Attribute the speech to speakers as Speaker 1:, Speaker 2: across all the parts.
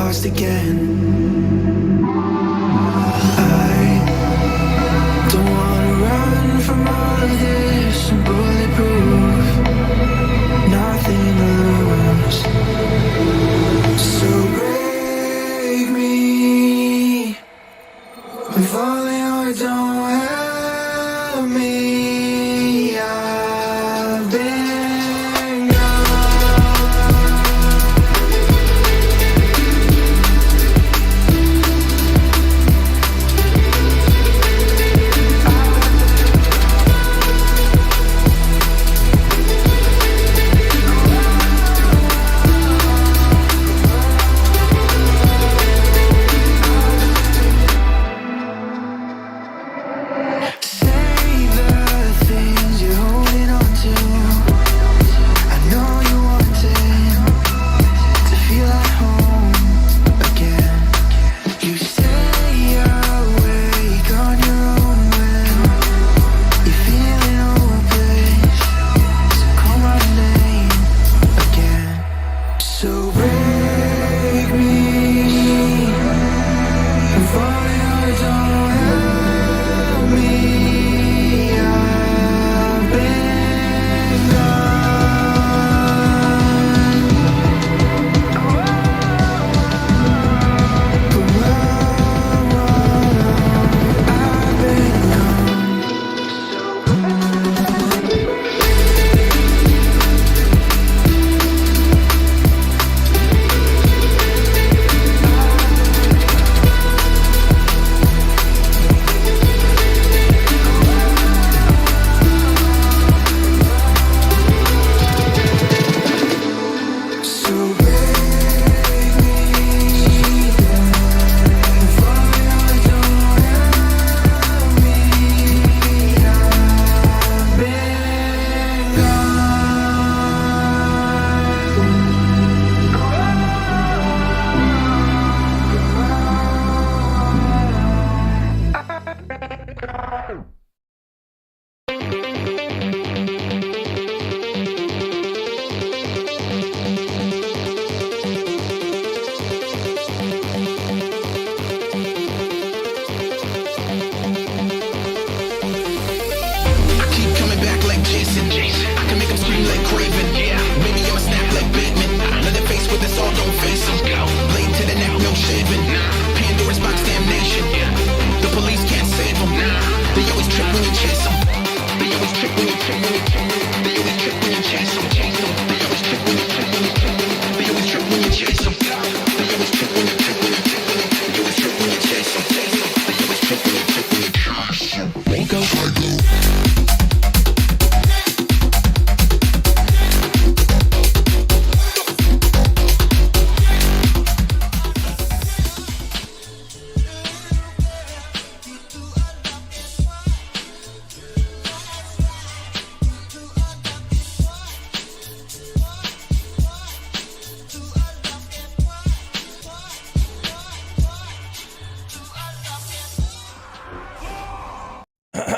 Speaker 1: lost again. I don't wanna run from all of this. I'm bulletproof, nothing to lose. So break me. If only I don't help me. I've been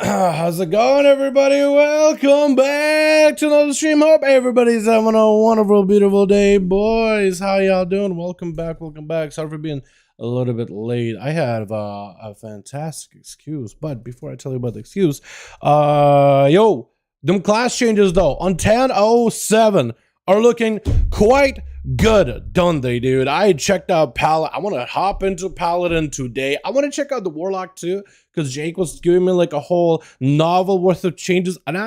Speaker 2: How's it going, everybody? Welcome back to another stream. Hope everybody's having a wonderful, beautiful day, boys. How y'all doing? Welcome back, welcome back. Sorry for being a little bit late. I have a fantastic excuse, but before I tell you about the excuse, yo, them class changes though on 10.07 are looking quite good, don't they, dude? I checked out Paladin. I want to hop into Paladin today. I want to check out the Warlock too, because Jake was giving me like a whole novel worth of changes, and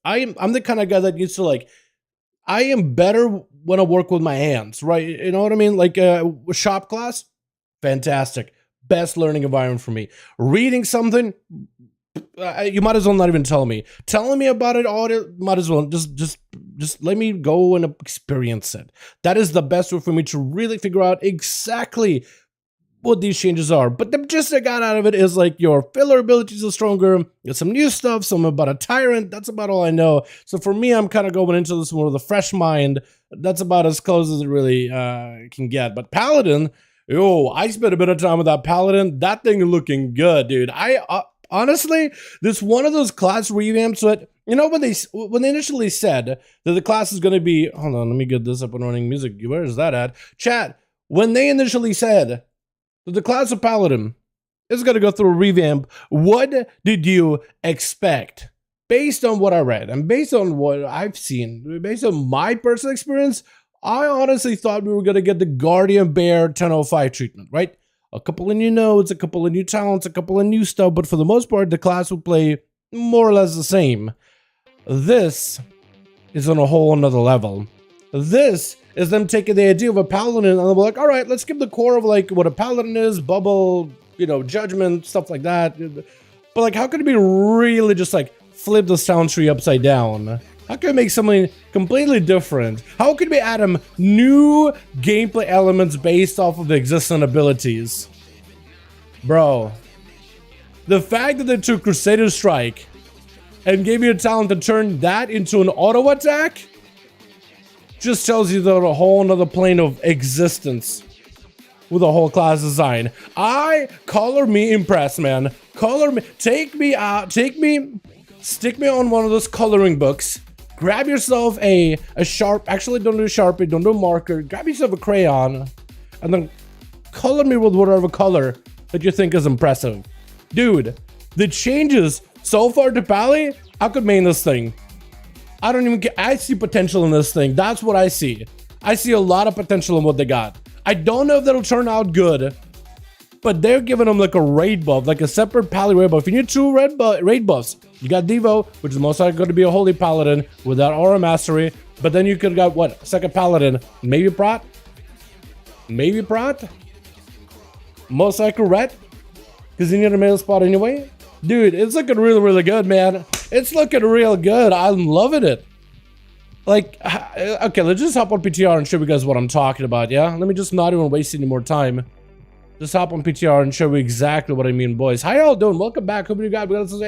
Speaker 2: I'm the kind of guy that needs to like. I am better when I work with my hands, right? You know what I mean? Like shop class, fantastic, best learning environment for me. Reading something. You might as well not even tell me. Telling me about it all, might as well just let me go and experience it. That is the best way for me to really figure out exactly what these changes are. But the gist I got out of it is like your filler abilities are stronger, there's some new stuff, some about a tyrant. That's about all I know. So for me, I'm kind of going into this one with a fresh mind. That's about as close as it really can get. But Paladin, yo, I spent a bit of time with that Paladin. That thing looking good, dude. Honestly, this one of those class revamps that, you know, when they initially said that the class is going to be, hold on, let me get this up and running music. Where is that at? Chat, When they initially said that the class of Paladin is going to go through a revamp, what did you expect? Based on what I read and based on what I've seen, based on my personal experience, I honestly thought we were going to get the Guardian Bear 1005 treatment, right? A couple of new nodes, a couple of new talents, a couple of new stuff, but for the most part, the class would play more or less the same. This is on a whole another level. This is them taking the idea of a Paladin and they're like, all right, let's give the core of like what a Paladin is, bubble, you know, judgment, stuff like that. But like, how could it be really just like flip the sound tree upside down? How can we make something completely different? How could we add them new gameplay elements based off of the existing abilities? Bro, the fact that they took Crusader Strike and gave you a talent to turn that into an auto attack just tells you they're a whole nother plane of existence with a whole class design. Color me impressed, man. Color me, take me out, stick me on one of those coloring books. Grab yourself a sharp, actually don't do a Sharpie, don't do a marker, grab yourself a crayon, and then color me with whatever color that you think is impressive. Dude, the changes so far to Pally, I could main this thing. I don't even care, I see potential in this thing, that's what I see. I see a lot of potential in what they got. I don't know if that'll turn out good, but they're giving them like a raid buff, like a separate Pally raid buff. If you need two raid buffs, you got Devo, which is most likely going to be a Holy Paladin without Aura Mastery, but then you could got what? Second Paladin, maybe Prot? Maybe Prot? Most likely Ret? Because you need a middle spot anyway? Dude, it's looking really, really good, man. It's looking real good. I'm loving it. Like, okay, let's just hop on PTR and show you guys what I'm talking about, yeah? Let me just not even waste any more time. Just hop on PTR and show you exactly what I mean, boys. How y'all doing? Welcome back. Hope you got, we got some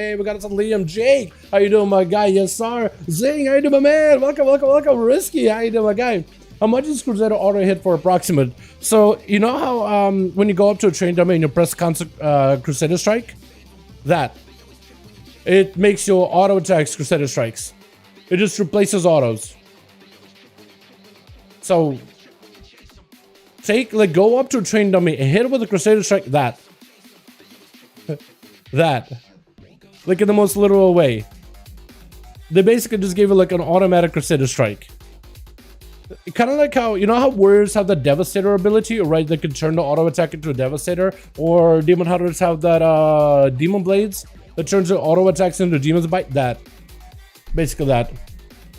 Speaker 2: Liam, Jake. How you doing, my guy? Yes, sir. Zing, how you doing, my man? Welcome. Risky, how you doing, my guy? How much is Crusader auto hit for approximate? So, you know how when you go up to a train dummy and you press Crusader Strike? That. It makes your auto attacks Crusader Strikes. It just replaces autos. So, go up to a train dummy and hit it with a Crusader Strike, that. That. Like in the most literal way. They basically just gave it like an automatic Crusader Strike. Kind of like how, you know how warriors have the Devastator ability, right? They can turn the auto attack into a Devastator, or Demon Hunters have that Demon Blades that turns the auto attacks into Demon's Bite. That. Basically that.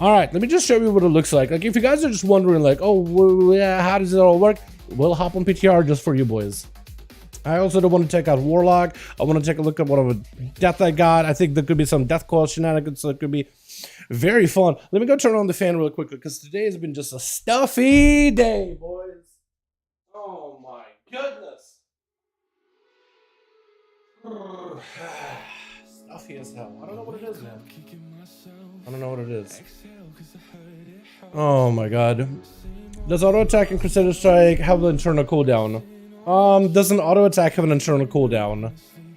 Speaker 2: Alright, let me just show you what it looks like. Like, if you guys are just wondering, like, oh, yeah, how does it all work? We'll hop on PTR just for you boys. I also don't want to check out Warlock. I want to take a look at whatever death I got. I think there could be some death call shenanigans, so it could be very fun. Let me go turn on the fan real quickly, because today has been just a stuffy day, boys. Oh my goodness. Stuffy as hell. I don't know what it is, man. I don't know what it is. Oh my god. Does auto attack and Crusader Strike have an internal cooldown? Does an auto attack have an internal cooldown?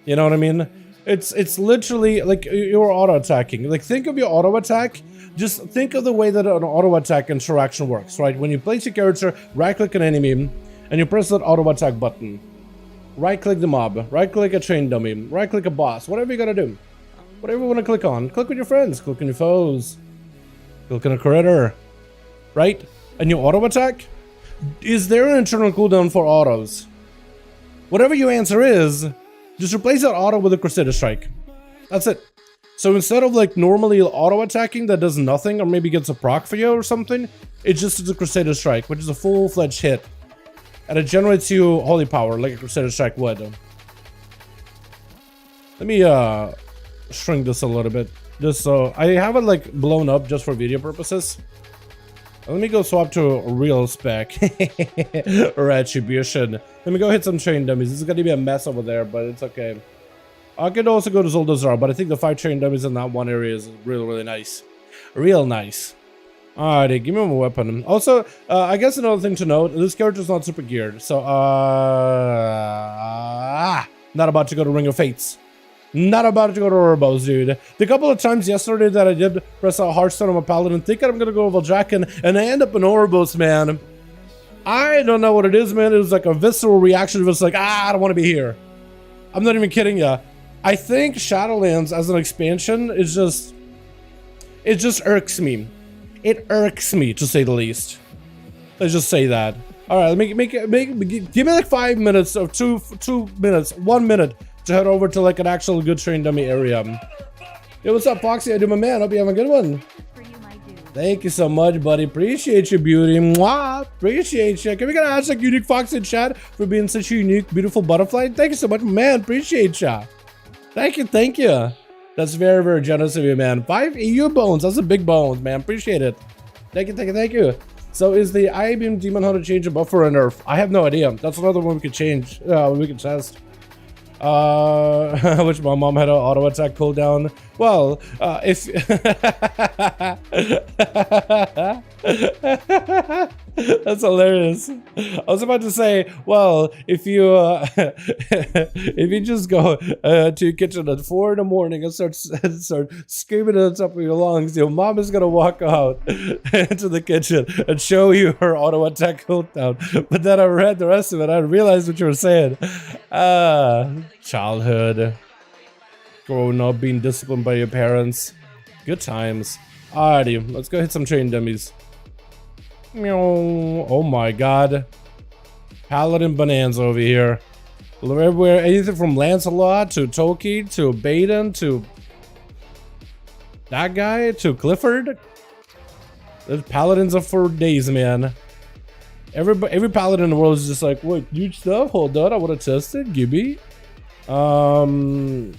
Speaker 2: You know what I mean? It's literally like you're auto attacking. Like, think of your auto attack. Just think of the way that an auto attack interaction works, right? When you place your character, right click an enemy, and you press that auto attack button. Right click the mob, right click a train dummy, right click a boss, whatever you gotta do. Whatever you want to click on. Click with your friends, click on your foes, click on a critter, right? And you auto attack? Is there an internal cooldown for autos? Whatever your answer is, just replace that auto with a Crusader Strike. That's it. So instead of like normally auto attacking that does nothing or maybe gets a proc for you or something, it just is a Crusader Strike, which is a full-fledged hit. And it generates you holy power like a Crusader Strike would. Let me shrink this a little bit. Just so I have it like blown up just for video purposes. Let me go swap to a real spec. Retribution. Let me go hit some train dummies. This is gonna be a mess over there, but it's okay. I could also go to Zoldazar, but I think the 5 train dummies in that one area is really, really nice. Real nice. Alrighty, give me my weapon. Also, I guess another thing to note, this character's not super geared, so, not about to go to Ring of Fates. Not about to go to Urbos, dude. The couple of times yesterday that I did press a Hearthstone on my Paladin, thinking I'm gonna go Valjakin, and I end up in Urbos, man. I don't know what it is, man. It was like a visceral reaction. It was like, I don't want to be here. I'm not even kidding ya. I think Shadowlands as an expansion is just, it just irks me. It irks me, to say the least. Let's just say that. All right, give me like 5 minutes or 2 minutes, 1 minute to head over to like an actual good train dummy area. Yo, what's up, Foxy? I do, my man. Hope you have a good one. Thank you so much, buddy. Appreciate you, beauty. Mwah! Appreciate you. Can we get a hashtag unique Foxy in chat for being such a unique, beautiful butterfly? Thank you so much, man. Appreciate ya. Thank you, thank you. That's very, very generous of you, man. 5 EU bones. That's a big bones, man. Appreciate it. Thank you, thank you, thank you. So is the IBM Demon how to change a buffer or nerf? I have no idea. That's another one we could change. We could test. Which my mom had an auto attack cooldown. Well, if that's hilarious. I was about to say, well, if you if you just go to your kitchen at 4 in the morning and start screaming at the top of your lungs, your mom is gonna walk out into the kitchen and show you her auto attack cooldown. But then I read the rest of it. I realized what you were saying. Childhood, growing up, being disciplined by your parents, good times. Alrighty, let's go hit some train dummies. Oh my god. Paladin bonanza over here. Everywhere, anything from Lancelot to Toki to Baden to that guy to Clifford. There's paladins up for days, man. Every paladin in the world is just like, what, huge stuff? Hold on, I want to test it. Gibby. Can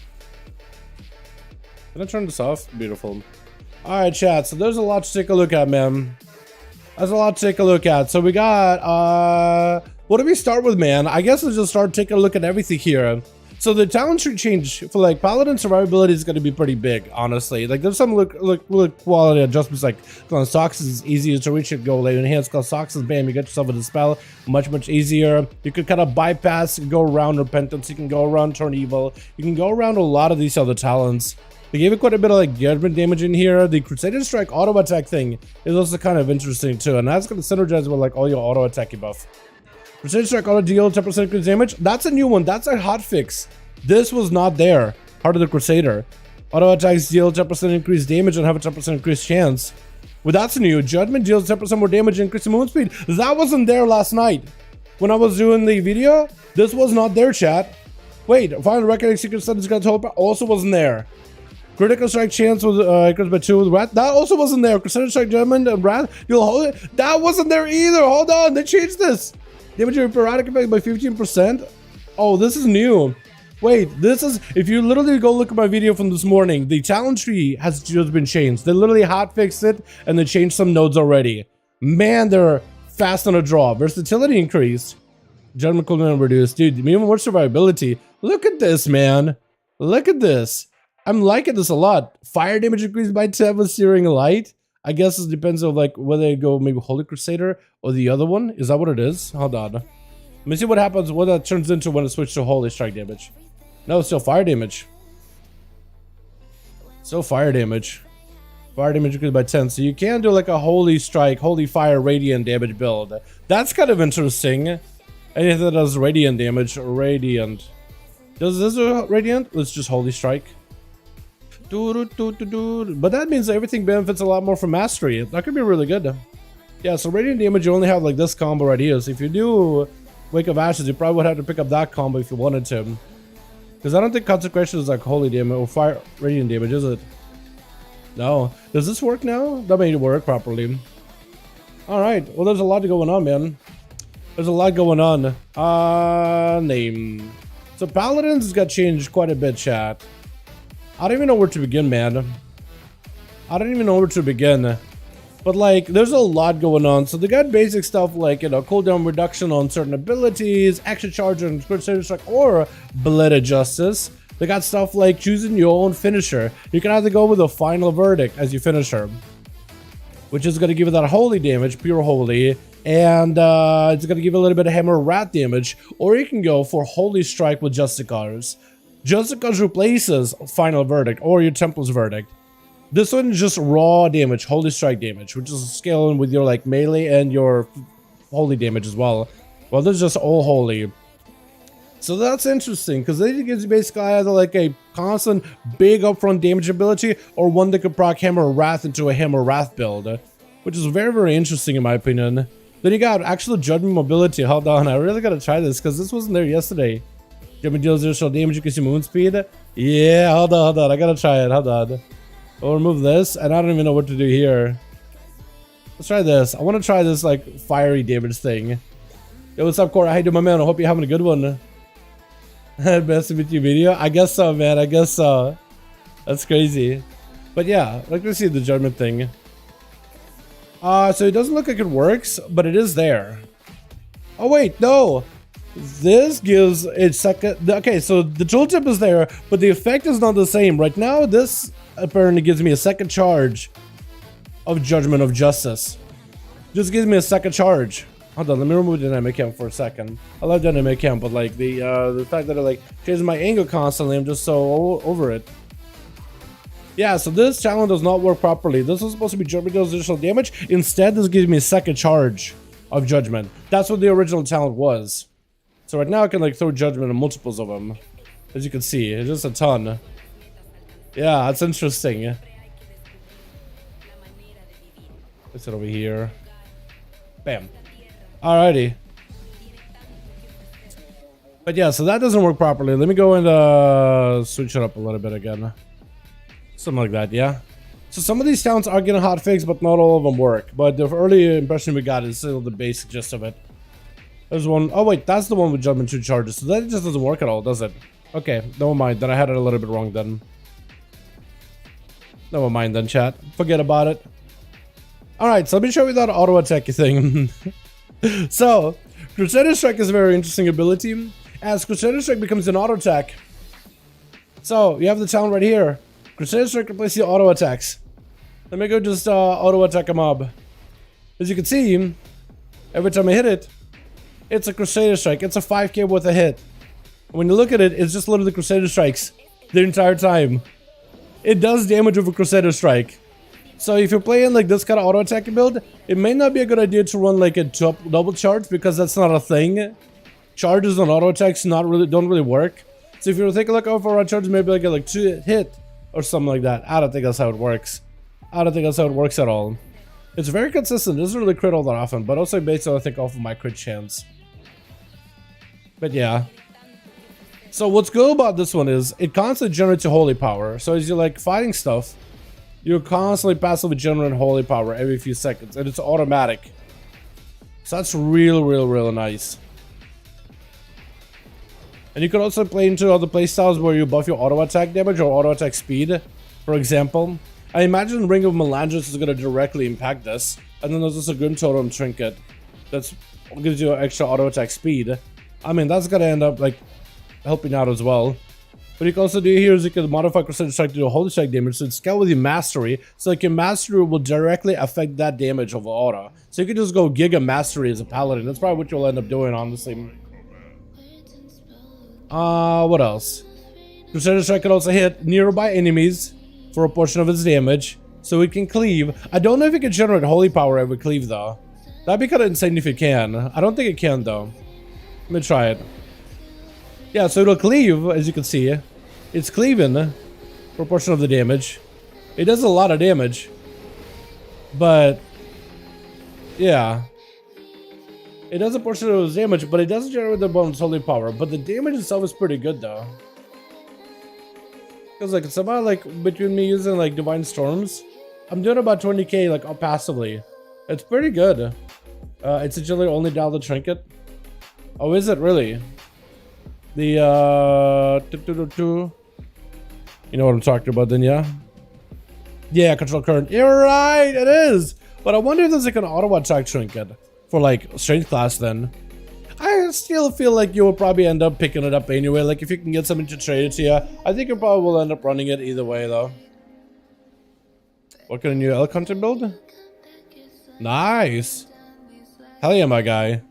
Speaker 2: I turn this off? Beautiful. Alright, chat, so there's a lot to take a look at, man. There's a lot to take a look at. So we got, what do we start with, man? I guess let's just start taking a look at everything here. So the talent tree change for like Paladin survivability is going to be pretty big, honestly. Like there's some look quality adjustments, like Clan Socks is easier to reach and go late. Enhanced Clan Socks is bam, you get yourself with a spell much easier. You could kind of bypass, go around Repentance, you can go around Turn Evil, you can go around a lot of these other talents. They gave it quite a bit of like judgment damage in here. The Crusader Strike auto attack thing is also kind of interesting too, and that's going to synergize with like all your auto attack buff. Crusader Strike auto deal 10% increased damage. That's a new one. That's a hotfix. This was not there. Part of the Crusader. Auto attacks deal 10% increased damage and have a 10% increased chance. Well, that's new. Judgment deals 10% more damage and increases movement speed. That wasn't there last night. When I was doing the video, this was not there, chat. Wait, final record secret studies got told also wasn't there. Critical strike chance was increased by 2 with Wrath. That also wasn't there. Crusader Strike Judgment and Wrath. You'll hold it. That wasn't there either. Hold on. They changed this. Damage your periodic effect by 15%. Oh, this is new. Wait, this is, if you literally go look at my video from this morning, the talent tree has just been changed. They literally hotfixed it and they changed some nodes already. Man, they're fast on a draw. Versatility increased. Judgment cooldown reduced. Dude, even more survivability. Look at this, man. Look at this. I'm liking this a lot. Fire damage increased by 10 with Searing Light. I guess it depends on like whether they go maybe Holy Crusader or the other one. Is that what it is? Hold on. Let me see what happens, what that turns into when it switches to Holy Strike damage. No, it's still fire damage. Still fire damage. Fire damage increased by 10. So you can do like a Holy Strike, Holy Fire, Radiant damage build. That's kind of interesting. Anything that does Radiant damage, Radiant. Does this do Radiant? Let's just Holy Strike. But that means everything benefits a lot more from Mastery. That could be really good. Yeah, so Radiant damage, you only have like this combo right here. So if you do Wake of Ashes, you probably would have to pick up that combo if you wanted to. Because I don't think Consecration is like Holy damage or Fire Radiant damage, is it? No. Does this work now? That made it work properly. Alright, well there's a lot going on, man. There's a lot going on. Name. So Paladins got changed quite a bit, chat. I don't even know where to begin, man. I don't even know where to begin. But like, there's a lot going on. So they got basic stuff like, you know, cooldown reduction on certain abilities, action charge on Crusader Strike or Blooded Justice. They got stuff like choosing your own finisher. You can either go with a final verdict as your finisher, which is going to give you that holy damage, pure holy, and it's going to give you a little bit of hammer rat damage, or you can go for Holy Strike with Justicars. Justicars replaces final verdict or your Templar's verdict. This one is just raw damage, Holy Strike damage, which is scaling with your like melee and your holy damage as well. Well, this is just all holy. So that's interesting, because it gives you basically either like a constant big upfront damage ability, or one that could proc Hammer of Wrath into a Hammer of Wrath build, which is very, very interesting in my opinion. Then you got actual Judgment mobility. Hold on, I really gotta try this, because this wasn't there yesterday. Judgment deals additional damage, you can see movement speed. Yeah, hold on, I gotta try it, hold on. We'll remove this, and I don't even know what to do here. Let's try this. I want to try this like fiery damage thing. Yo, what's up, Cora? How you doing, my man? I hope you're having a good one. Best to meet you video? I guess so, man. I guess so. That's crazy. But yeah, like let's see the Judgment thing. So it doesn't look like it works, but it is there. Oh wait, no. This gives it second. Okay, so the tooltip is there, but the effect is not the same. Right now, this apparently gives me a second charge of Judgment of Justice. Just gives me a second charge. Hold on, let me remove the dynamic camp for a second. I love dynamic camp, but like the fact that it like changes my angle constantly, I'm just so over it. Yeah, so this challenge does not work properly. This was supposed to be Judgment deals additional damage. Instead, this gives me a second charge of Judgment. That's what the original talent was. So right now I can like throw Judgment in multiples of them. As you can see, it's just a ton. Yeah, that's interesting. Let's sit over here. Bam. Alrighty. But yeah, so that doesn't work properly. Let me go and switch it up a little bit again. Something like that, yeah. So some of these talents are getting hotfixed, but not all of them work. But the early impression we got is still the basic gist of it. There's one. Oh wait, that's the one with Judgment 2 charges. So that just doesn't work at all, does it? Okay, never mind. Then I had it a little bit wrong then. Never mind then, chat. Forget about it. Alright, so let me show you that auto attack thing. So, Crusader Strike is a very interesting ability. As Crusader Strike becomes an auto attack. So, you have the talent right here. Crusader Strike replaces the auto attacks. Let me go just auto attack a mob. As you can see, every time I hit it, it's a Crusader Strike. It's a 5k worth of hit. When you look at it, it's just literally Crusader Strikes the entire time. It does damage with a Crusader Strike. So if you're playing like this kind of auto attack build, it may not be a good idea to run like a double charge, because that's not a thing. Charges on auto attacks don't really work. So if you take a look over a charge, maybe like 2 hit or something like that. I don't think that's how it works. I don't think that's how it works at all. It's very consistent. It doesn't really crit all that often, but also based on I think off of my crit chance. But yeah. So what's good about this one is it constantly generates a holy power. So as you're like fighting stuff, you're constantly passively generating holy power every few seconds, and it's automatic. So that's real nice. And you can also play into other playstyles where you buff your auto attack damage or auto attack speed, for example. I imagine Ring of Melangis is going to directly impact this. And then there's also a Grim Totem Trinket that gives you extra auto attack speed. I mean, that's going to end up like helping out as well. What you can also do here is you can modify Crusader Strike to do a holy strike damage, so it's scaled with your mastery. So like your mastery will directly affect that damage of auto. So you can just go Giga Mastery as a Paladin. That's probably what you'll end up doing, honestly. What else? Crusader Strike can also hit nearby enemies for a portion of its damage, so it can cleave. I don't know if it can generate holy power every cleave though. That'd be kind of insane if it can. I don't think it can though. Let me try it. Yeah, so it'll cleave, as you can see. It's cleaving for a portion of the damage. It does a lot of damage. But, yeah. It does a portion of its damage, but it doesn't generate the bonus holy power. But the damage itself is pretty good, though. Because, like, somehow, like, between me using, like, Divine Storms, I'm doing about 20k, like, passively. It's pretty good. It's agility only down the trinket. Oh, is it really? The, you know what I'm talking about then, yeah? Yeah, control current. You're right, it is! But I wonder if there's like an auto attack trinket for like strength class then. I still feel like you will probably end up picking it up anyway. Like if you can get something to trade it to you, I think you probably will end up running it either way though. What kind of new elk hunter build? Nice! Hell yeah, my guy.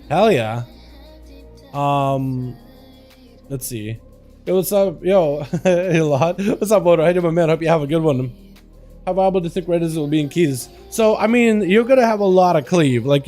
Speaker 2: Hell yeah. Let's see. Yo, what's up? Yo, a lot. What's up, Moto? Hey, my man. Hope you have a good one. how valuable do you think radius will be in keys? So, I mean, you're gonna have a lot of cleave. Like,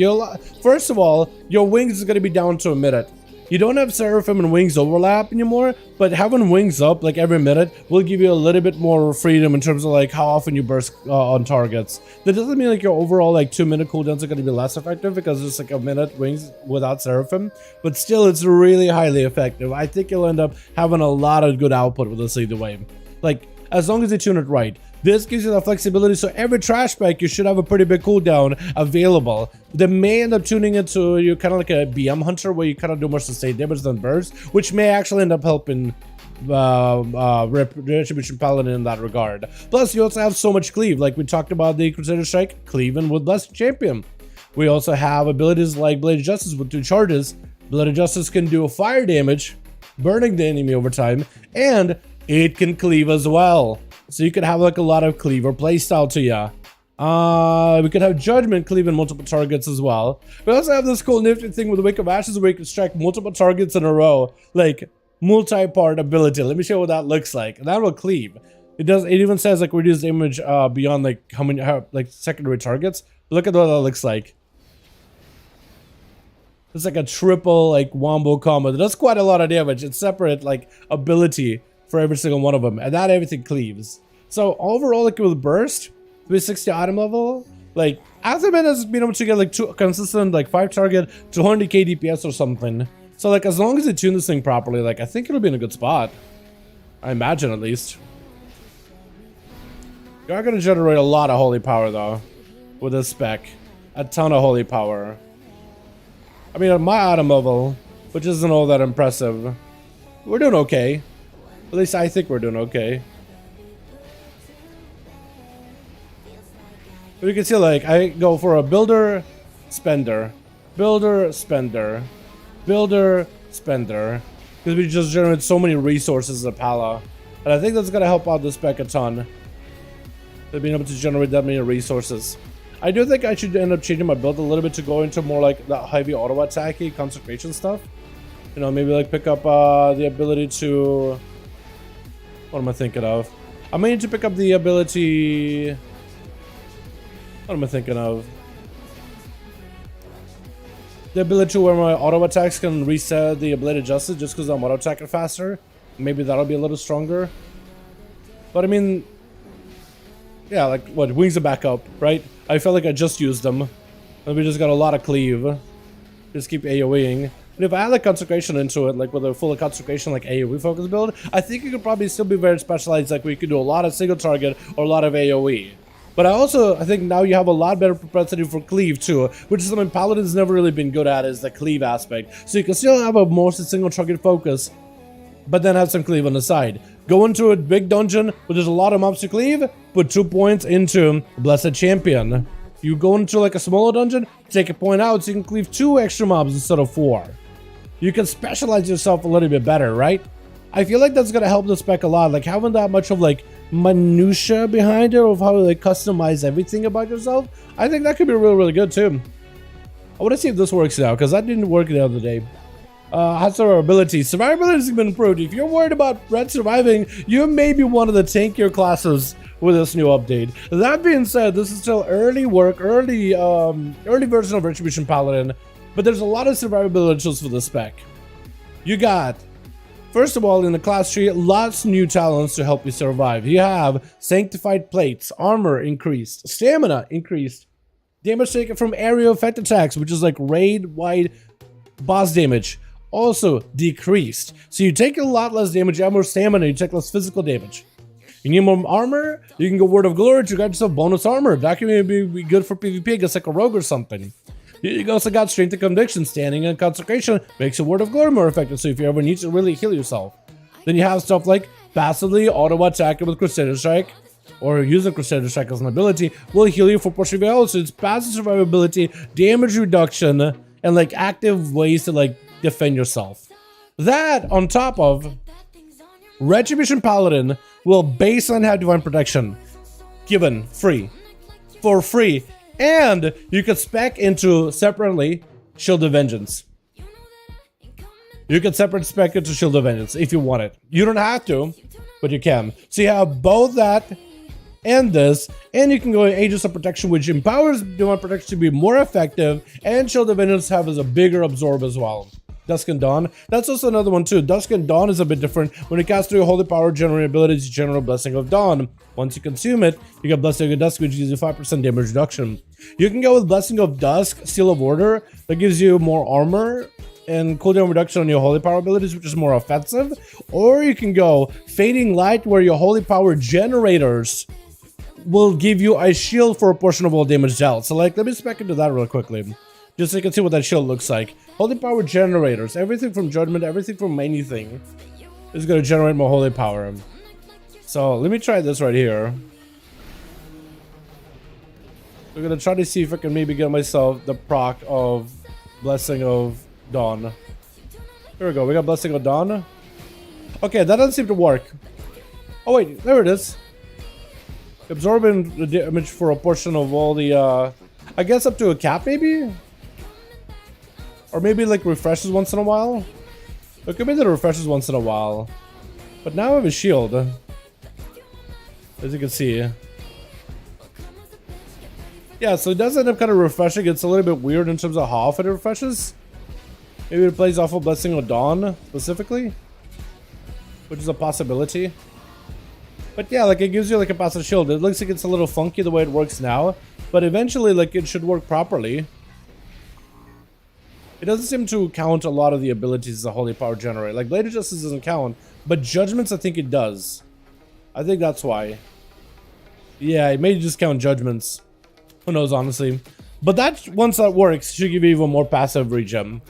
Speaker 2: first of all, your wings is gonna be down to a minute. You don't have Seraphim and wings overlap anymore, but having wings up like every minute will give you a little bit more freedom in terms of like how often you burst on targets. That doesn't mean like your overall like 2-minute cooldowns are going to be less effective because it's like a minute wings without Seraphim, but still it's really highly effective. I think you'll end up having a lot of good output with this either way. Like, as long as you tune it right. This gives you the flexibility, so every trash pack you should have a pretty big cooldown available. They may end up tuning it to you kind of like a BM hunter where you kind of do more sustained damage than burst, which may actually end up helping Retribution Paladin in that regard. Plus, you also have so much cleave, like we talked about the Crusader Strike, cleaving with less champion. We also have abilities like Blade of Justice with 2 charges. Blade of Justice can do fire damage, burning the enemy over time, and it can cleave as well. So you could have like a lot of cleaver playstyle to ya. We could have Judgment cleaving multiple targets as well. We also have this cool nifty thing with the Wake of Ashes where you can strike multiple targets in a row. Like, multi-part ability. Let me show you what that looks like. That will cleave. It even says like reduce damage beyond like like secondary targets. Look at what that looks like. It's like a triple like wombo combo. That's quite a lot of damage. It's separate like ability for every single one of them, and that everything cleaves. So overall, like with burst, 360 item level, like Azerman has been able to get like 2 consistent like 5 target 200k DPS or something. So like as long as they tune this thing properly, like I think it'll be in a good spot. I imagine at least. You are gonna generate a lot of holy power though with this spec, a ton of holy power. I mean, at my item level, which isn't all that impressive, we're doing okay. At least I think we're doing okay. But you can see, like, I go for a builder, spender, builder, spender, builder, spender. Because we just generate so many resources as a Pala. And I think that's going to help out this spec a ton. Being able to generate that many resources. I do think I should end up changing my build a little bit to go into more like that heavy auto attacky consecration stuff. You know, maybe like pick up the ability to... What am I thinking of? I may need to pick up the ability... What am I thinking of? The ability where my auto attacks can reset the Blade of Justice just because I'm auto attacking faster. Maybe that'll be a little stronger. But I mean... Yeah, like, what? Wings are back up, right? I felt like I just used them. And we just got a lot of cleave. Just keep AoEing. And if I had like consecration into it, like with a full consecration like AoE focus build, I think it could probably still be very specialized, like we could do a lot of single target or a lot of AoE. But I think now you have a lot better propensity for cleave too, which is something Paladin's never really been good at, is the cleave aspect. So you can still have a mostly single target focus, but then have some cleave on the side. Go into a big dungeon where there's a lot of mobs to cleave, put 2 points into Blessed Champion. You go into like a smaller dungeon, take a point out so you can cleave 2 extra mobs instead of 4. You can specialize yourself a little bit better, right? I feel like that's gonna help the spec a lot, like having that much of like minutia behind it of how to like customize everything about yourself. I think that could be really, really good too. I want to see if this works now, because that didn't work the other day. Has survivability. Survivability has been improved. If you're worried about red surviving, you may be one of the tankier classes with this new update. That being said, this is still early work, early version of Retribution Paladin, but there's a lot of survivability tools for the spec. You got, first of all, in the class tree, lots of new talents to help you survive. You have Sanctified Plates, Armor increased, Stamina increased, damage taken from area effect attacks, which is like raid-wide boss damage, also decreased. So you take a lot less damage, you have more stamina, you take less physical damage. You need more armor, you can go Word of Glory to get yourself bonus armor. That can maybe be good for PvP against like a rogue or something. You also got Strength and Conviction, Standing and Consecration, makes your Word of Glory more effective, so if you ever need to really heal yourself. Then you have stuff like passively auto attacking with Crusader Strike, or using Crusader Strike as an ability, will heal you for portion of your health. So it's passive survivability, damage reduction, and like active ways to like defend yourself. That on top of Retribution Paladin will baseline have Divine Protection, given free, for free, and you can spec into separately Shield of Vengeance. You can separate spec into Shield of Vengeance if you want it. You don't have to, but you can. So you have both that and this, and you can go Aegis of Protection, which empowers Divine Protection to be more effective, and Shield of Vengeance have as a bigger absorb as well. Dusk and Dawn, that's also another one too. Dusk and Dawn is a bit different. When you cast through Holy Power, generate abilities, you generate Blessing of Dawn. Once you consume it, you get Blessing of Dusk, which gives you 5% damage reduction. You can go with Blessing of Dusk, Seal of Order, that gives you more armor and cooldown reduction on your Holy Power abilities, which is more offensive. Or you can go Fading Light, where your Holy Power generators will give you a shield for a portion of all damage dealt. So like, let me spec into that real quickly, just so you can see what that shield looks like. Holy Power generators, everything from Judgment, everything from anything is going to generate more Holy Power. So let me try this right here. We're going to try to see if I can maybe get myself the proc of Blessing of Dawn. Here we go, we got Blessing of Dawn. Okay, that doesn't seem to work. Oh wait, there it is. Absorbing the damage for a portion of all the, I guess up to a cap maybe? Or maybe like refreshes once in a while? It could be that it refreshes once in a while. But now I have a shield, as you can see. Yeah, so it does end up kind of refreshing. It's a little bit weird in terms of how often it refreshes. Maybe it plays off of Blessing of Dawn specifically, which is a possibility. But yeah, like it gives you like a passive shield. It looks like it's a little funky the way it works now, but eventually like it should work properly. It doesn't seem to count a lot of the abilities the Holy Power generate. Like Blade of Justice doesn't count, but Judgments I think it does. I think that's why. Yeah, it may just count Judgments. Who knows, honestly. But that, once that works, should give you even more passive regen.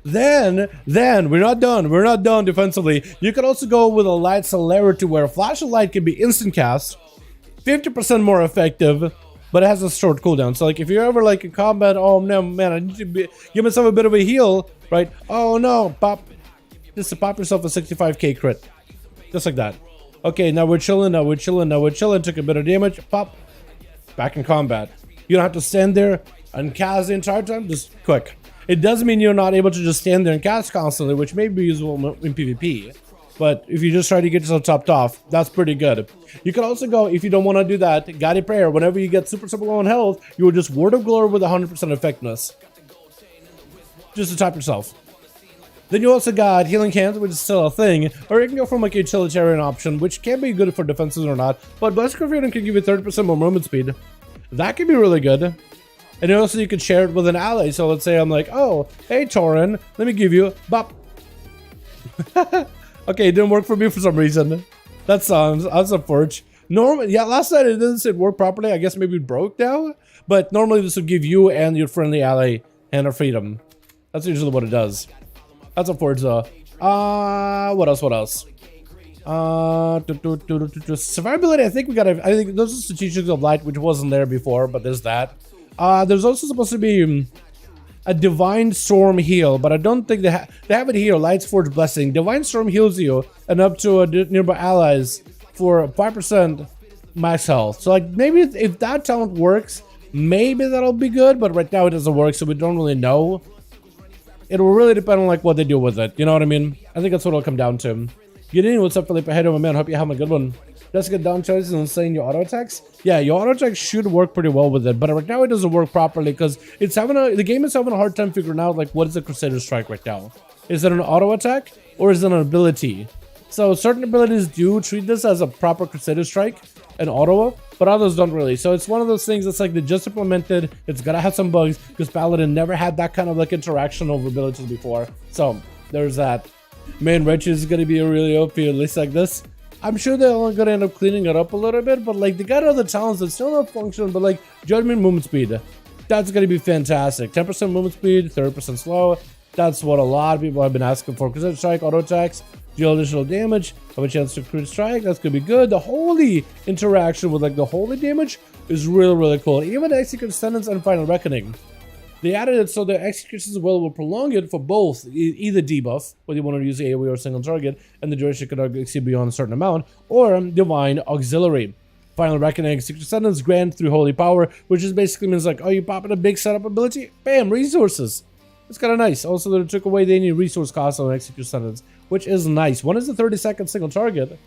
Speaker 2: Then, we're not done defensively. You can also go with a Light Celerity, where Flash of Light can be instant cast, 50% more effective, but it has a short cooldown. So like if you're ever like in combat, oh no, man, I need to give myself a bit of a heal, right? Oh no, pop. Just to pop yourself a 65k crit. Just like that. Okay, now we're chilling, took a bit of damage, pop. Back in combat. You don't have to stand there and cast the entire time, just quick. It does mean you're not able to just stand there and cast constantly, which may be useful in PvP. But if you just try to get yourself topped off, that's pretty good. You can also go, if you don't want to do that, Guided Prayer. Whenever you get super low on health, you will just Word of Glory with 100% effectiveness. Just to top yourself. Then you also got Healing Hands, which is still a thing. Or you can go from like a utilitarian option, which can be good for defenses or not. But Blessed Freedom can give you 30% more movement speed. That can be really good. And also you could share it with an ally. So let's say I'm like, oh, hey Tauren, let me give you bop. Okay, it didn't work for me for some reason. That sounds unfortunate. Normally, yeah, last night it didn't work properly. I guess maybe it broke now. But normally this would give you and your friendly ally Hand of Freedom. That's usually what it does. That's unfortunate. What else? Survivability, I think we got. I think those are Strategics of Light, which wasn't there before, but there's that. There's also supposed to be a Divine Storm heal, but I don't think they have it here. Light's Forge Blessing. Divine Storm heals you and up to nearby allies for 5% max health. So like maybe if that talent works, maybe that'll be good. But right now it doesn't work, so we don't really know. It will really depend on like what they do with it. You know what I mean? I think that's what it'll come down to. Get in. What's up, Felipe? Hey, my man. Hope you have a good one. Jessica down choices and saying your auto attacks. Yeah, your auto attacks should work pretty well with it, but right now it doesn't work properly because it's the game is having a hard time figuring out like what is a Crusader Strike right now. Is it an auto attack or is it an ability? So certain abilities do treat this as a proper Crusader Strike, an auto, but others don't really. So it's one of those things that's like they just implemented. It's gotta have some bugs because Paladin never had that kind of like interaction over abilities before. So there's that. Main wrenches is gonna be a really OP at least like this. I'm sure they're only gonna end up cleaning it up a little bit, but like they got other talents that still don't function, but like Judgment movement speed, that's gonna be fantastic. 10% movement speed, 30% slow. That's what a lot of people have been asking for. Crusader Strike, auto attacks, deal additional damage, have a chance to crit strike. That's gonna be good. The holy interaction with like the holy damage is really cool. Even Execute Sentence and Final Reckoning. They added it so the executions will prolong it for both, either debuff, whether you want to use AoE or single target, and the duration could exceed beyond a certain amount, or Divine Auxiliary. Final Reckoning, Execute Sentence, grant through Holy Power, which just basically means like, oh, you pop in a big setup ability, bam, resources. It's kind of nice. Also, they took away any resource cost on Execute Sentence, which is nice. One is a 30-second single target.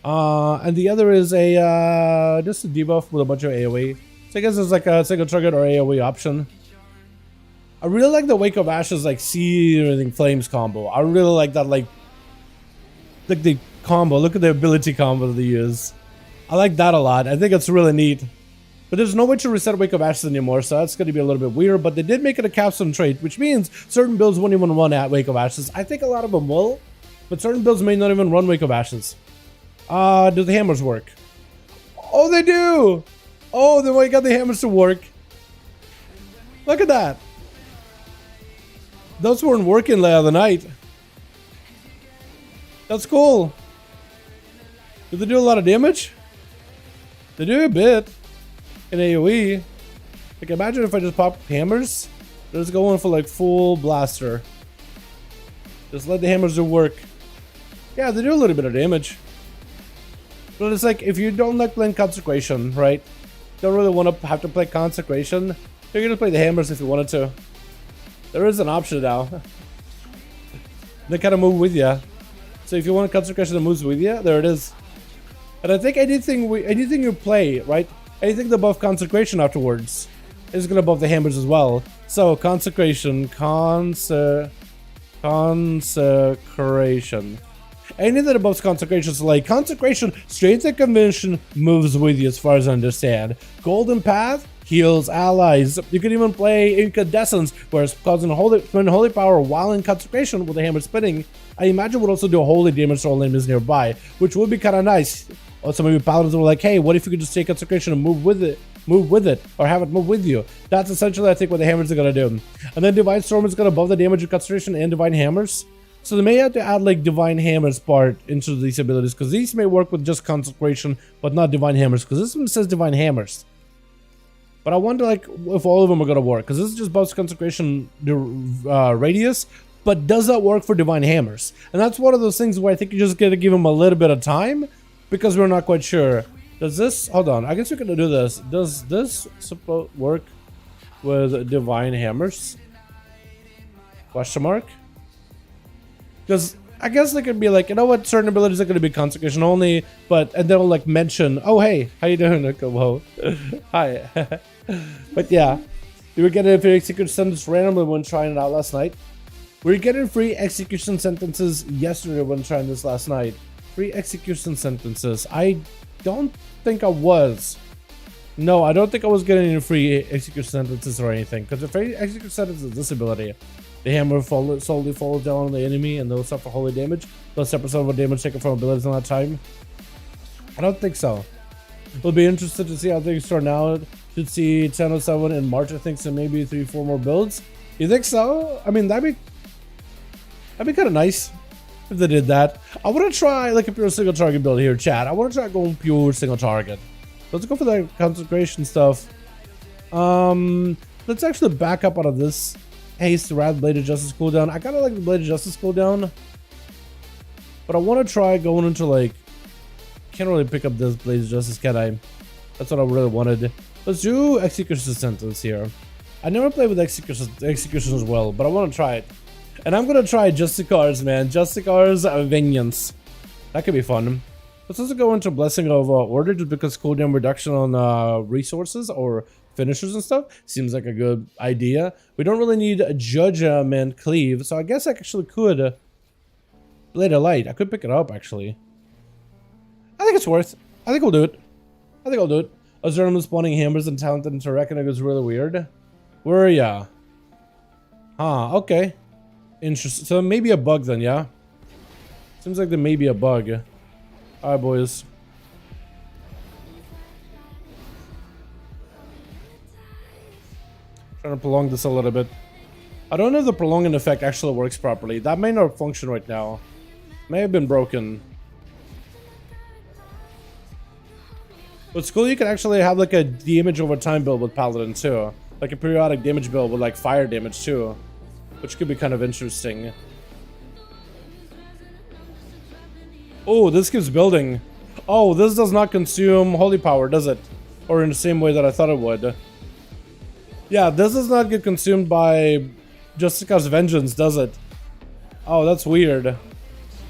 Speaker 2: And the other is a just a debuff with a bunch of AoE. So I guess it's like a single target or AoE option. I really like the Wake of Ashes like Searing Flames combo. I really like that, like the combo. Look at the ability combo that they use. I like that a lot. I think it's really neat. But there's no way to reset Wake of Ashes anymore, so that's going to be a little bit weird. But they did make it a capstone trait, which means certain builds won't even run at Wake of Ashes. I think a lot of them will, but certain builds may not even run Wake of Ashes. Do the hammers work? Oh, they do! Oh, they got the hammers to work. Look at that. Those weren't working the other night. That's cool. Do they do a lot of damage? They do a bit. In AoE. Like, imagine if I just pop hammers. They're just going for like full blaster. Just let the hammers do work. Yeah, they do a little bit of damage. But it's like, if you don't like playing Consecration, right? Don't really want to have to play Consecration. You're gonna play the hammers if you wanted to. There is an option now. They kind of move with you. So if you want Consecration that moves with you, there it is. And I think anything you play, right? Anything above Consecration afterwards is gonna buff the hammers as well. So Consecration, Consecration. Anything above Consecration, so like Consecration, Strength and Convention moves with you as far as I understand. Golden Path heals allies. You can even play Incandescence, where it's causing holy power while in Consecration with the hammer spinning. I imagine would also do holy damage to all enemies nearby, which would be kind of nice. Also, maybe Paladins were like, hey, what if you could just take Consecration and move with it, or have it move with you? That's essentially, I think, what the hammers are gonna do. And then Divine Storm is gonna buff the damage of Consecration and Divine Hammers. So they may have to add like Divine Hammers part into these abilities, because these may work with just Consecration, but not Divine Hammers, because this one says Divine Hammers. But I wonder like if all of them are gonna work, because this is just buffs Consecration radius, but does that work for Divine Hammers? And that's one of those things where I think you just gotta give them a little bit of time, because we're not quite sure. Does this, hold on, I guess we can do this. Does this work with Divine Hammers? Question mark? Because I guess they could be like, you know what, certain abilities are going to be Consecration only, and they'll like mention, oh hey, how you doing, Whoa. Hi. But yeah, we were getting a free execution sentence randomly when trying it out last night. We were getting free execution sentences yesterday when trying this last night. Free execution sentences. I don't think I was. No, I don't think I was getting any free execution sentences or anything. Because the free execution sentence is this ability. The hammer solely falls down on the enemy and they'll suffer holy damage. Plus 7% of damage taken from abilities in that time. I don't think so. We'll be interested to see how things turn out. Should see 1007 in March, I think, so maybe 3-4 more builds. You think so? I mean, that'd be kind of nice if they did that. I want to try like a pure single target build here, chat. I want to try going pure single target. Let's go for the Consecration stuff. Let's actually back up out of this haste Rad Blade of Justice cooldown. I kind of like the Blade of Justice cooldown, but I want to try going into like, can't really pick up this Blade of Justice, can I? That's what I really wanted. Let's do Execution Sentence here. I never played with Execution as well, but I want to try it. And I'm gonna try Justicar's, man. Justicar's Vengeance. That could be fun. Let's also go into Blessing of Order, just because cooldown reduction on resources or finishers and stuff seems like a good idea. We don't really need a Judgment Cleave, so I guess I actually could Blade of Light. I could pick it up, actually. I think it's worth. I think we'll do it. I think I'll do it. Azurnum spawning hammers and talented into reckoning is really weird. Where are ya? Huh, okay. Interesting. So maybe a bug then, yeah? Seems like there may be a bug. Alright, boys. Trying to prolong this a little bit. I don't know if the prolonging effect actually works properly. That may not function right now. May have been broken. But it's cool you can actually have like a damage over time build with Paladin too. Like a periodic damage build with like fire damage too. Which could be kind of interesting. Oh, this keeps building. Oh, this does not consume holy power, does it? Or in the same way that I thought it would. Yeah, this does not get consumed by Justicar's Vengeance, does it? Oh, that's weird.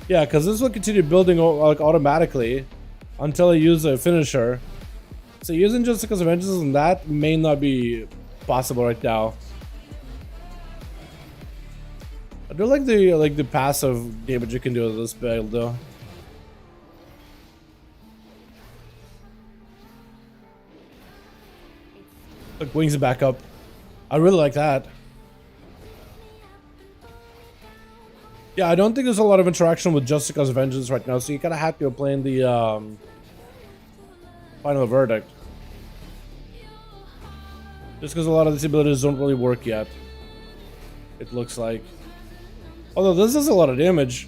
Speaker 2: Yeah, because this will continue building like automatically. until I use a finisher. So using Jessica's Vengeance and that may not be possible right now. I do like the passive damage you can do with this build though. Look, wings back up. I really like that. Yeah, I don't think there's a lot of interaction with Jessica's Vengeance right now, so you kind of have to play in the Final Verdict. Just because a lot of these abilities don't really work yet. It looks like. Although this does a lot of damage.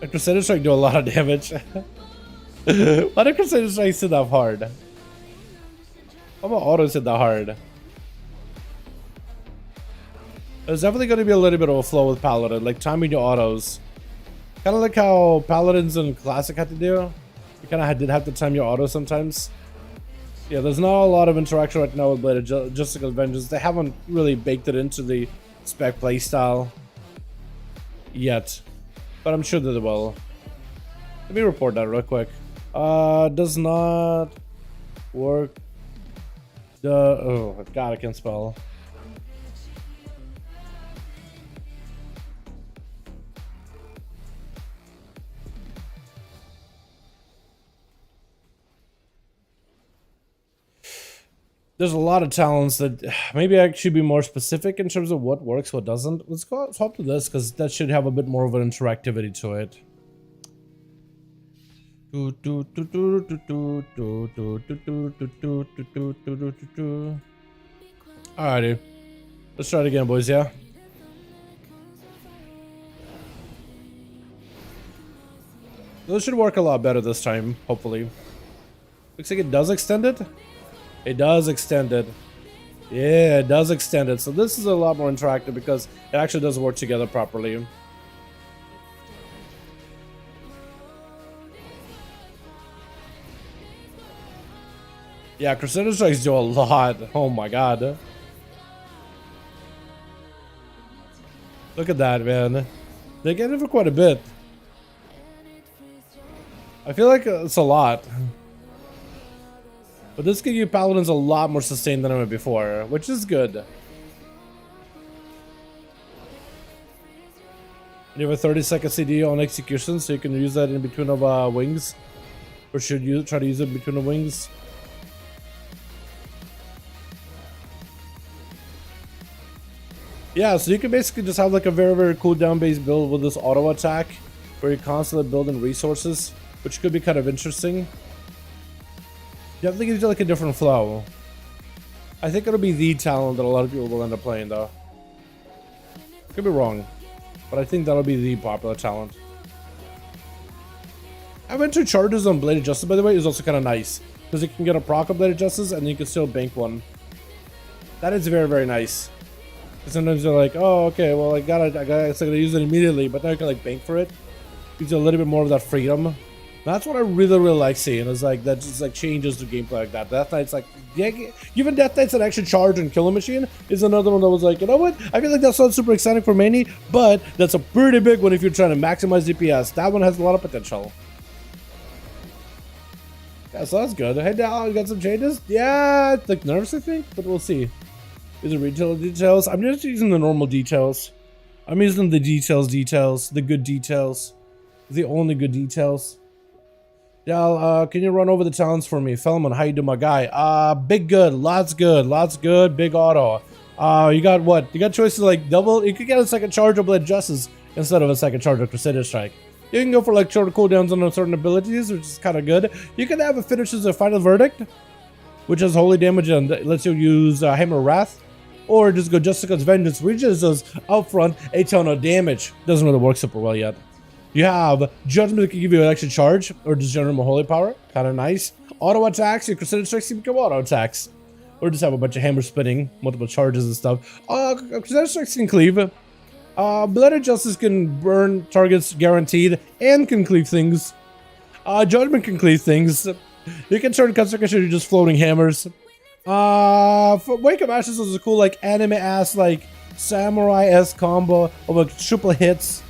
Speaker 2: A Crusader Strike do a lot of damage. Why do Crusader Strikes hit that hard? How about autos hit that hard? There's definitely going to be a little bit of a flow with Paladin, like timing your autos. Kind of like how Paladins in Classic had to do. You kind of did have to time your autos sometimes. Yeah, there's not a lot of interaction right now with Blade of Jessica's Vengeance. They haven't really baked it into the spec playstyle yet, but I'm sure that they will. Let me report that real quick. Does not work. Oh god, I can't spell. There's a lot of talents that maybe I should be more specific in terms of what works, what doesn't. Let's hop to this because that should have a bit more of an interactivity to it. Alrighty, let's try it again, boys. Yeah. This should work a lot better this time, hopefully. Looks like it does extend it. It does extend it. Yeah, it does extend it. So this is a lot more interactive because it actually does work together properly. Yeah, Crusader Strikes do a lot. Oh my god. Look at that, man. They get it for quite a bit. I feel like it's a lot. But this gives you Paladins a lot more sustain than I had before, which is good. And you have a 30-second CD on execution, so you can use that in between of wings. Or should you try to use it in between the wings? Yeah, so you can basically just have like a very, very cooldown based build with this auto attack, where you're constantly building resources, which could be kind of interesting. Definitely gives you like a different flow. I think it'll be the talent that a lot of people will end up playing though. Could be wrong, but I think that'll be the popular talent. Having 2 charges on Blade of Justice, by the way, is also kind of nice. Because you can get a proc of Blade of Justice and you can still bank one. That is very, very nice. Sometimes you're like, oh, okay, well, I guess I'm gonna use it immediately, but now I can like bank for it. Gives you a little bit more of that freedom. That's what I really, really like seeing. Is like that just like changes the gameplay like that. Death Knight's like, yeah, even Death Knight's an actual charge and kill a machine is another one that was like, you know what? I feel like that's not super exciting for many, but that's a pretty big one if you're trying to maximize DPS. That one has a lot of potential. Yeah, so that's good. Hey, Dal, you got some changes? Yeah, it's like nerfs, I think, but we'll see. Is it retail details? I'm just using the normal details. I'm using the details, the good details, the only good details. Dal, can you run over the talents for me? Felman, how you doing, my guy? Big good, lots good, big auto. You got what? You got choices like double. You could get a second charge of Blade Justice instead of a second charge of Crusader Strike. You can go for like shorter cooldowns on certain abilities, which is kind of good. You can have a finish as a Final Verdict, which has holy damage and lets you use Hammer of Wrath. Or just go Jessica's Vengeance, which just does upfront a ton of damage. Doesn't really work super well yet. You have Judgment that can give you an extra charge, or just general holy power, kind of nice. Auto attacks, your Crusader Strikes can become auto attacks. Or just have a bunch of hammer spinning, multiple charges and stuff. Crusader Strikes can cleave. Blade of Justice can burn targets guaranteed, and can cleave things. Judgment can cleave things. You can turn concentration to just floating hammers. Wake of Ashes is a cool, like, anime-ass, like, samurai-esque combo of, like, triple hits.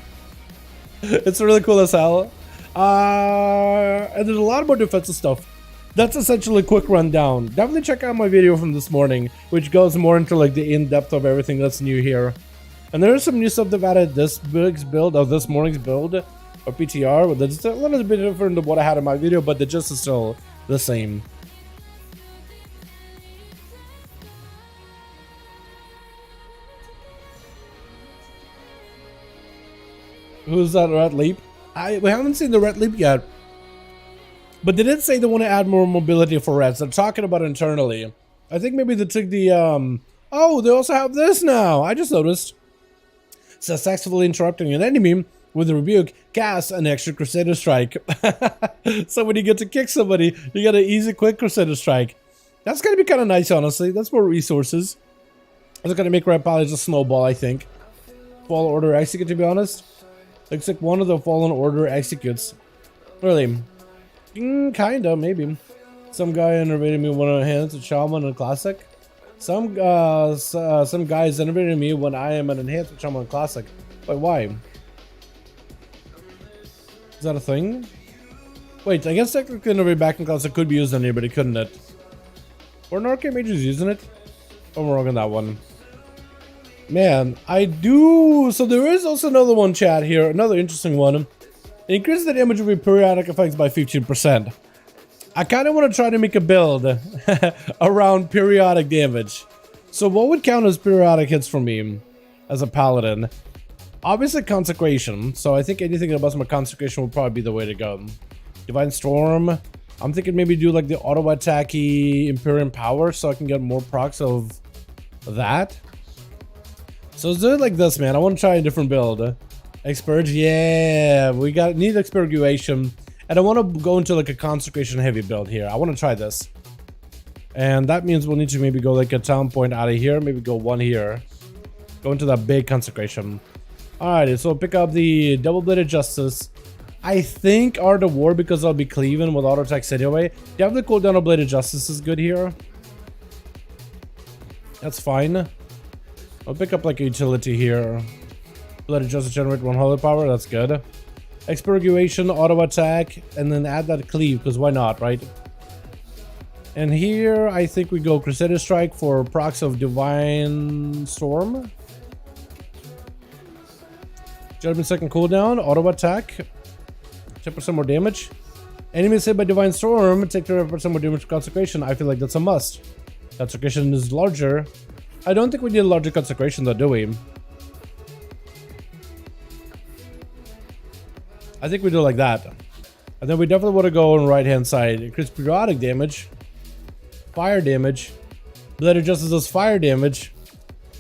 Speaker 2: It's really cool as hell. And there's a lot more defensive stuff. That's essentially a quick rundown. Definitely check out my video from this morning, which goes more into like the in-depth of everything that's new here. And there is some new stuff they've added this morning's build of PTR, that's a little bit different than what I had in my video, but the gist is still the same. Who's that Red Leap? We haven't seen the Red Leap yet. But they did say they want to add more mobility for Reds. They're talking about it internally. I think maybe they took the, oh, they also have this now. I just noticed. Successfully interrupting an enemy with a rebuke, cast an extra Crusader Strike. So when you get to kick somebody, you get an easy, quick Crusader Strike. That's going to be kind of nice, honestly. That's more resources. It's going to make Red Palace a snowball, I think. Fallen Order execute, to be honest. Looks like one of the Fallen Order executes. Really? Kinda, maybe. Some guy innovated me one of hands at Shaman and Classic. Some guys innovated me when I am an enhanced Shaman Classic. Wait, why? Is that a thing? Wait, I guess technically innovate back in Classic could be used on here, but it couldn't it? Or an Arcade Mage's using it? I'm wrong on that one. Man, I do. So there is also another one, chat here, another interesting one. Increase the damage of periodic effects by 15%. I kind of want to try to make a build around periodic damage. So what would count as periodic hits for me as a paladin? Obviously Consecration. So I think anything that busts my Consecration would probably be the way to go. Divine Storm. I'm thinking maybe do like the auto attacky Imperium Power so I can get more procs of that. So let's do it like this, man. I want to try a different build. Expurge, yeah, we need Expurgation, and I want to go into like a Consecration heavy build here. I want to try this, and that means we'll need to maybe go like a town point out of here, maybe go one here, go into that big Consecration. Alrighty, so pick up the double-bladed Justice. I think Art of War because I'll be cleaving with auto attacks anyway. Definitely cooldown of Bladed Justice is good here. That's fine. I'll pick up like a utility here. Let it just generate 1 holy power, that's good. Expurgation, auto attack, and then add that cleave, because why not, right? And here, I think we go Crusader Strike for procs of Divine Storm. Judgment second cooldown, auto attack, 10% more damage. Enemies hit by Divine Storm, take 10% more damage to Consecration. I feel like that's a must. Consecration is larger. I don't think we need a larger Consecration though, do we? I think we do like that. And then we definitely want to go on right hand side. Increase periodic damage. Fire damage. Bladed Justice does fire damage.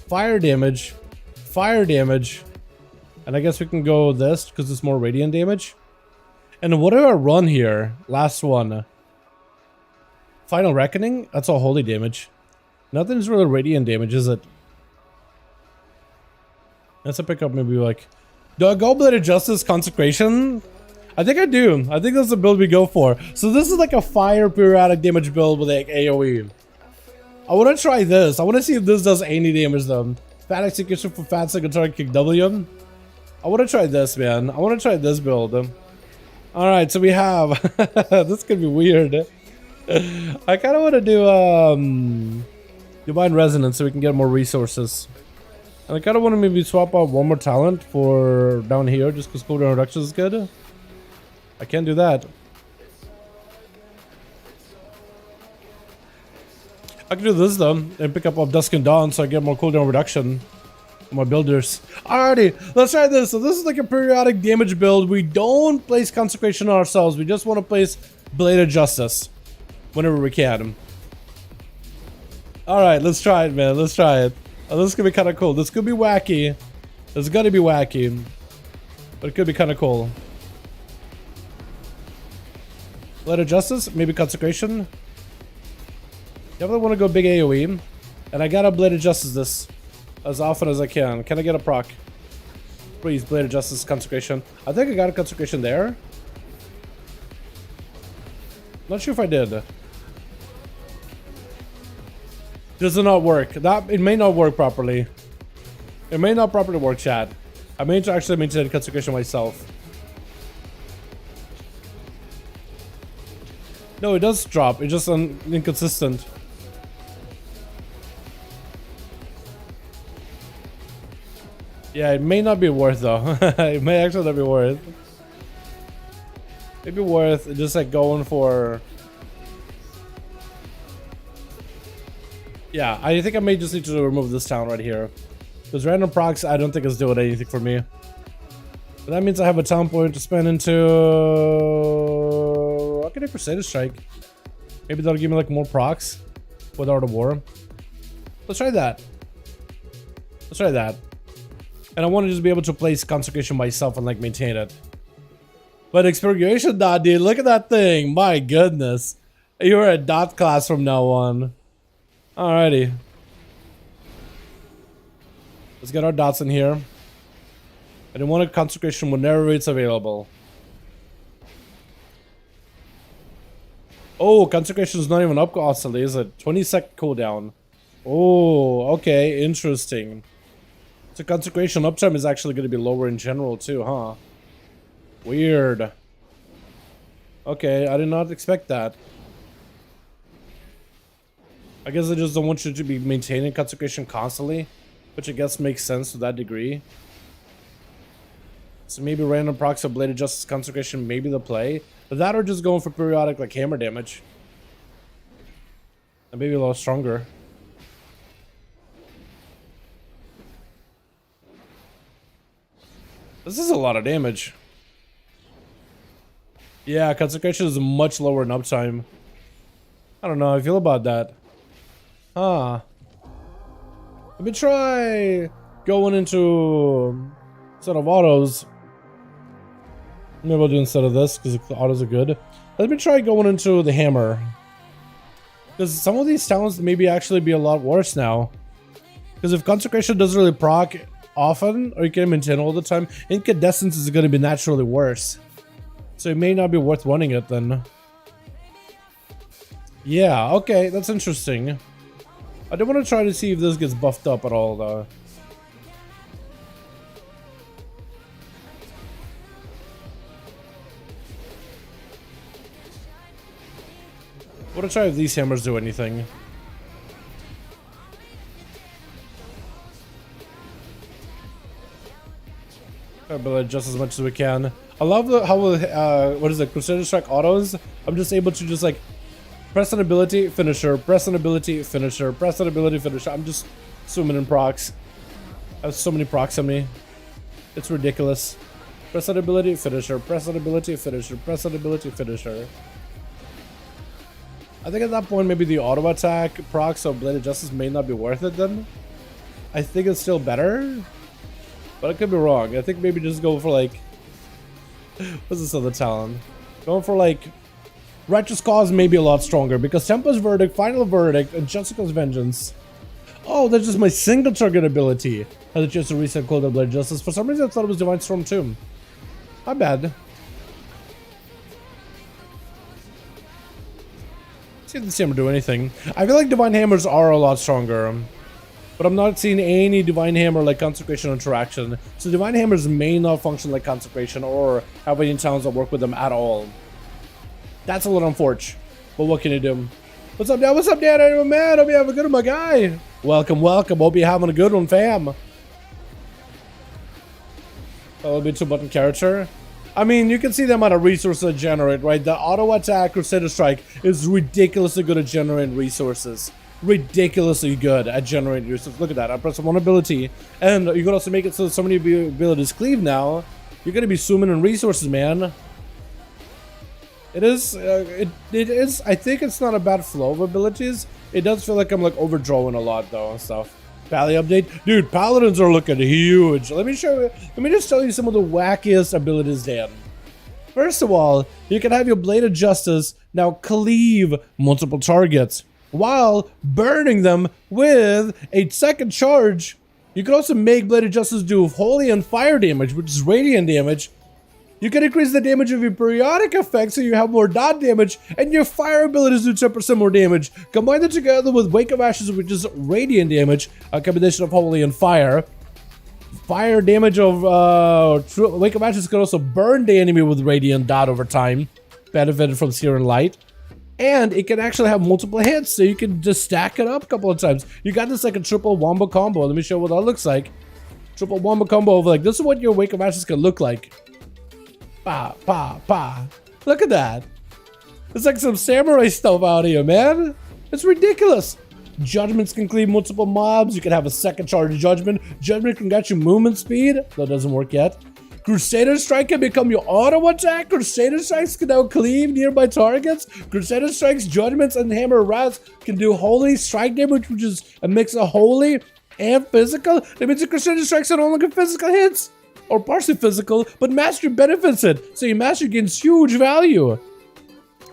Speaker 2: Fire damage. Fire damage. And I guess we can go this because it's more radiant damage. And what do I run here? Last one. Final Reckoning? That's all holy damage. Nothing's really radiant damage, is it? Let's pick up maybe like... Do I go Bladed Justice Consecration? I think I do. I think that's the build we go for. So this is like a fire periodic damage build with like AoE. I want to try this. I want to see if this does any damage though. Fat Execution for Fat Secretary Kick W. I want to try this, man. I want to try this build. Alright, so we have... this could be weird. I kind of want to do Divine Resonance so we can get more resources. And I kind of want to maybe swap out one more talent for down here just because cooldown reduction is good. I can't do that. I can do this though and pick up Dusk and Dawn so I get more cooldown reduction on my builders. Alrighty, let's try this. So this is like a periodic damage build. We don't place Consecration on ourselves. We just want to place Bladed Justice whenever we can. Alright, let's try it, man. Let's try it. Oh, this could be kind of cool. This could be wacky. It's gotta be wacky. But it could be kind of cool. Bladed Justice, maybe Consecration. Definitely want to go big AoE. And I gotta Bladed Justice this as often as I can. Can I get a proc? Please, Bladed Justice Consecration. I think I got a Consecration there. Not sure if I did. Does it not work? It may not work properly. It may not properly work, chat. I may actually maintain Consecration myself. No, it does drop. It's just inconsistent. Yeah, it may not be worth though. It may actually not be worth. Maybe worth just like going for. Yeah, I think I may just need to remove this town right here. Because random procs, I don't think it's doing anything for me. But that means I have a town point to spend into. I can do Crusader Strike. Maybe that'll give me like more procs with Art of War. Let's try that. Let's try that. And I want to just be able to place Consecration myself and like maintain it. But Expurgation dot, dude, look at that thing. My goodness. You're a dot class from now on. Alrighty. Let's get our dots in here. I don't want a Consecration whenever it's available. Oh, Consecration is not even up constantly, is it? 20-second cooldown. Oh, okay, interesting. So Consecration uptime is actually going to be lower in general too, huh? Weird. Okay, I did not expect that. I guess I just don't want you to be maintaining Consecration constantly, which I guess makes sense to that degree. So maybe random procs of Bladed Justice Consecration, maybe the play. But that or just going for periodic like hammer damage. And maybe a little stronger. This is a lot of damage. Yeah, Consecration is much lower in uptime. I don't know how I feel about that. Huh. Let me try going into set of autos. Maybe I'll do instead of this because the autos are good. Let me try going into the hammer. Because some of these towns maybe actually be a lot worse now. Because if Consecration doesn't really proc often, or you can maintain all the time, Incandescence is going to be naturally worse. So it may not be worth running it then. Yeah, okay, that's interesting. I do want to try to see if this gets buffed up at all though. I want to try if these hammers do anything. But just as much as we can. I love how what is it, Crusader Strike autos? I'm just able to just like press an ability, finisher, press an ability, finisher, press an ability, finisher. I'm just swimming in procs. I have so many procs on me. It's ridiculous. Press an ability, finisher, press an ability, finisher, press an ability, finisher. I think at that point maybe the auto attack procs of Bladed Justice may not be worth it then. I think it's still better. But I could be wrong. I think maybe just go for like... What's this other talent? Going for like... Righteous Cause may be a lot stronger because Tempest Verdict, Final Verdict, and Jessica's Vengeance. Oh, that's just my single target ability. Has a chance to reset Cold of Blade Justice. For some reason I thought it was Divine Storm too. Not bad. See if this hammer do anything. I feel like Divine Hammers are a lot stronger. But I'm not seeing any Divine Hammer like Consecration interaction. So Divine Hammers may not function like Consecration or have any towns that work with them at all. That's a little unfortunate. But what can you do? What's up, Dad? What's up, Dad? I'm man. Hope you have a good one, my guy. Welcome, welcome. Hope you're having a good one, fam. A little bit too button character. I mean, you can see the amount of resources that generate, right? The auto attack Crusader Strike is ridiculously good at generating resources. Ridiculously good at generating resources. Look at that. I press one ability, and you can also make it so that so many abilities cleave now. You're gonna be swimming in resources, man. It is. It is. I think it's not a bad flow of abilities. It does feel like I'm like overdrawing a lot though and stuff. Pally update, dude. Paladins are looking huge. Let me show you. Let me just tell you some of the wackiest abilities, Dan. First of all, you can have your Blade of Justice now cleave multiple targets while burning them with a second charge. You can also make Blade of Justice do Holy and Fire damage, which is radiant damage. You can increase the damage of your periodic effects so you have more dot damage, and your fire abilities do 10% more damage. Combine that together with Wake of Ashes, which is radiant damage, a combination of Holy and Fire. Fire damage of Wake of Ashes can also burn the enemy with radiant dot over time, benefited from Searing Light. And it can actually have multiple hits, so you can just stack it up a couple of times. You got this like a triple wombo combo. Let me show you what that looks like. Triple wombo combo of like, this is what your Wake of Ashes can look like. Pa, pa, pa. Look at that. It's like some samurai stuff out here, man. It's ridiculous. Judgments can cleave multiple mobs. You can have a second charge of Judgment. Judgment can get you movement speed. That doesn't work yet. Crusader Strike can become your auto attack. Crusader Strikes can now cleave nearby targets. Crusader Strikes, Judgments, and Hammer Wrath can do holy strike damage, which is a mix of holy and physical. That means the Crusader Strikes don't only get physical hits, or partially physical, but Mastery benefits it. So your Mastery gains huge value.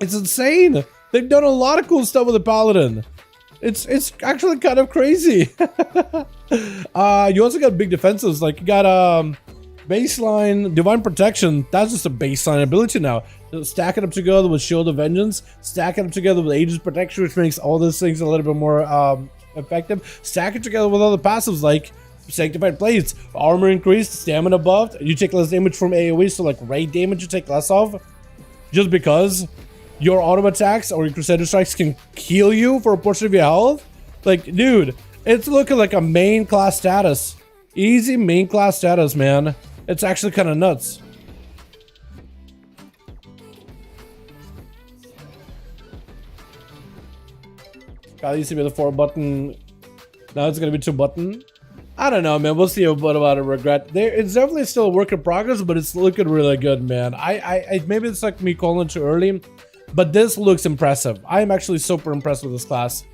Speaker 2: It's insane. They've done a lot of cool stuff with the Paladin. It's actually kind of crazy. You also got big defenses, like you got baseline Divine Protection. That's just a baseline ability now. Stack it up together with Shield of Vengeance. Stack it up together with Aegis Protection, which makes all those things a little bit more effective. Stack it together with other passives like Sanctified Blades, armor increased, stamina buffed. You take less damage from AoE, so like raid damage you take less of, just because your auto attacks or your Crusader Strikes can heal you for a portion of your health. Like, dude, it's looking like a main class status. Easy main class status, man. It's actually kind of nuts. God, used to be the 4-button. Now it's gonna be 2-button. I don't know, man. We'll see what about a regret. It's definitely still a work in progress, but it's looking really good, man. I maybe it's like me calling too early, but this looks impressive. I am actually super impressed with this class.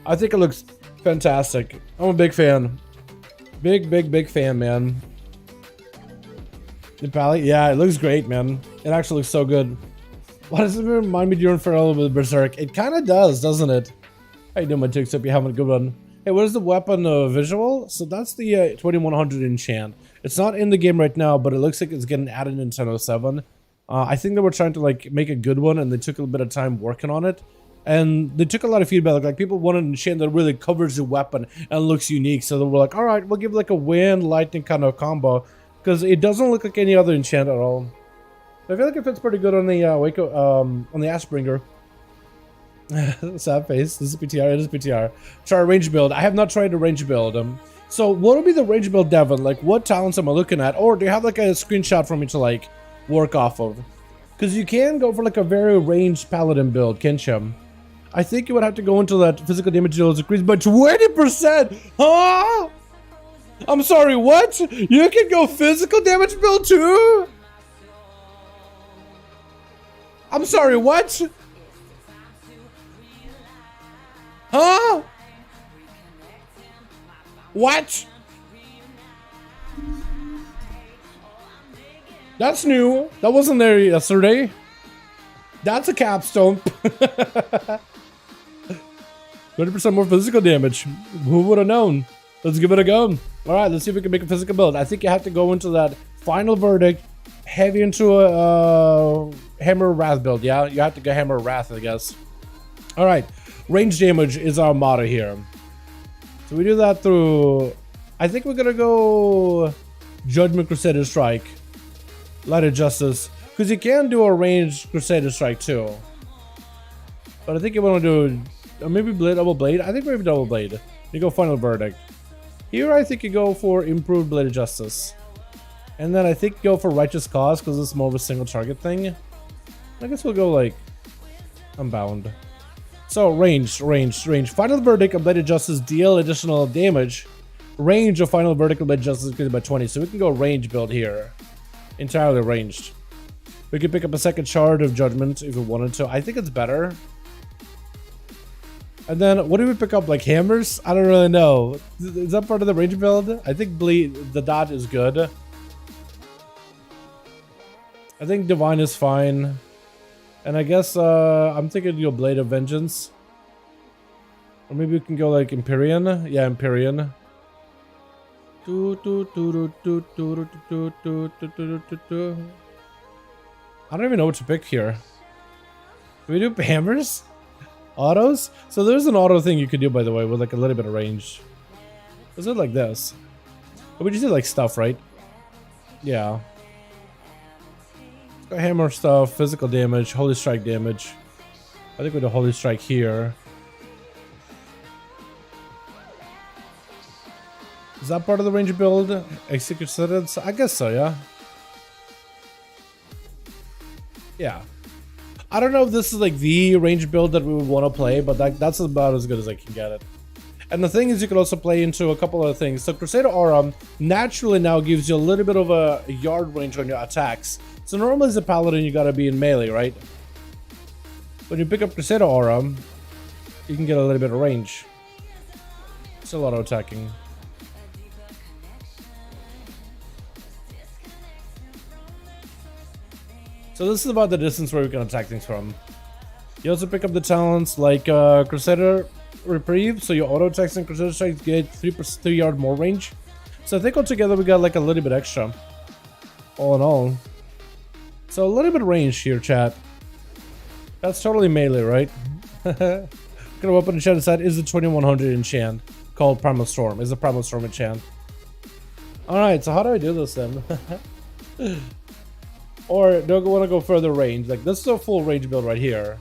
Speaker 2: I think it looks fantastic. I'm a big fan. Big fan, man. The palette, yeah, it looks great, man. It actually looks so good. Why does it remind me of your Inferno with Berserk? It kind of does, doesn't it? How you doing, my chicks? Hope you're having a good one. Hey, what is the weapon visual? So that's the 2100 enchant. It's not in the game right now, but it looks like it's getting added in 1007. I think they were trying to like make a good one, and they took a little bit of time working on it. And they took a lot of feedback. Like people wanted an enchant that really covers the weapon and looks unique. So they were like, all right, we'll give like a wind lightning kind of combo, because it doesn't look like any other enchant at all. I feel like it fits pretty good on the on the Ashbringer. Sad face. This is PTR. It is PTR. Try a range build. I have not tried a range build. So what would be the range build, Devon? Like, what talents am I looking at? Or do you have like a screenshot for me to like work off of? Because you can go for like a very ranged paladin build, can't you? I think you would have to go into that physical damage deal is increased by 20%. Huh? I'm sorry, what? You can go physical damage build too? I'm sorry, what? Huh? What? That's new. That wasn't there yesterday. That's a capstone. 20% more physical damage. Who would have known? Let's give it a go. All right, let's see if we can make a physical build. I think you have to go into that final verdict, heavy into a Hammer Wrath build. Yeah, you have to go Hammer Wrath, I guess. All right, range damage is our motto here. So we do that through, I think we're gonna go Judgment Crusader Strike, Light of Justice, because you can do a ranged Crusader Strike too. But I think you want to do maybe double blade. I think maybe double blade. You go final verdict. Here I think you go for improved Blade of Justice, and then I think you go for Righteous Cause because it's more of a single target thing. I guess we'll go like Unbound. So range. Final verdict of Blade of Justice deal additional damage. Range of final verdict of Blade of Justice increased by 20. So we can go range build here. Entirely ranged. We could pick up a second shard of Judgment if we wanted to. I think it's better. And then what do we pick up, like hammers? I don't really know. Is that part of the range build? I think the dot is good. I think Divine is fine. And I guess I'm thinking you'll Blade of Vengeance. Or maybe we can go like Empyrean. Yeah, Empyrean. I don't even know what to pick here. Do we do hammers? Autos? So there's an auto thing you could do, by the way, with like a little bit of range. Is it like this? But we just did like stuff, right? Yeah. Let's go hammer stuff, physical damage, holy strike damage. I think with the Holy Strike here. Is that part of the range build? Execute sentence? I guess so, yeah. Yeah. I don't know if this is like the range build that we would want to play, but that's about as good as I can get it. And the thing is, you can also play into a couple other things. So Crusader Aura naturally now gives you a little bit of a yard range on your attacks. So normally as a Paladin, you gotta be in melee, right? When you pick up Crusader Aura, you can get a little bit of range. Still auto attacking. So this is about the distance where we can attack things from. You also pick up the talents like Crusader Reprieve, so your auto attacks and Crusader Strikes get 3 yard more range. So I think altogether we got like a little bit extra. All in all. So a little bit of range here, chat. That's totally melee, right? Gonna open the chat aside is the 2100 enchant called Primal Storm. Is a Primal Storm enchant. Alright, so how do I do this then? Or do I want to go further range? Like this is a full range build right here.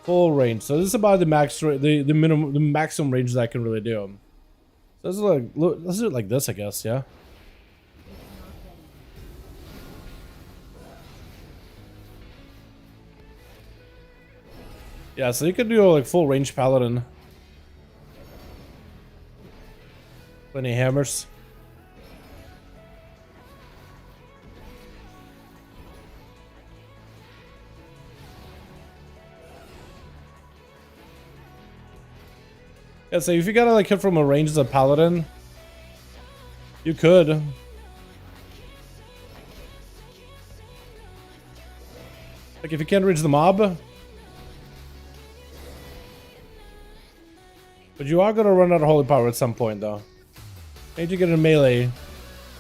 Speaker 2: Full range. So this is about the max, the minimum, the maximum range that I can really do. So this is like, let's do it like this, I guess. Yeah. Yeah. So you could do like full range Paladin. Plenty of hammers. Yeah, so if you gotta like hit from a range as a Paladin, you could. Like if you can't reach the mob. But you are gonna run out of holy power at some point though. Maybe you get in melee. You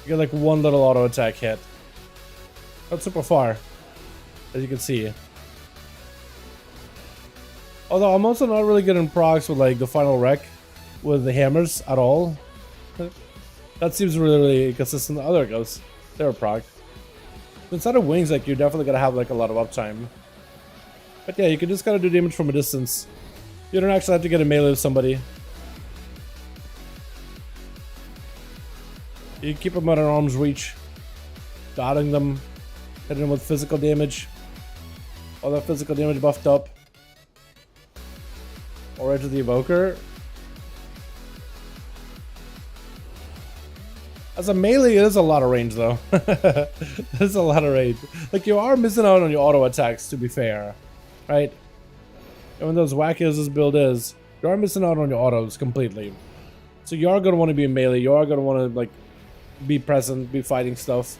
Speaker 2: get like one little auto attack hit. Not super far, as you can see. Although I'm also not really getting procs with like the final wreck with the hammers at all. That seems really consistent. Oh, there it goes. They're a proc. Inside of wings, like you're definitely gonna have like a lot of uptime. But yeah, you can just gotta do damage from a distance. You don't actually have to get a melee with somebody. You keep them out of arm's reach, dotting them, hitting them with physical damage. All that physical damage buffed up. Or into the evoker. As a melee, it is a lot of range though. It's a lot of range. Like you are missing out on your auto attacks, to be fair, right? And when those wacky as this build is, you are missing out on your autos completely. So you are gonna want to be in melee. You are gonna want to like be present, be fighting stuff.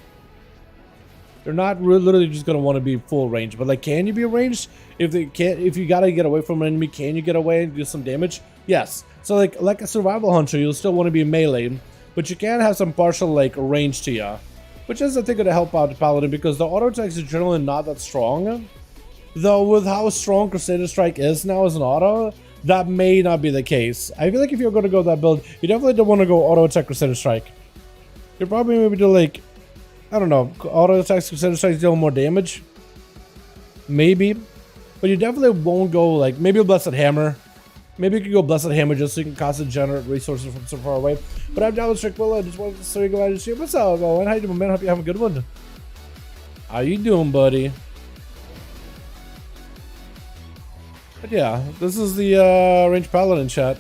Speaker 2: You're not literally just gonna want to be full range, but like, can you be ranged? If they can't, if you gotta get away from an enemy, can you get away and do some damage? Yes. So like a survival hunter, you'll still want to be melee, but you can have some partial like range to you, which is I think gonna help out the Paladin because the auto attacks is generally not that strong. Though with how strong Crusader Strike is now as an auto, that may not be the case. I feel like if you're gonna go that build, you definitely don't want to go auto attack Crusader Strike. You're probably maybe do like, I don't know, auto attacks, Crusader Strikes deal more damage. Maybe. But you definitely won't go like, maybe a Blessed Hammer. Maybe you could go Blessed Hammer just so you can constantly generate resources from so far away. But I'm down with Strict Willow. I just wanted to show you guys here. What's up, Owen? How you doing, man? Hope you have a good one. How you doing, buddy? But yeah, this is the Range Paladin chat.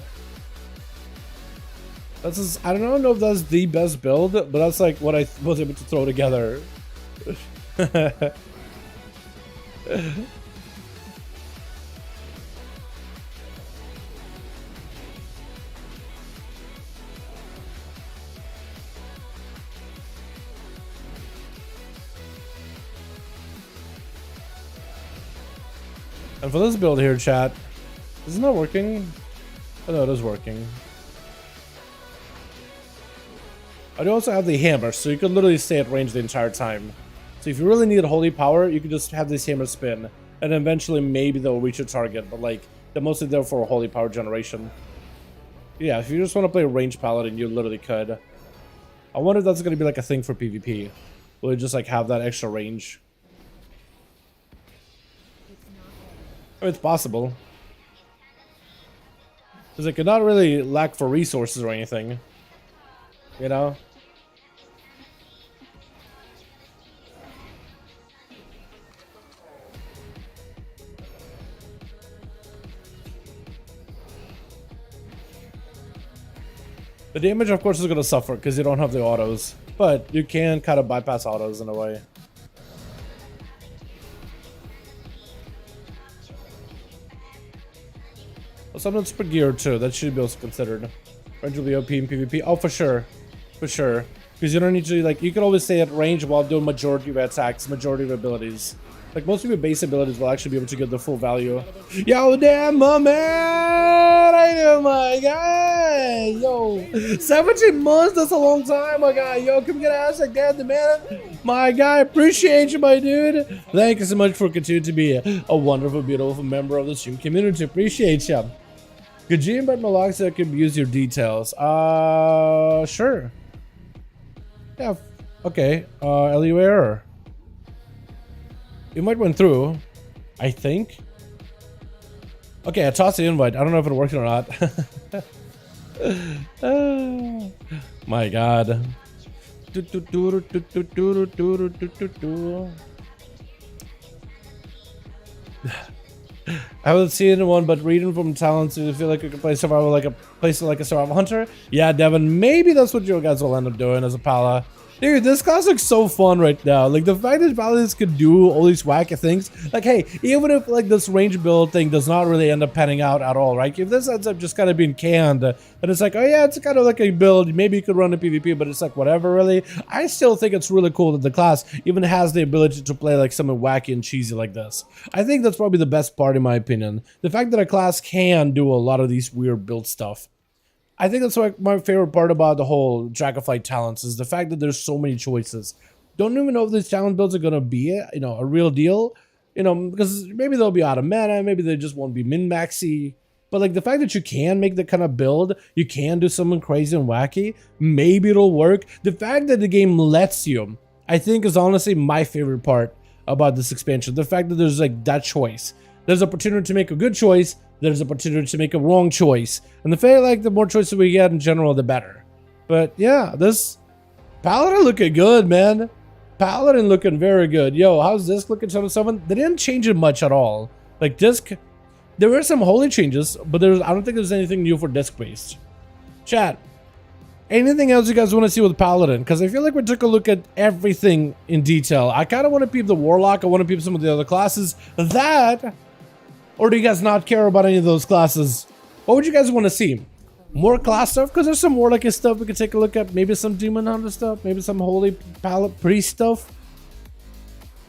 Speaker 2: This is, I don't know if that's the best build, but that's like what I was able to throw together. And for this build here, chat, isn't that working? Oh no, it is working. I do also have the hammer, so you can literally stay at range the entire time. So if you really need holy power, you can just have this hammer spin, and eventually maybe they'll reach your target, but like, they're mostly there for holy power generation. Yeah, if you just want to play range Paladin, you literally could. I wonder if that's going to be like a thing for PvP. Will you just like have that extra range? It's possible. Because it could not really lack for resources or anything. You know? The damage, of course, is going to suffer because you don't have the autos. But you can kind of bypass autos in a way. Something super geared too. That should be also considered. Range will be OP in PvP. Oh, for sure. For sure. Because you don't need to, like, you can always stay at range while doing majority of attacks, majority of abilities. Like, most of your base abilities will actually be able to get the full value. Yo, damn, my man! I know, my guy! Yo, 17 months, that's a long time, my guy. Yo, can we get ass like that, the man? My guy, appreciate you, my dude. Thank you so much for continuing to be a wonderful, beautiful member of the stream community. Appreciate you. Could you invite Malak that could use your details? Sure. Yeah, okay. LU error. It might went through, I think. Okay, I tossed the invite. I don't know if it worked or not. My God. I haven't seen one, but reading from talents, you feel like you can play survival like a survival hunter. Yeah, Devin, maybe that's what you guys will end up doing as a Pala. Dude, this class looks so fun right now. Like, the fact that Paladins could do all these wacky things. Like, hey, even if, like, this range build thing does not really end up panning out at all, right? If this ends up just kind of being canned, and it's like, oh yeah, it's kind of like a build. Maybe you could run a PvP, but it's like, whatever, really. I still think it's really cool that the class even has the ability to play, like, something wacky and cheesy like this. I think that's probably the best part, in my opinion. The fact that a class can do a lot of these weird build stuff. I think that's like my favorite part about the whole Dragonflight talents is the fact that there's so many choices. Don't even know if these talent builds are gonna be, you know, a real deal, you know, because maybe they'll be out of mana, maybe they just won't be min-maxy. But like the fact that you can make that kind of build, you can do something crazy and wacky, maybe it'll work. The fact that the game lets you, I think, is honestly my favorite part about this expansion. The fact that there's like that choice. There's opportunity to make a good choice. There's opportunity to make a wrong choice. And the fact, like, the more choices we get in general, the better. But yeah, this Paladin looking good, man. Paladin looking very good. Yo, how's Disc looking 7-7? They didn't change it much at all. Like, Disc, there were some holy changes, but I don't think there's anything new for Disc-based. Chat, anything else you guys want to see with Paladin? Because I feel like we took a look at everything in detail. I kind of want to peep the Warlock. I want to peep some of the other classes. That... Or do you guys not care about any of those classes? What would you guys want to see? More class stuff? Because there's some Warlock stuff we could take a look at. Maybe some Demon Hunter stuff. Maybe some Holy Priest stuff.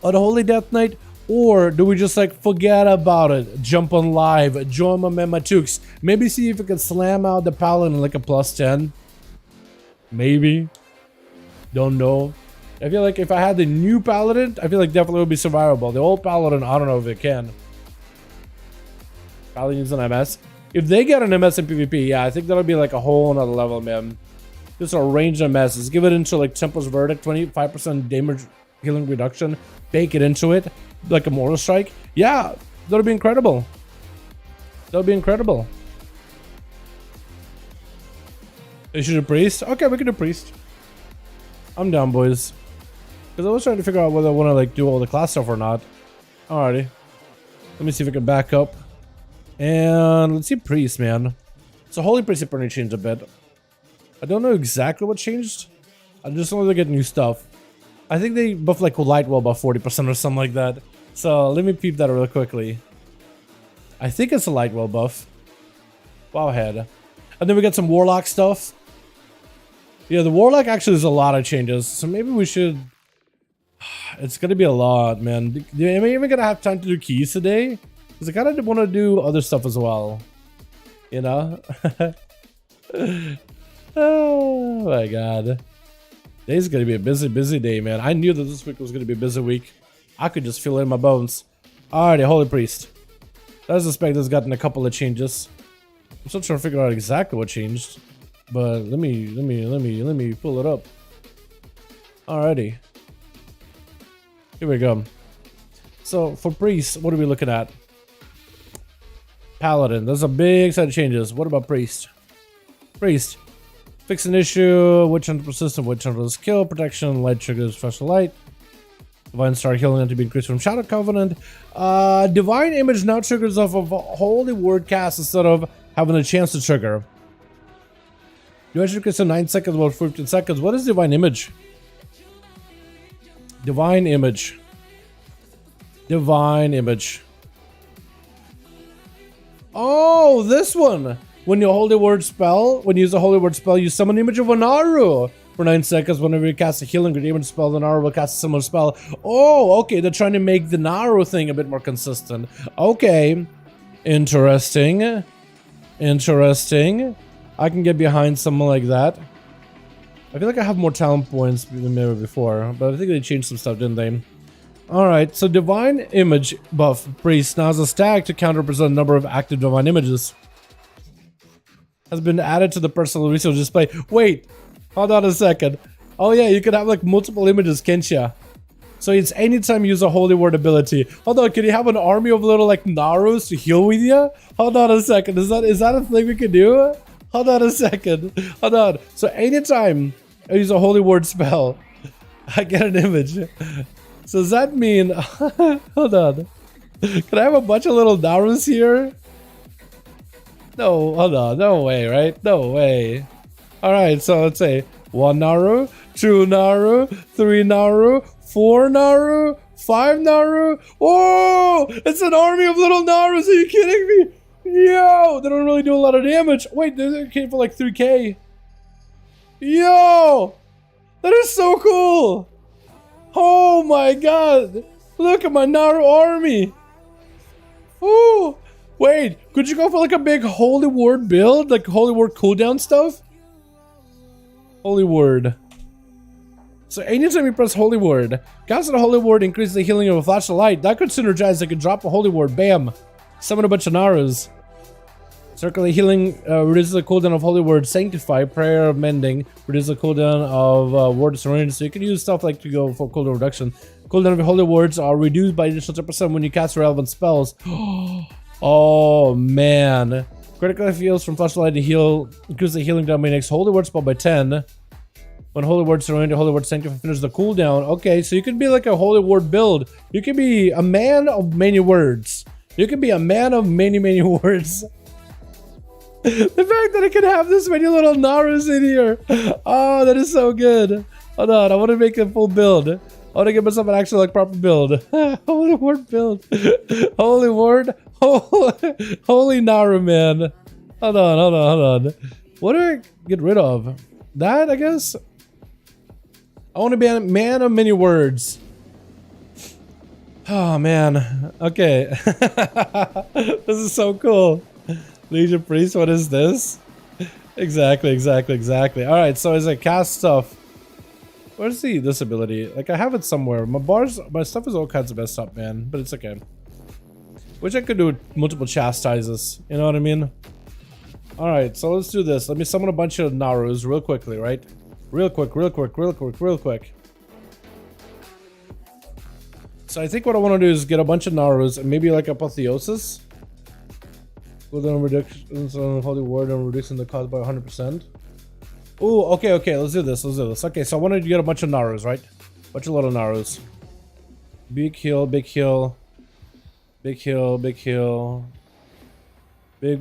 Speaker 2: Or the Holy Death Knight. Or do we just like forget about it? Jump on live. Join my Mema Tukes. Maybe see if we can slam out the Paladin like a +10. Maybe. Don't know. I feel like if I had the new Paladin, I feel like definitely would be survivable. The old Paladin, I don't know if it can. Paladins an MS. If they get an MS in PvP, yeah, I think that'll be like a whole another level, man. Just a range of MSs. Give it into like Templar's Verdict, 25% damage healing reduction. Bake it into it, like a Mortal Strike. Yeah, that'll be incredible. That'll be incredible. They should do Priest? Okay, we can do Priest. I'm down, boys. Because I was trying to figure out whether I want to like do all the class stuff or not. Alrighty. Let me see if I can back up. And let's see Priest, man. So Holy Priest apparently changed a bit. I don't know exactly what changed. I just know they get new stuff. I think they buff like Lightwell by 40% or something like that. So let me peep that really quickly. I think it's a Lightwell buff. Wow, head. And then we got some Warlock stuff. Yeah, the Warlock actually has a lot of changes. So maybe we should... It's gonna be a lot, man. Am I even gonna have time to do keys today? Because I kind of want to do other stuff as well. You know? Oh my god. Today's going to be a busy, busy day, man. I knew that this week was going to be a busy week. I could just feel it in my bones. Alrighty, Holy Priest. I suspect has gotten a couple of changes. I'm still trying to figure out exactly what changed. But let me pull it up. Alrighty. Here we go. So for Priest, what are we looking at? Paladin. There's a big set of changes. What about Priest? Priest. Fix an issue. Witch Hunter persistent. Witch Hunter skill. Protection. Light triggers special light. Divine Star healing to be increased from Shadow Covenant. Divine Image now triggers off of a Holy Word cast instead of having a chance to trigger. Divine triggers in 9 seconds, about 15 seconds. What is Divine Image? Divine Image. Divine Image. Oh, this one. When you Holy Word spell, when you use a Holy Word spell, you summon an image of Anaru. For 9 seconds, whenever you cast a healing or demon spell, the Naru will cast a similar spell. Oh, okay, they're trying to make the Naru thing a bit more consistent. Okay, interesting. Interesting. I can get behind something like that. I feel like I have more talent points than maybe before, but I think they changed some stuff, didn't they? Alright, so Divine Image buff Priest now has a stack to counter-represent a number of active Divine Images. Has been added to the personal resource display. Wait! Hold on a second. Oh yeah, you can have like multiple images, can't ya? So it's anytime you use a Holy Word ability. Hold on, can you have an army of little like Narus to heal with you? Hold on a second. Is that a thing we can do? Hold on a second. Hold on. So anytime I use a Holy Word spell, I get an image. So does that mean hold on. Can I have a bunch of little Narus here? No, hold on. No way, right? No way. Alright, so let's say 1 Naru, 2 Naru, 3 Naru, 4 Naru, 5 Naru. Oh, it's an army of little Narus. Are you kidding me? Yo, they don't really do a lot of damage. Wait, they came for like 3k. Yo, that is so cool. Oh my god. Look at my Naru army. Oh, wait, could you go for like a big Holy Word build? Like Holy Word cooldown stuff? Holy Word. So anytime you press Holy Word, casting a Holy Word increases the healing of a flash of light. That could synergize. I could drop a Holy Word, bam, summon a bunch of Narus. Circular healing reduces the cooldown of Holy Word. Sanctify, Prayer of Mending reduces the cooldown of Word of Serenity. So you can use stuff like to go for cooldown reduction. Cooldown of Holy Words are reduced by additional 10% when you cast relevant spells. Oh man. Critical heals from flashlight to heal, increase the healing down by next Holy Word spell by 10. When Holy Word Serenity, Holy Word Sanctify finishes the cooldown. Okay, so you could be like a Holy Word build. You can be a man of many words. You can be a man of many, many words. The fact that I can have this many little Narus in here. Oh, that is so good. Hold on, I want to make a full build. I want to give myself an actual like proper build. Holy Word build. Holy Word. Holy Naru, man. Hold on. What do I get rid of? That, I guess? I want to be a man of many words. Oh, man. Okay. This is so cool. Legion Priest, what is this? Exactly. Alright, so as I cast stuff, where's this ability? Like, I have it somewhere. My stuff is all kinds of messed up, man. But it's okay. Wish I could do multiple chastises. You know what I mean? Alright, so let's do this. Let me summon a bunch of Narus real quickly, right? Real quick. So I think what I want to do is get a bunch of Narus and maybe like Apotheosis. Cooldown reductions on Holy Word and reducing the cost by 100%. Ooh, okay, let's do this. Okay, so I wanted to get a bunch of Narus, right? Bunch of little Narus. Big heal. Big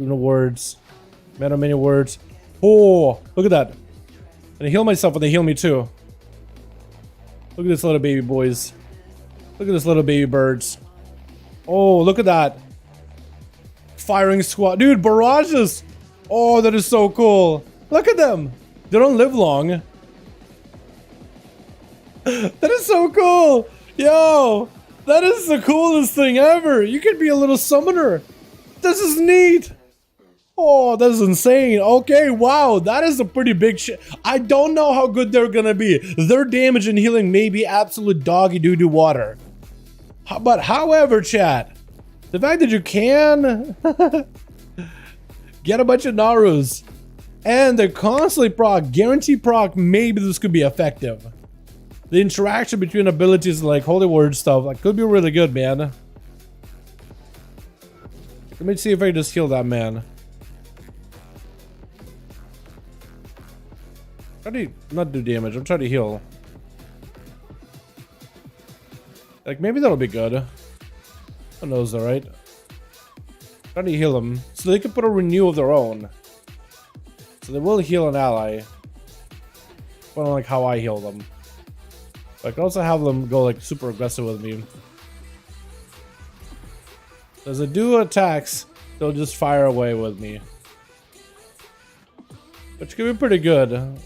Speaker 2: words. Man of many words. Oh, look at that. And I heal myself and they heal me too. Look at this little baby boys. Look at this little baby birds. Oh, look at that. Firing squad. Dude, barrages. Oh, that is so cool. Look at them. They don't live long. That is so cool. Yo, that is the coolest thing ever. You could be a little summoner. This is neat. Oh, that is insane. Okay, wow. That is a pretty big shit. I don't know how good they're gonna be. Their damage and healing may be absolute doggy doo-doo water. But however, chat, the fact that you can get a bunch of Narus and they're constantly proc, guaranteed proc, maybe this could be effective. The interaction between abilities like Holy Word stuff, like, could be really good, man. Let me see if I can just heal that man. Try to not do damage. I'm trying to heal. Like, maybe that'll be good. Who knows, alright? Try to heal them. So they can put a renew of their own. So they will heal an ally. But like how I heal them. But I can also have them go like super aggressive with me. As they do attacks, they'll just fire away with me. Which could be pretty good.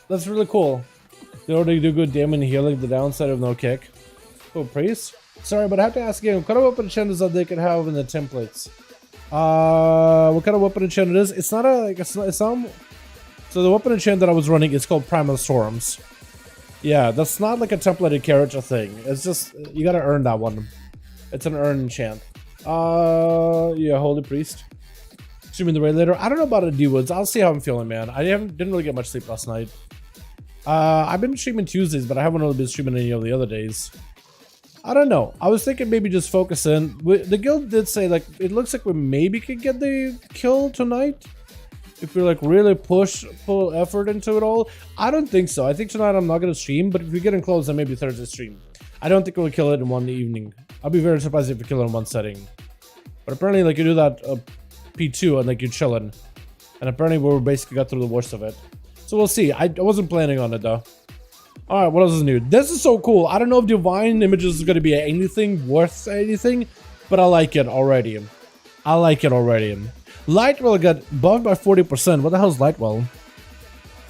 Speaker 2: That's really cool. They already do good damage and healing, the downside of no kick. Oh, priest? Sorry, but I have to ask again, what kind of weapon enchant that they can have in the templates? What kind of weapon enchant it is? It's not a, like, it's some... So the weapon enchant that I was running is called Primal Storms. Yeah, that's not like a templated character thing. It's just, you gotta earn that one. It's an earn enchant. Yeah, Holy Priest. Streaming the raid later. I don't know about a D-Woods. I'll see how I'm feeling, man. I didn't really get much sleep last night. I've been streaming Tuesdays, but I haven't really been streaming any of the other days. I don't know. I was thinking maybe just focus in. The guild did say, like, it looks like we maybe could get the kill tonight. If we, like, really push full effort into it all. I don't think so. I think tonight I'm not going to stream, but if we get in close, then maybe Thursday stream. I don't think we'll kill it in one evening. I'll be very surprised if we kill it in one setting. But apparently, like, you do that P2 and, like, you're chilling. And apparently we basically got through the worst of it. So we'll see. I wasn't planning on it, though. Alright, what else is new? This is so cool. I don't know if Divine Images is going to be anything worth anything, but I like it already. I like it already. Lightwell got buffed by 40%. What the hell is Lightwell?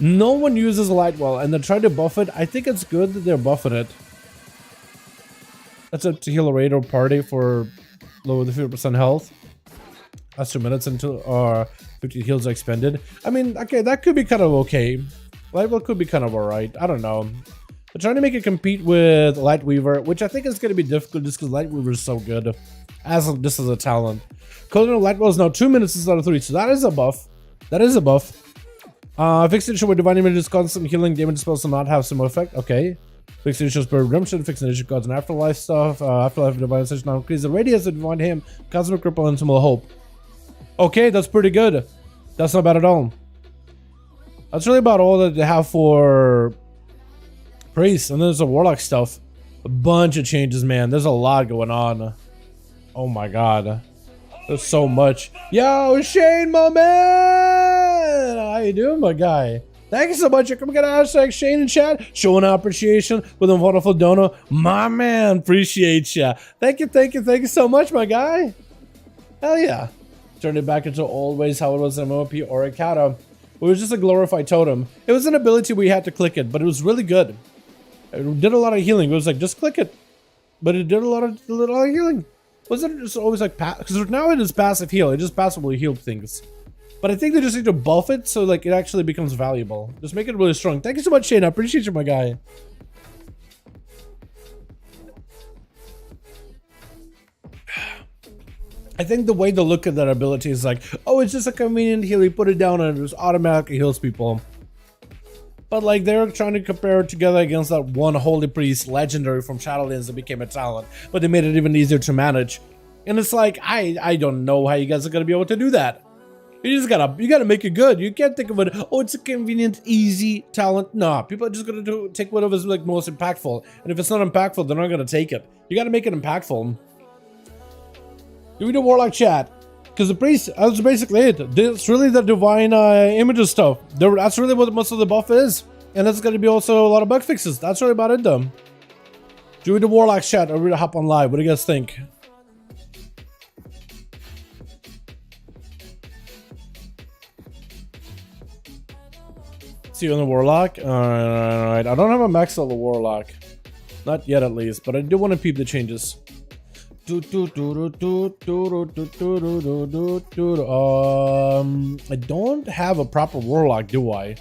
Speaker 2: No one uses Lightwell, and they're trying to buff it. I think it's good that they're buffing it. That's up to heal a raid or party for lower than 50% health. That's 2 minutes until 50 heals are expended. I mean, okay, that could be kind of okay. Lightwell could be kind of alright. I don't know. They're trying to make it compete with Lightweaver, which I think is going to be difficult just because Lightweaver is so good. Just as a talent. Coding of Lightwell is now 2 minutes instead of 3, so that is a buff. That is a buff. Fixation where Divine Images constant healing damage spells to not have some effect. Okay. Fixation Spirit Redemption, Fixation Gods and Afterlife stuff. Afterlife Divine Station now increase the radius of Divine Him, Cosmic Ripple, and Symbol of Hope. Okay, that's pretty good. That's not bad at all. That's really about all that they have for Priest. And then there's the Warlock stuff. A bunch of changes, man. There's a lot going on. Oh my god. There's so much. Yo, Shane, my man! How you doing, my guy? Thank you so much. You're coming to hashtag Shane in chat. Showing our appreciation with a wonderful dono. My man, appreciate ya. Thank you so much, my guy. Hell yeah. Turned it back into always how it was in MOP or a Kata. It was just a glorified totem. It was an ability we had to click it, but it was really good. It did a lot of healing. It was like, just click it. But it did a lot of healing. Wasn't it just always like, because now it is passive heal. It just passively healed things. But I think they just need to buff it so like it actually becomes valuable. Just make it really strong. Thank you so much, Shane. I appreciate you, my guy. I think the way to look at that ability is like, oh, it's just a convenient heal. You put it down and it just automatically heals people. But like they're trying to compare it together against that one Holy Priest legendary from Shadowlands that became a talent. But they made it even easier to manage. And it's like, I don't know how you guys are going to be able to do that. You gotta make it good. You can't think of it, oh, it's a convenient, easy talent. Nah, people are just gonna take whatever's like most impactful. And if it's not impactful, they're not gonna take it. You gotta make it impactful. Do we do Warlock chat? Because the priest, that's basically it. It's really the Divine Images stuff. That's really what most of the buff is. And that's gonna be also a lot of bug fixes. That's really about it though. Do we do Warlock chat or really hop on live? What do you guys think? See you on the Warlock. Alright. I don't have a max level Warlock. Not yet at least, but I do want to peep the changes. I don't have a proper Warlock, do I?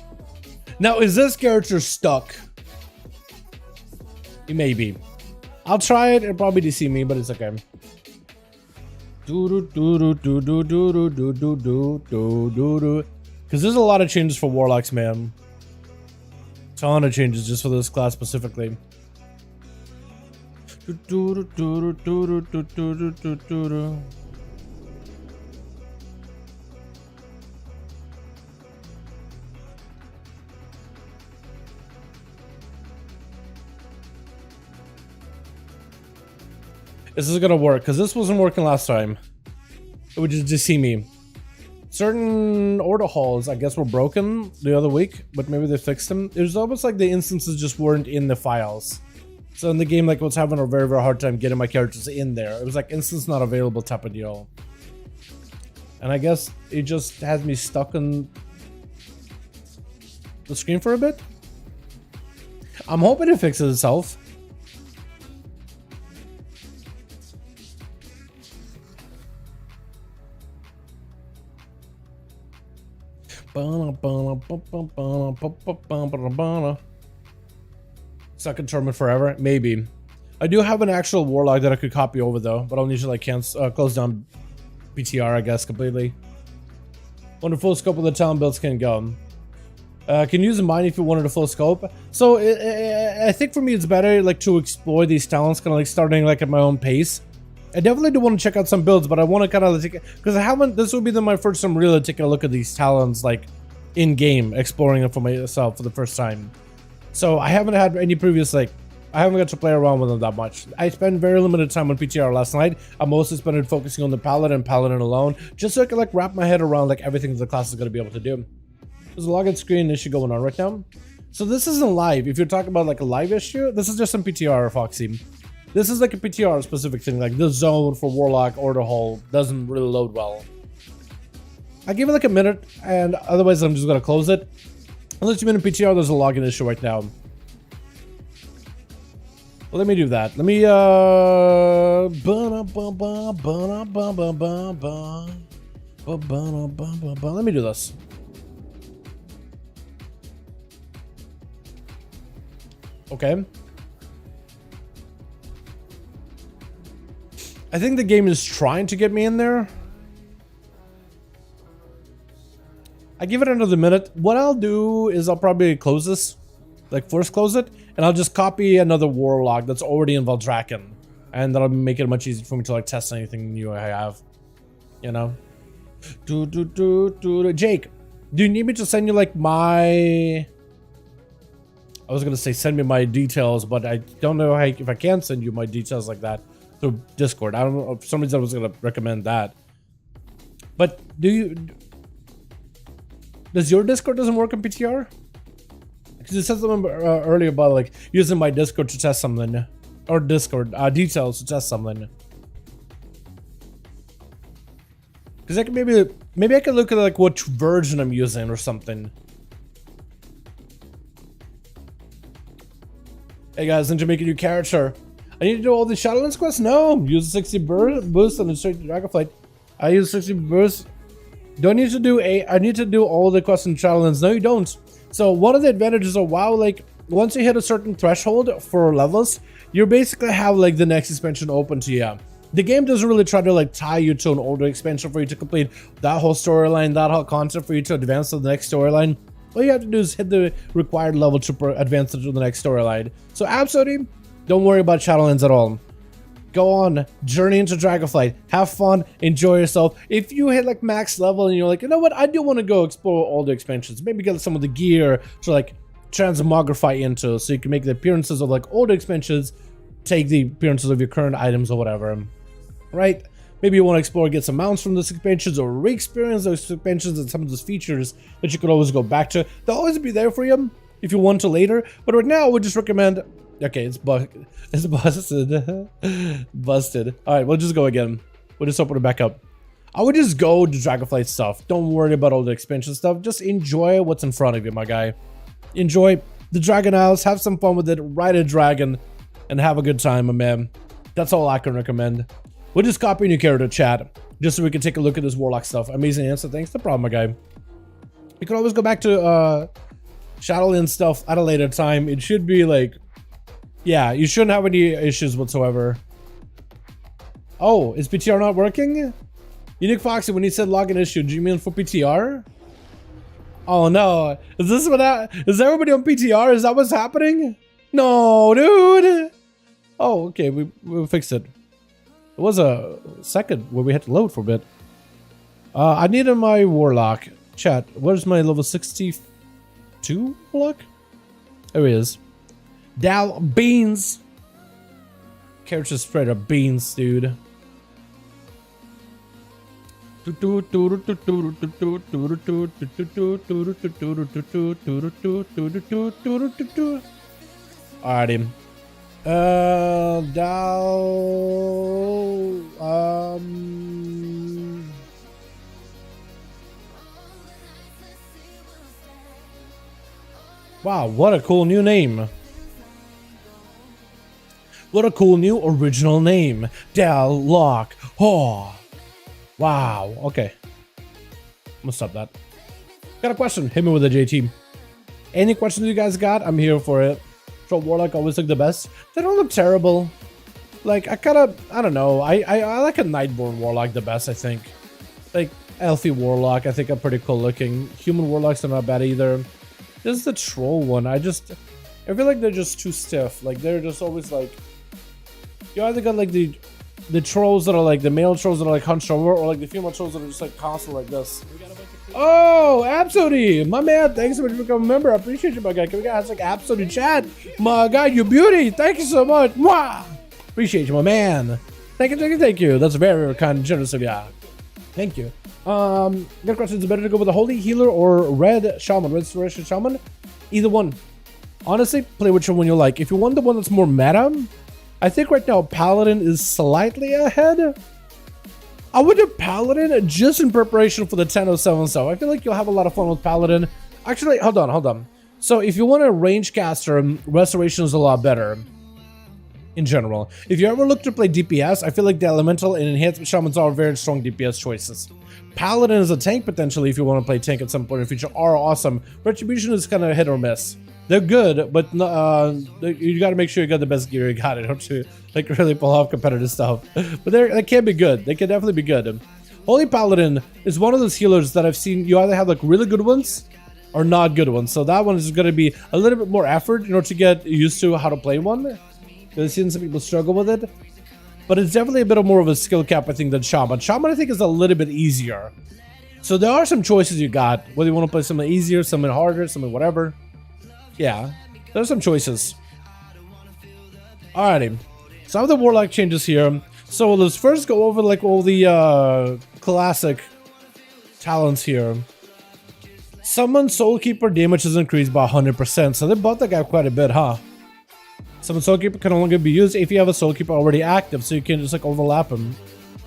Speaker 2: Now, is this character stuck? It may be. I'll try it. It'll probably DC me, but it's okay. Because there's a lot of changes for Warlocks, man. Ton of changes just for this class specifically. Is this gonna work? Because this wasn't working last time. It would just see me. Certain order halls, I guess, were broken the other week, but maybe they fixed them. It was almost like the instances just weren't in the files. So in the game, like, I was having a very, very hard time getting my characters in there. It was like instance not available type of deal. And I guess it just had me stuck on the screen for a bit. I'm hoping it fixes itself. Second tournament forever, maybe. I do have an actual warlock that I could copy over though, but I'll need to like close down PTR, I guess, completely. When the full scope of the talent builds can go. Can use mine if you wanted a full scope. So I think for me it's better like to explore these talents, kind of like starting like at my own pace. I definitely do want to check out some builds, but I want to kind of take it because I haven't. This will be my first time really taking a look at these talents like in game, exploring them for myself for the first time. So I haven't had any previous like. I haven't got to play around with them that much. I spent very limited time on PTR last night. I mostly spent it focusing on the Paladin alone, just so I could like wrap my head around like everything the class is going to be able to do. There's a login screen issue going on right now. So this isn't live. If you're talking about like a live issue, this is just some PTR, Foxy. This is like a PTR specific thing. Like the zone for Warlock Order Hall doesn't really load well. I give it like a minute, and otherwise I'm just going to close it. Unless you're in a PTR, there's a login issue right now. Well, let me do that. Let me, let me do this. Okay. I think the game is trying to get me in there. I give it another minute. What I'll do is I'll probably close this. Like first close it, and I'll just copy another warlock that's already in Valdraken, and that'll make it much easier for me to like test anything new I have, you know. Jake, do you need me to send you like my? I was gonna say send me my details, but I don't know how, if I can send you my details like that through Discord. I don't know. For some reason I was gonna recommend that. But does your Discord doesn't work on PTR? Because it said something earlier about like using my Discord to test something, or Discord details to test something. Because I can maybe I can look at like what version I'm using or something. Hey guys, need to make a new character. I need to do all the Shadowlands quests? No, use a 60 boost and straight to Dragonflight. I use 60 boost. Don't need to do I need to do all the quests in Shadowlands. No, you don't. So one of the advantages of WoW, like once you hit a certain threshold for levels, you basically have like the next expansion open to you. The game doesn't really try to like tie you to an older expansion for you to complete that whole storyline, that whole concept for you to advance to the next storyline. All you have to do is hit the required level to advance to the next storyline. So absolutely, don't worry about Shadowlands at all. Go on, journey into Dragonflight, have fun, enjoy yourself. If you hit like max level and you're like, you know what, I do want to go explore all the expansions, maybe get some of the gear to like transmogrify into, so you can make the appearances of like older expansions take the appearances of your current items or whatever, right? Maybe you want to explore, get some mounts from those expansions, or re-experience those expansions and some of those features that you could always go back to. They'll always be there for you if you want to later, but right now I would just recommend. Okay, it's busted. Busted. All right, we'll just go again. We'll just open it back up. I would just go to Dragonflight stuff. Don't worry about all the expansion stuff. Just enjoy what's in front of you, my guy. Enjoy the Dragon Isles. Have some fun with it. Ride a dragon and have a good time, my man. That's all I can recommend. We'll just copy your character chat just so we can take a look at this Warlock stuff. Amazing answer. Thanks. No problem, my guy. You can always go back to Shadowlands stuff at a later time. It should be like... Yeah, you shouldn't have any issues whatsoever. Oh, is PTR not working? Unique Foxy, when he said login issue, do you mean for PTR? Oh no, is this what is everybody on PTR? Is that what's happening? No, dude. Oh, okay, we fixed it. It was a second where we had to load for a bit. I needed my Warlock. Chat, where's my level 62 Warlock? There he is. Dal Beans. Character's straight up beans, dude. Alrighty. Wow, what a cool new name. What a cool new original name. Lock. Oh. Wow. Okay. I'm gonna stop that. Got a question. Hit me with a JT. Any questions you guys got? I'm here for it. So Warlock always look the best. They don't look terrible. Like, I don't know. I like a Nightborn Warlock the best, I think. Like, Elfie Warlock, I think are pretty cool looking. Human Warlocks are not bad either. This is the Troll one. I feel like they're just too stiff. Like, they're just always like... You either got like the trolls that are like the male trolls that are like hunched over, or like the female trolls that are just like constantly like this. Oh, Absody, my man, thanks so much for becoming a member. I appreciate you, my guy. Can we get like Absody chat? My guy, you beauty. Thank you so much. Mwah! Appreciate you, my man. Thank you. That's very, very kind and generous of you. Thank you. Good question. Is it better to go with a Holy Healer or Red Shaman, Restoration Shaman? Either one. Honestly, play whichever one you like. If you want the one that's more meta, I think right now Paladin is slightly ahead. I would do Paladin just in preparation for the 1007 stuff. I feel like you'll have a lot of fun with Paladin. Actually, hold on. So if you want a range caster, Restoration is a lot better in general. If you ever look to play DPS, I feel like the Elemental and Enhancement Shamans are very strong DPS choices. Paladin is a tank potentially if you want to play tank at some point in the future are awesome. Retribution is kind of hit or miss. They're good, but you got to make sure you got the best gear you got in order to like really pull off competitive stuff. But they can be good. They can definitely be good. Holy Paladin is one of those healers that I've seen you either have like really good ones or not good ones. So that one is going to be a little bit more effort in order to get used to how to play one. I've seen some people struggle with it. But it's definitely a bit more of a skill cap, I think, than Shaman. Shaman, I think, is a little bit easier. So there are some choices you got. Whether you want to play something easier, something harder, something whatever. Yeah, there's some choices. Alrighty, some of the Warlock changes here. So let's first go over like all the classic talents here. Summon Soulkeeper damage is increased by 100%, so they buffed that guy quite a bit, huh? Summon Soulkeeper can only be used if you have a Soulkeeper already active, so you can just like overlap him.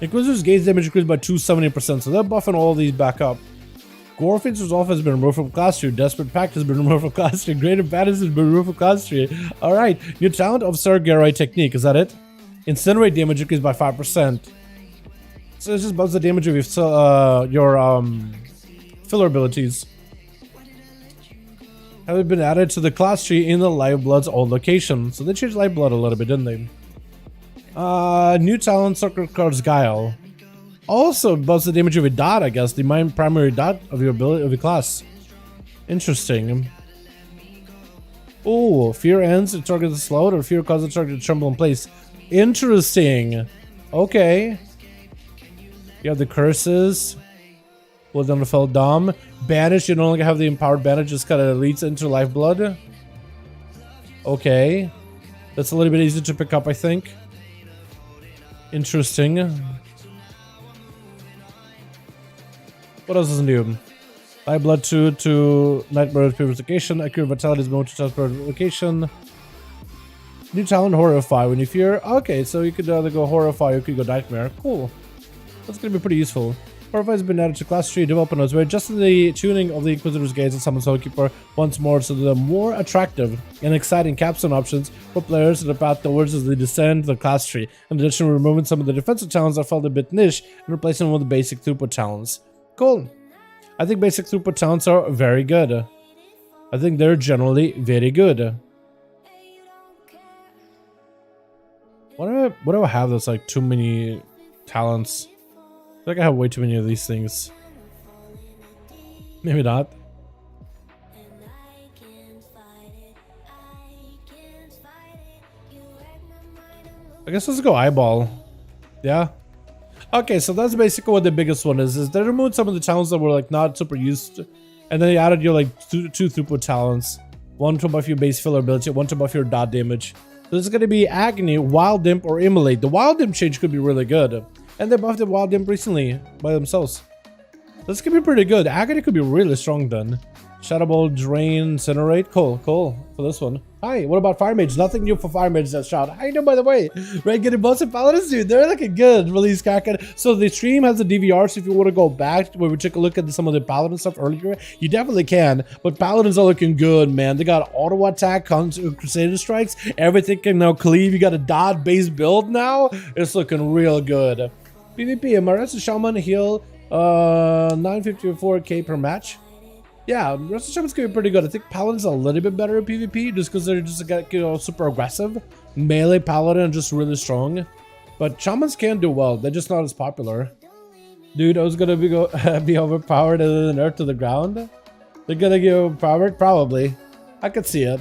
Speaker 2: Inquisitor's gaze damage increased by 270%, so they're buffing all these back up. Gore Feature's off has been removed from class 2. Desperate Pact has been removed from class 3. Great Advantage has been removed from class 3. Alright, new talent of Sargerai Technique, is that it? Incinerate damage increased by 5%. So this just buffs the damage of your filler abilities. Have been added to the class tree in the Lifeblood's old location. So they changed Lifeblood a little bit, didn't they? New talent Circle Card's Guile. Also buffs the damage of a dot, I guess. The main primary dot of your ability of your class. Interesting. Oh, fear ends, the target is slowed, or fear causes the target to tremble in place. Interesting. Okay. You have the curses. Well done, fell Dom. Banish, you no longer have the empowered banish, just kind of leads into Lifeblood. Okay. That's a little bit easier to pick up, I think. Interesting. What else is new? Lifeblood 2 to Nightmare Purification. Accurate Vitality is moved to Transport Purification. New talent Horrify. When you fear. Okay, so you could either go Horrify or you could go Nightmare. Cool. That's going to be pretty useful. Horrify has been added to class 3 development. We're adjusting the tuning of the Inquisitor's Gaze and Summon Soulkeeper once more so they're more attractive and exciting capstone options for players in the path towards as they descend the class tree. In addition, we're removing some of the defensive talents that felt a bit niche and replacing them with the basic throughput talents. Cool. I think basic throughput talents are very good. I think they're generally very good. What do I have that's like too many talents? I think I have way too many of these things. Maybe not. I guess let's go eyeball. Yeah. Okay, so that's basically what the biggest one is they removed some of the talents that were like not super used, and then they added your like two throughput talents. One to buff your base filler ability, one to buff your dot damage. So this is going to be Agony, Wild Imp, or Immolate. The Wild Imp change could be really good. And they buffed the Wild Imp recently by themselves. This could be pretty good. Agony could be really strong then. Shadow Ball, Drain, Incinerate. Cool for this one. Hi, what about Fire Mage? Nothing new for Fire Mage that shot. How you doing, by the way? Right, getting boss and Paladins, dude. They're looking good. Release Kraken. So the stream has a DVR, so if you want to go back where we took a look at some of the Paladin stuff earlier, you definitely can. But Paladins are looking good, man. They got auto attack, Crusader Strikes. Everything can now cleave. You got a dot-based build now. It's looking real good. PvP, Marissa Shaman heal 954k per match. Yeah, Rest of Shaman's gonna be pretty good. I think Paladin's a little bit better at PvP just because they're just, you know, super aggressive. Melee Paladin just really strong. But Shamans can do well. They're just not as popular. Dude, I was gonna be overpowered and then nerfed to the ground. They're gonna get overpowered? Probably. I could see it.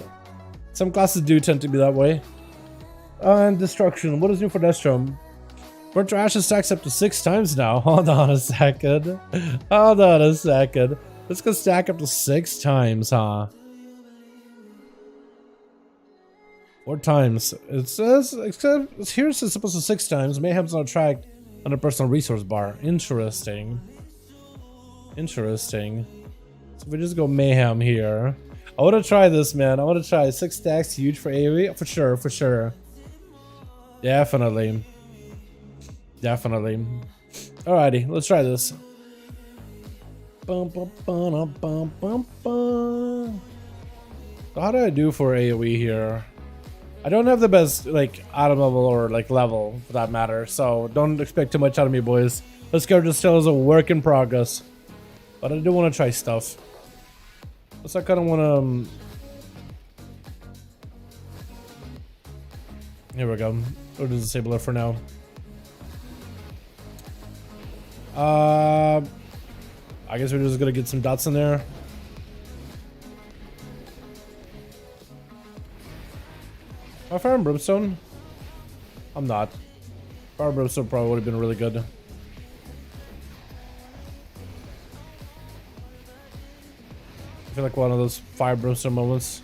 Speaker 2: Some classes do tend to be that way. And Destruction. What is new for Destrom? Burnt to Ashes stacks up to 6 times now. Hold on a second. Hold on a second. Let's go stack up to 6 times, huh? 4 times. It says, except here it's supposed to 6 times. Mayhem's not tracked on a personal resource bar. Interesting. Interesting. So if we just go Mayhem here. I want to try this, man. I want to try 6 stacks, huge for AoE. For sure, for sure. Definitely. Definitely. Alrighty, let's try this. So how do I do for AoE here? I don't have the best like item level or like level for that matter, so don't expect too much out of me, boys. This character still is a work in progress, but I do want to try stuff. So I kind of want to. Here we go. We'll just disable it for now. I guess we're just gonna get some dots in there. Am I Fire and Brimstone? I'm not. Fire and Brimstone probably would have been really good. I feel like one of those Fire Brimstone moments.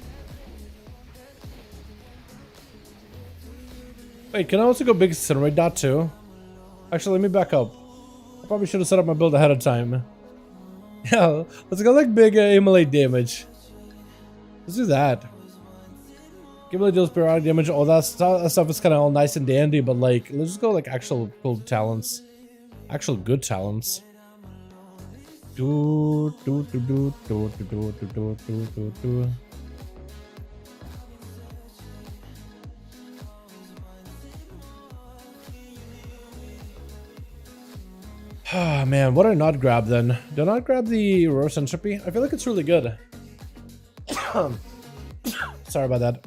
Speaker 2: Wait, can I also go big Incinerate dot too? Actually, let me back up. I probably should have set up my build ahead of time. Yeah, let's go like big immolate damage. Let's do that. Immolate deals periodic damage. Oh, that stuff is kind of all nice and dandy, but like, let's just go like actual cool talents, actual good talents. Ah, man, what did I not grab then? Did I not grab the Reverse Entropy? I feel like it's really good. Sorry about that.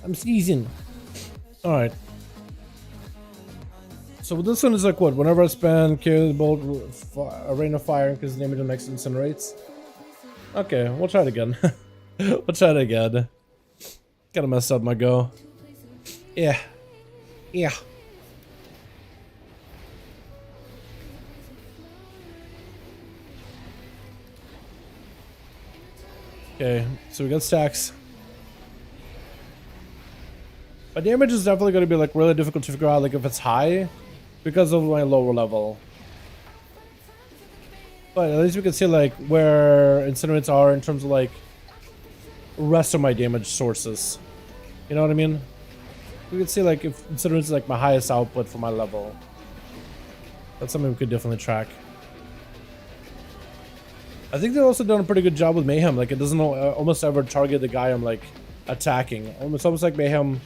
Speaker 2: I'm sneezing. Alright. So this one is like what? Whenever I spend Kill Bolt, a Rain of Fire, because the damage on next incinerates. Okay, we'll try it again. We'll try it again. Kinda messed up my go. Yeah. Okay, so we got stacks. My damage is definitely going to be like really difficult to figure out like if it's high because of my lower level. But at least we can see like where incinerates are in terms of like rest of my damage sources. You know what I mean? We can see like if incinerates is like my highest output for my level. That's something we could definitely track. I think they've also done a pretty good job with Mayhem. Like, it doesn't almost ever target the guy I'm, like, attacking. It's almost like Mayhem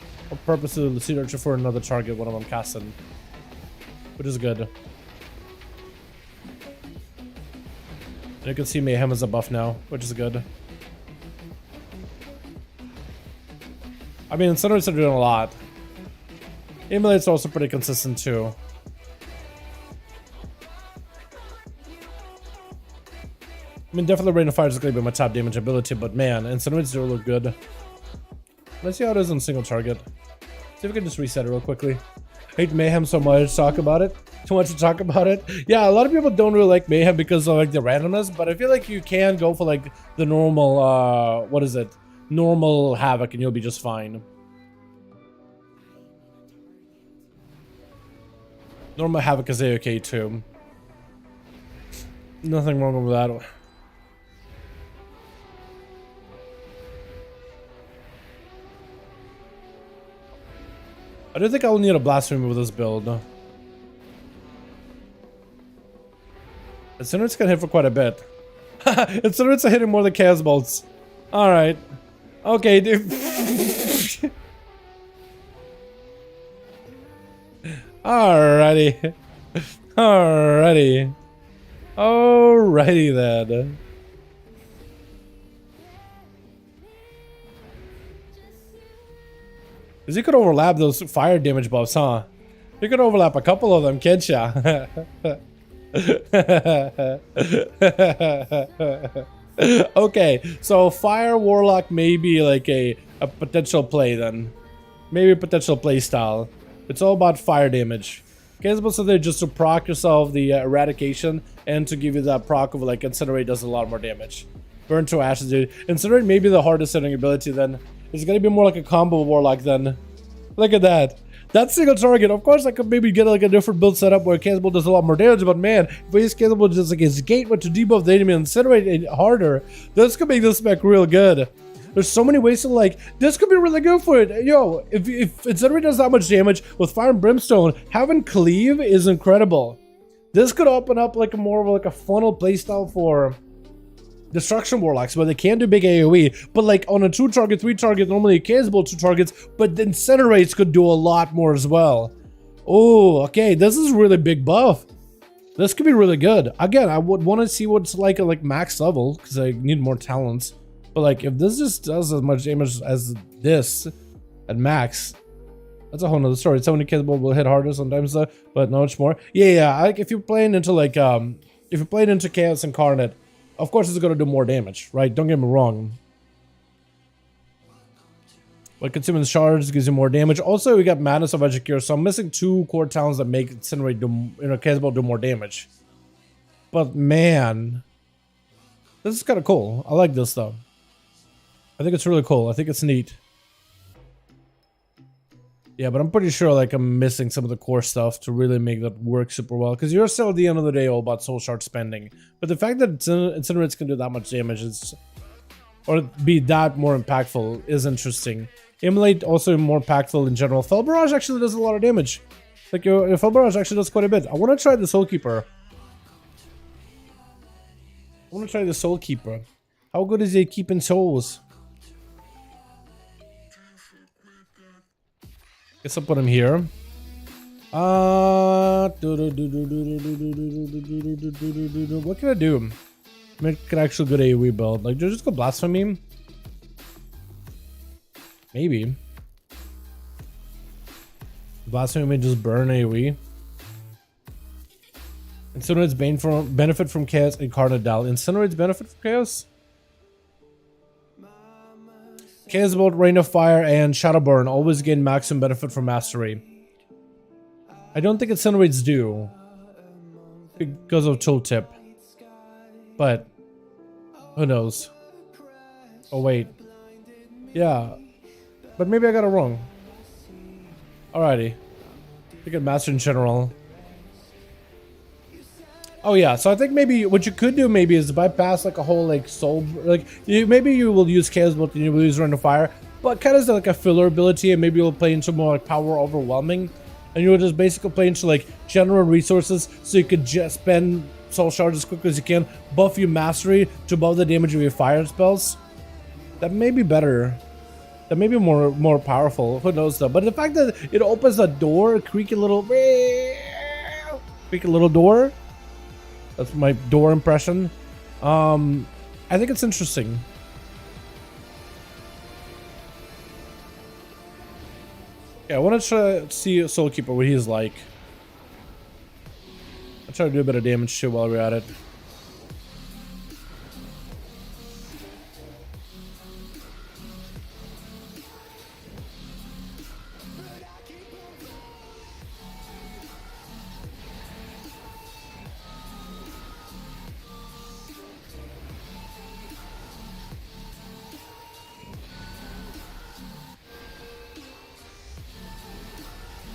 Speaker 2: purposely searching for another target when I'm casting. Which is good. And you can see Mayhem as a buff now, which is good. I mean, Incinerates are doing a lot. Immolate's also pretty consistent, too. I mean, definitely Rain of Fire is going to be my top damage ability, but man, Incinerates do look good. Let's see how it is on single target. See if we can just reset it real quickly. I hate Mayhem so much to talk about it. Too much to talk about it. Yeah, a lot of people don't really like Mayhem because of like the randomness, but I feel like you can go for like the normal, what is it? normal Havoc and you'll be just fine. Normal Havoc is AOK too. Nothing wrong with that. I don't think I'll need a Blasphemy with this build. Incinerators can hit for quite a bit. Incinerators are hitting more than Chaos Bolts. Alright. Okay, dude. Alrighty. Alrighty. Alrighty then. Because you could overlap those fire damage buffs, huh? You could overlap a couple of them, can't ya? Okay, so Fire Warlock may be like a potential play then. Maybe a potential play style. It's all about fire damage. Okay, so there just to proc yourself the eradication and to give you that proc of like Incinerate does a lot more damage. Burn to ashes, dude. Incinerate may be the hardest hitting ability then. It's gonna be more like a combo Warlock then. Look at that. That's single target. Of course, I could maybe get like a different build setup where Cannonball does a lot more damage, but man, if I use Cannonball just like his gateway to debuff the enemy and Incinerate it harder, this could make this spec real good. There's so many ways to like, this could be really good for it. Yo, if Incinerate does that much damage with Fire and Brimstone, having Cleave is incredible. This could open up like a more of like a funnel playstyle for Destruction Warlocks, where they can do big AoE, but like on a 2-target, 3-target, normally it cares about 2 targets, but the Incinerates could do a lot more as well. Oh, okay, this is really big buff. This could be really good. Again, I would want to see what's like at like max level, because I need more talents. But like, if this just does as much damage as this at max, that's a whole nother story. 70 Cannonball will hit harder sometimes, but not much more. Yeah, like if you're playing into like, if you're playing into Chaos Incarnate, of course it's gonna do more damage, right? Don't get me wrong. But consuming shards gives you more damage. Also, we got Madness of Educure, so I'm missing 2 core talents that make Incinerate do, Cannonball do more damage. But man, this is kind of cool. I like this though. I think it's really cool. I think it's neat. Yeah, but I'm pretty sure like I'm missing some of the core stuff to really make that work super well. Because you're still at the end of the day all about soul shard spending. But the fact that Incinerates can do that much damage is, or be that more impactful is interesting. Immolate also more impactful in general. Fell Barrage actually does a lot of damage. Like your Fell Barrage actually does quite a bit. I want to try the Soulkeeper. I want to try the Soulkeeper. How good is he keeping souls? Guess I'll put him here. What can I do? Make an actual good AoE build. Like, do I just go Blasphemy? Maybe. Blasphemy may just burn AoE. Incinerate's benefit from Chaos Incarnate Dal. Incinerate's benefit from Chaos? Chaos Bolt, Rain of Fire, and Shadowburn always gain maximum benefit from Mastery. I don't think Incinerates do, because of Tooltip. But, who knows? Oh wait. Yeah. But maybe I got it wrong. Alrighty. Look at Master in general. Oh yeah, so I think maybe what you could do maybe is bypass like a whole like soul, like maybe you will use Chaos Bolt and you will use Rain of Fire, but kind of as like a filler ability, and maybe you'll play into more like Power Overwhelming, and you'll just basically play into like general resources, so you could just spend soul shards as quickly as you can, buff your Mastery to above the damage of your fire spells. That may be better. That may be more powerful. Who knows though? But the fact that it opens a door, a creaky little door. That's my door impression. I think it's interesting. Yeah, I want to try to see Soulkeeper, what he's like. I'll try to do a bit of damage too while we're at it.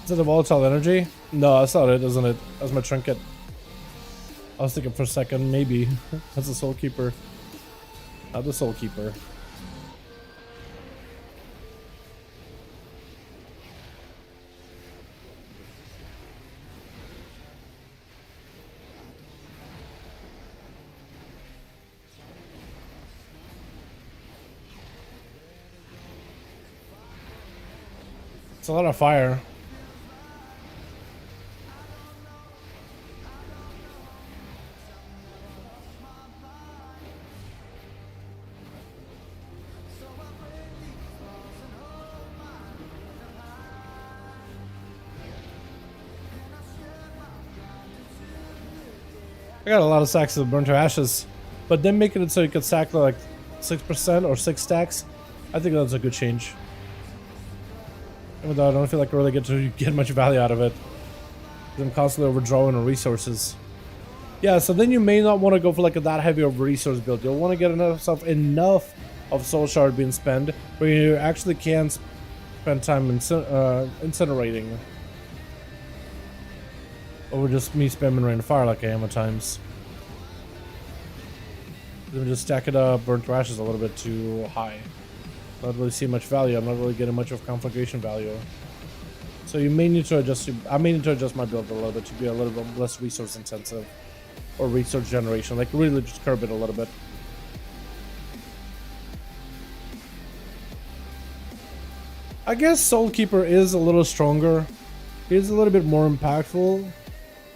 Speaker 2: Is it a volatile energy? No, that's not it, isn't it? That's my trinket. I was thinking for a second, maybe. That's the Soulkeeper. Not the Soulkeeper. It's a lot of fire. I got a lot of stacks of burnt to ashes, but then making it so you could stack like 6% or 6 stacks, I think that's a good change. Even though I don't feel like I really get to get much value out of it. I'm constantly overdrawing on resources. Yeah, so then you may not want to go for like that heavy of a resource build. You'll want to get enough of soul shard being spent where you actually can spend time incinerating. Or just me spamming rain of fire like I am at times. Then just stack it up, burnt to ashes a little bit too high. Not really see much value. I'm not really getting much of conflagration value. So you may need to adjust. I may need to adjust my build a little bit to be a little bit less resource intensive, or resource generation. Like really just curb it a little bit. I guess Soulkeeper is a little stronger. He's a little bit more impactful.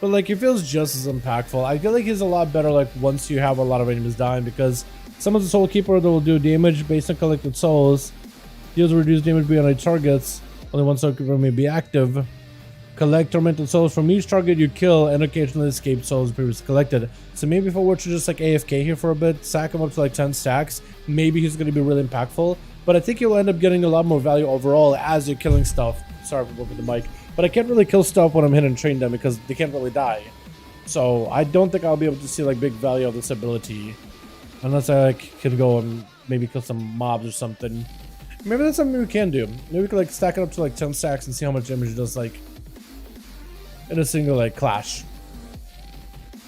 Speaker 2: But like he feels just as impactful. I feel like he's a lot better like once you have a lot of enemies dying, because some of the Soulkeeper that will do damage based on collected souls, deals reduced damage beyond any targets. Only one Soulkeeper may be active. Collect tormented souls from each target you kill and occasionally escape souls previously collected. So maybe if I were to just like AFK here for a bit, stack him up to like 10 stacks, maybe he's going to be really impactful. But I think you'll end up getting a lot more value overall as you're killing stuff. Sorry for moving the mic. But I can't really kill stuff when I'm hitting train them because they can't really die. So I don't think I'll be able to see like big value of this ability. Unless I like can go and maybe kill some mobs or something. Maybe that's something we can do. Maybe we could like stack it up to like 10 stacks and see how much damage it does like in a single like clash.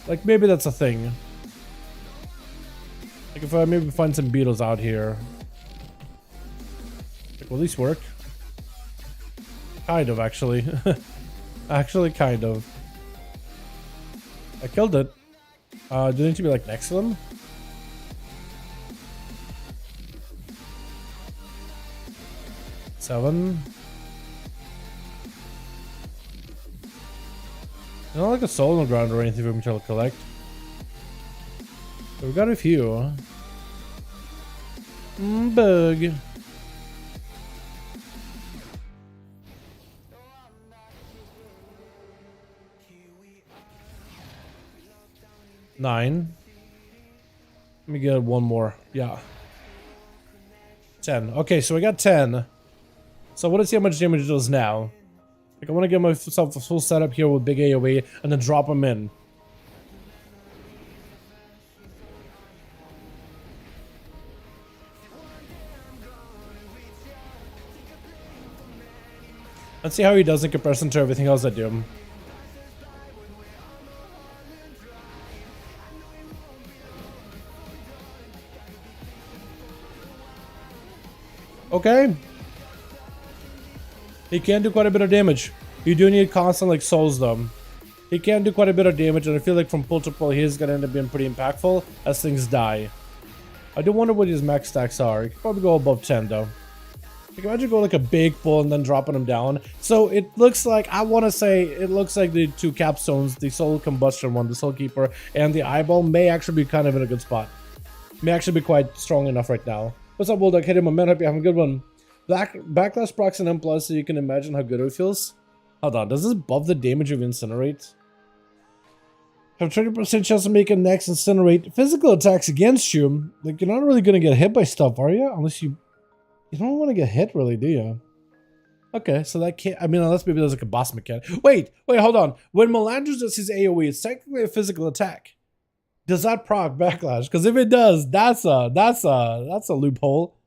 Speaker 2: Like maybe that's a thing. Like if I maybe find some beetles out here. Like will these work? Kind of, actually. Actually, kind of. I killed it. Do I need to be like next to them? Seven. Not like a soul on the ground or anything for me to collect. But we got a few. Bug. Nine. Let me get one more. Yeah. 10. Okay, so we got 10. So I want to see how much damage it does now. Like I want to get myself a full setup here with big AoE and then drop them in. Let's see how he does in comparison to everything else I do. Okay. He can do quite a bit of damage. You do need constant like souls though. He can do quite a bit of damage, and I feel like from pull to pull he is gonna end up being pretty impactful as things die. I do wonder what his max stacks are. He could probably go above 10 though. Like imagine go like a big pull and then dropping them down. So it looks like, I want to say, it looks like the two capstones, the soul combustion one, the Soulkeeper, and the eyeball may actually be kind of in a good spot. May actually be quite strong enough right now. What's up, Bulldog? Hey, my man, hope you're having a good one. Backlash procs and M+, so you can imagine how good it feels. Hold on, does this buff the damage of Incinerate? Have 20% chance of making next Incinerate physical attacks against you. Like, you're not really going to get hit by stuff, are you? Unless you don't want to get hit, really, do you? Okay, so that can't... I mean, unless maybe there's like a boss mechanic. Wait, hold on. When Melandros does his AoE, it's technically a physical attack. Does that proc backlash? Because if it does, that's a loophole.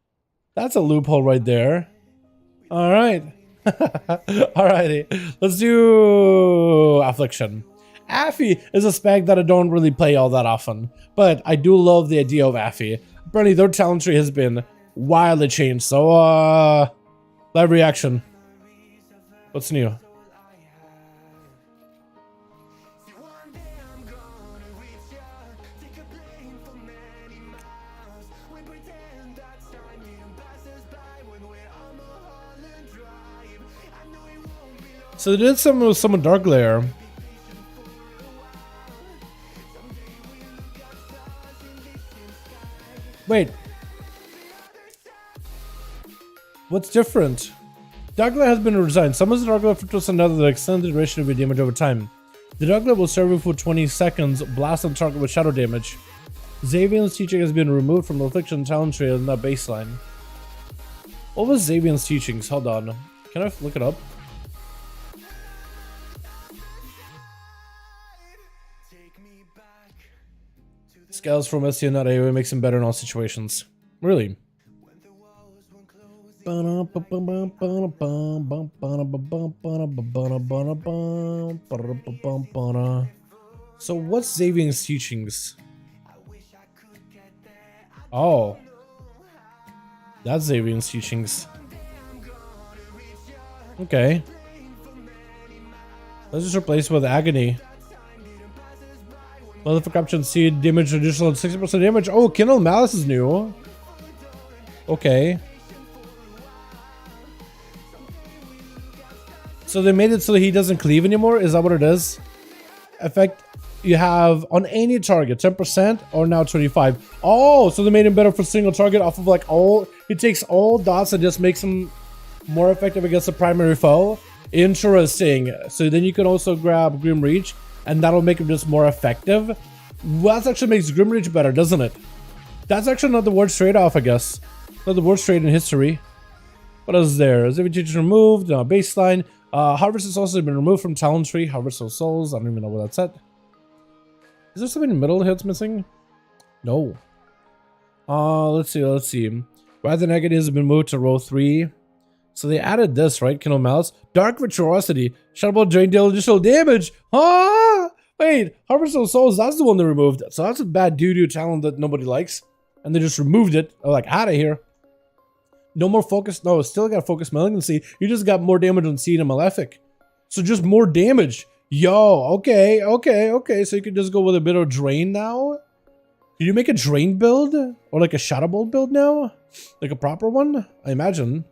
Speaker 2: That's a loophole right there. All right. Alrighty, let's do Affliction. Affy is a spec that I don't really play all that often, but I do love the idea of Affy. Apparently their talent tree has been wildly changed, so live reaction. What's new? So they did some with some Dark Lair. Wait. What's different? Dark Lair has been resigned. Summons the Dark Lair for another that extends the duration of your damage over time. The Dark Lair will serve you for 20 seconds, blast on target with shadow damage. Xavian's teaching has been removed from the Affliction talent tree in that baseline. What was Xavian's teachings? Hold on. Can I look it up? Scales from ST and AoE makes him better in all situations. Really? So what's Xavian's teachings? Oh. That's Xavian's teachings. Okay. Let's just replace it with Agony. Motherfucker option C, damage additional 60% damage. Oh, Kindle Malice is new. Okay. So they made it so he doesn't cleave anymore? Is that what it is? Effect you have on any target, 10% or now 25. Oh, so they made him better for single target off of like all. He takes all dots and just makes him more effective against the primary foe. Interesting. So then you can also grab Grim Reach, and that'll make him just more effective. Well, that actually makes Grim Reach better, doesn't it? That's actually not the worst trade-off, I guess. Not the worst trade in history. What else is there? Is every teacher removed? Baseline. Harvest has also been removed from talent tree. Harvest of Souls. I don't even know where that's at. Is there something in the middle here that's missing? No. Let's see. Rather negatives have been moved to row 3. So they added this, right? Kindle Malice. Dark Virtuosity. Shadowball drain deal additional damage. Huh? Wait, Harvest of Souls, that's the one they removed. So that's a bad doo-doo talent that nobody likes. And they just removed it. They're like, out of here. No more focus. No, still got focus malignancy. You just got more damage on Seed and Malefic. So just more damage. Yo, okay. So you can just go with a bit of drain now? Can you make a drain build? Or like a Shadow Bolt build now? Like a proper one? I imagine.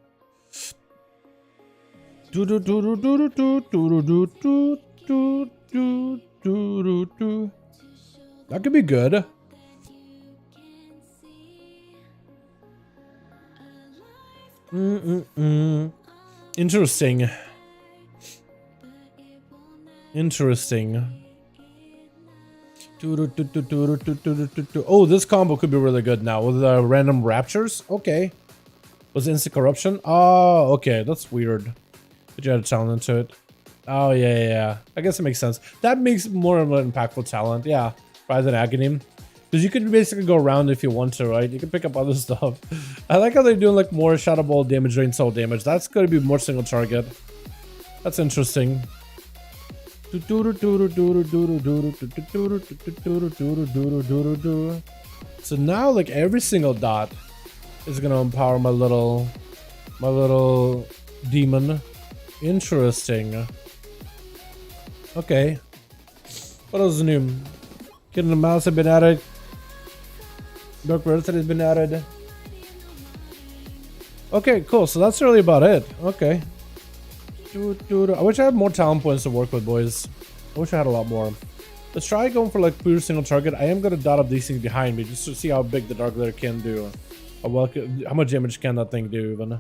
Speaker 2: That could be good. Interesting. Oh, this combo could be really good now with random raptures. Okay. Was instant corruption? Oh, okay. That's weird. Did you add a talent into it? Oh, yeah. I guess it makes sense. That makes more of an impactful talent, yeah, rather than Agony. Because you could basically go around if you want to, right? You can pick up other stuff. I like how they're doing like more Shadow Ball damage, drain soul damage. That's going to be more single target. That's interesting. So now like every single dot is going to empower my little demon. Interesting. Okay. What else is new? Getting the mouse have been added. Dark Veracity has been added. Okay, cool. So that's really about it. Okay. I wish I had more talent points to work with, boys. I wish I had a lot more. Let's try going for like pure single target. I am gonna dot up these things behind me just to see how big the Dark Lair can do. How much damage can that thing do even?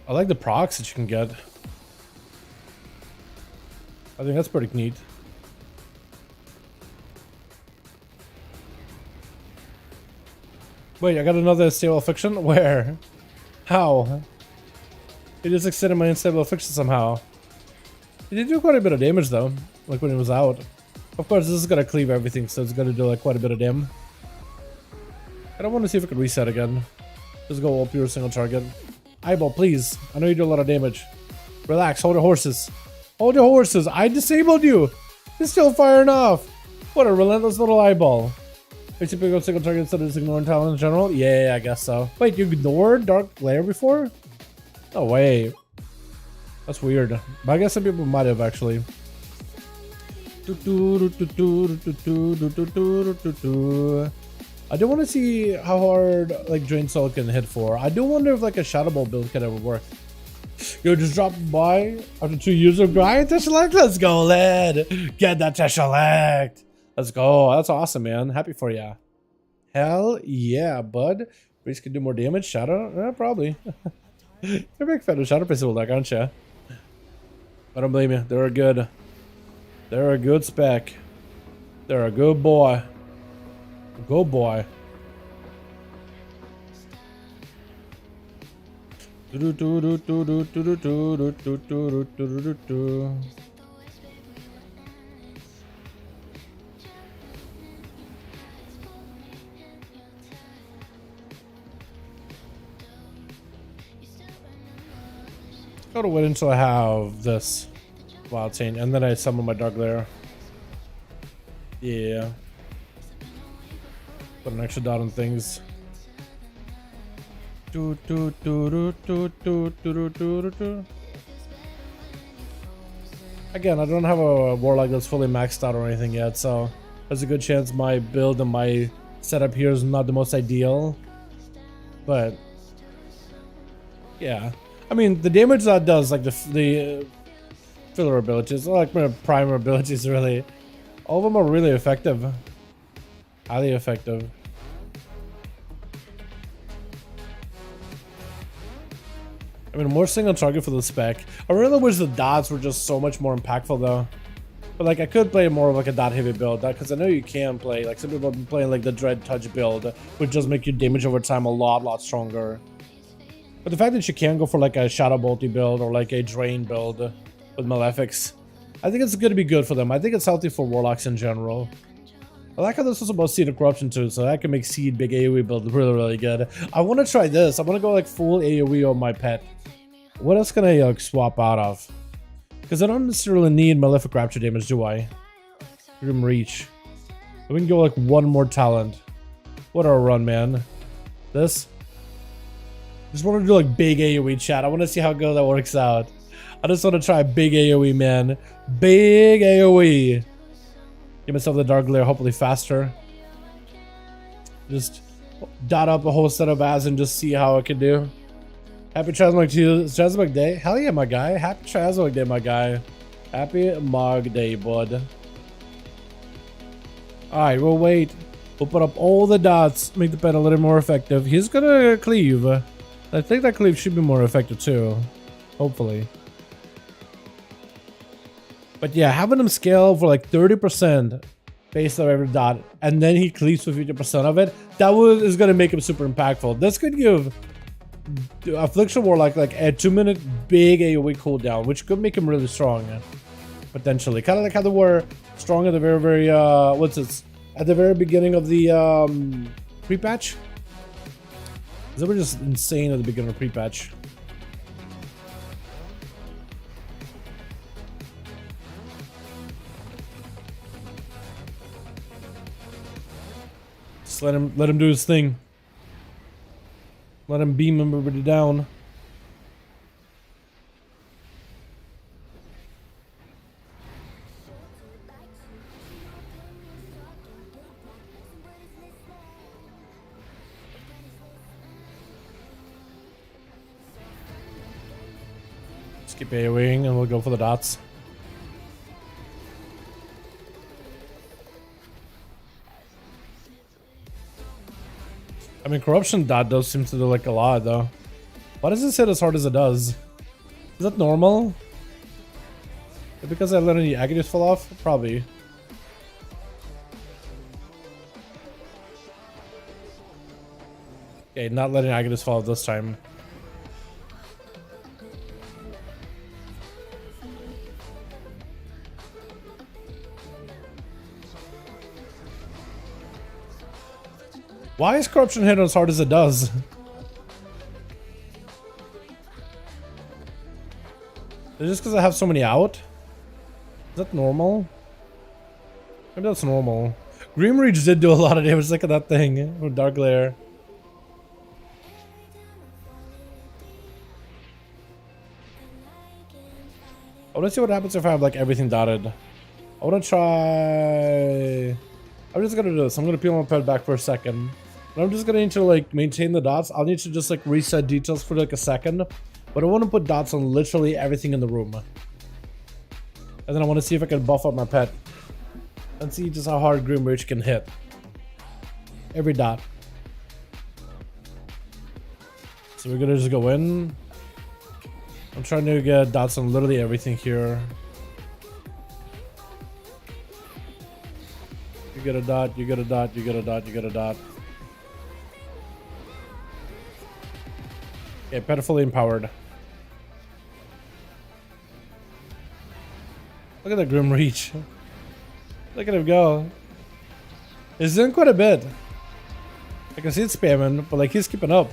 Speaker 2: I like the procs that you can get. I think that's pretty neat. Wait, I got another stable affliction? Where? How? It just extended my unstable affliction somehow. It did do quite a bit of damage though, like when it was out. Of course, this is gonna cleave everything, so it's gonna do like quite a bit of damage. I don't want to see if I can reset again. Just go all pure single target. Eyeball, please. I know you do a lot of damage. Relax, hold your horses. Hold your horses. I disabled you. You're still firing off. What a relentless little eyeball. Basically go single target instead of just ignoring talent in general? Yeah, I guess so. Wait, you ignored Dark Glare before? No way. That's weird. But I guess some people might have actually. I do want to see how hard like Drain Soul can hit for. I do wonder if like a Shadow Ball build can ever work. Yo, just dropped by after 2 years of grind. Tessellect, let's go, lad. Get that Tessellect. Let's go. That's awesome, man. Happy for ya. Hell yeah, bud. Breeze can do more damage. Shadow? Probably. You're a big fan of Shadow Pistol deck, aren't you? I don't blame you. They're a good. They're a good spec. They're a good boy. Good boy. Gotta wait until I have this Wild Chain, and then I summon my Dark Glare. Yeah. Put an extra dot on things. Again, I don't have a Warlock that's fully maxed out or anything yet, so there's a good chance my build and my setup here is not the most ideal. But yeah, I mean the damage that does, like the filler abilities, like my primer abilities, really, all of them are really effective, highly effective. I mean, more single target for the spec. I really wish the dots were just so much more impactful though. But like I could play more of like a dot heavy build, because I know you can play, like some people have been playing like the Dread Touch build, which does make your damage over time a lot stronger. But the fact that you can go for like a Shadow Bolty build or like a Drain build with Malefics, I think it's going to be good for them. I think it's healthy for Warlocks in general. I like how this was about Seed of Corruption too, so that can make Seed big AoE build really good. I want to try this. I want to go like full AoE on my pet. What else can I like swap out of? Because I don't necessarily need Malefic Rapture damage, do I? Grim Reach. We can go like one more talent. What a run, man. This? Just want to do like big AoE, chat. I want to see how good that works out. I just want to try big AoE, man. Big AoE. Give myself the Dark Glare, hopefully faster. Just dot up a whole set of ads and just see how it can do. Happy Transmog Day. Hell yeah, my guy. Happy Transmog Day, my guy. Happy Mog Day, bud. Alright, we'll wait. We'll put up all the dots, make the pet a little more effective. He's gonna cleave. I think that cleave should be more effective too. Hopefully. But yeah, having him scale for like 30% based on every dot, and then he cleaves for 50% of it, that is going to make him super impactful. This could give Affliction Warlock like a 2-minute big AoE cooldown, which could make him really strong, potentially. Kind of like how they were strong at the very, what's this? At the very beginning of the pre-patch? They were just insane at the beginning of pre-patch. Just let him do his thing. Let him beam everybody down. Just keep AoEing and we'll go for the dots. I mean, Corruption dot does seem to do like a lot though. Why does this hit as hard as it does? Is that normal? Is it because I let any Agonies fall off? Probably. Okay, not letting Agnes fall this time. Why is corruption hit as hard as it does? Is it just because I have so many out? Is that normal? Maybe that's normal. Grim Reach did do a lot of damage. Look at that thing with Dark Lair. I want to see what happens if I have like everything dotted. I want to try. I'm just gonna do this. I'm gonna peel my pet back for a second. And I'm just gonna need to like maintain the dots. I'll need to just like reset details for like a second. But I want to put dots on literally everything in the room. And then I want to see if I can buff up my pet. And see just how hard Grim Reach can hit. Every dot. So we're gonna just go in. I'm trying to get dots on literally everything here. You get a dot, you get a dot, you get a dot, you get a dot. Okay, pet fully empowered. Look at that Grim Reach. Look at him go. He's doing quite a bit. I can see it spamming, but like he's keeping up.